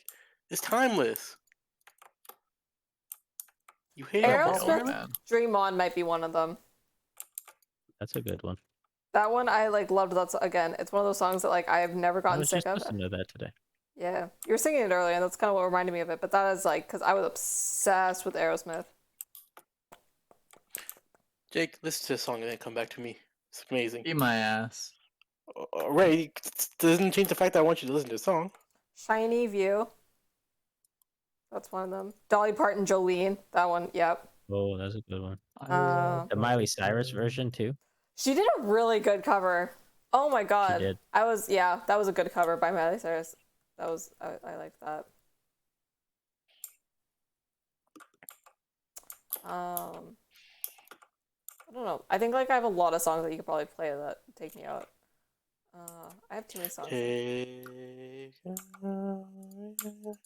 It's timeless. You hate You're it, a Aerosmith, old man. Dream On might be one of them. That's a good one. That one I like loved. That's again, it's one of those songs that like I've never I gotten was sick just of. listening to that today. Yeah, you were singing it earlier, and that's kind of what reminded me of it. But that is like because I was obsessed with Aerosmith. Jake, listen to the song and then come back to me. It's amazing. Eat my ass. Ray, doesn't change the fact that I want you to listen to the song. Shiny View. That's one of them. Dolly Parton, Jolene. That one. Yep. Oh, that's a good one. Uh, The Miley Cyrus version too. She did a really good cover. Oh my god. did. That was a good cover by Miley Cyrus. That was I liked that. I don't know. I think like I have a lot of songs that you could probably play that take me out. I have too many songs.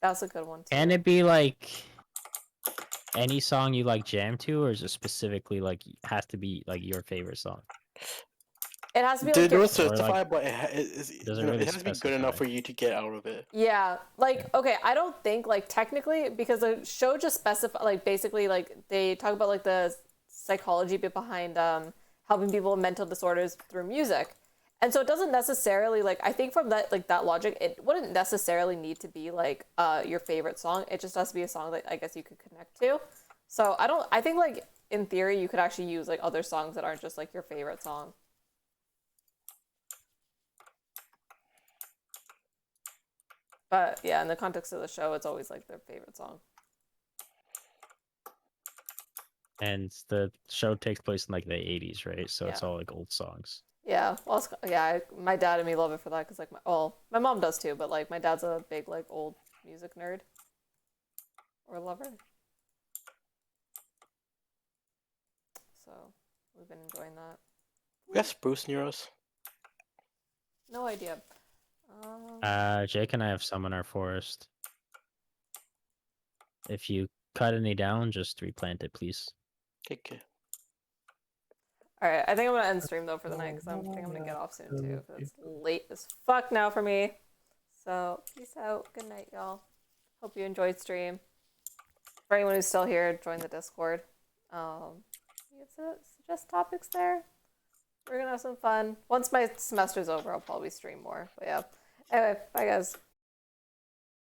That's a good one too. Can it be like any song you like jam to, or is it specifically like has to be like your favorite song? It has to be Dude, like there your, was certified, but it doesn't really it has to be good enough specify. for you to get out of it. yeah, like okay, I don't think like technically because the show just specify like basically like they talk about like the psychology bit behind helping people with mental disorders through music. And so it doesn't necessarily like I think from that like that logic it wouldn't necessarily need to be like your favorite song. It just has to be a song that I guess you could connect to. So I think like in theory you could actually use like other songs that aren't just like your favorite song. But yeah, in the context of the show, it's always like their favorite song. And the show takes place in like the 80s, right? So it's Yeah. all like old songs. Yeah, well, my dad and me love it for that because like my mom does too, but like my dad's a big like old music nerd or lover. So we've been enjoying that. We got spruce near us. No idea. Jake and I have some in our forest. If you cut any down, just replant it, please. Okay. All right, I think I'm gonna end stream though for the night because I think I'm gonna get off soon too. Because it's late as fuck now for me. So peace out. Good night, y'all. Hope you enjoyed stream. For anyone who's still here, join the Discord. You get to suggest topics there. We're gonna have some fun. Once my semester's over, I'll probably stream more. But yeah. Anyway, bye guys.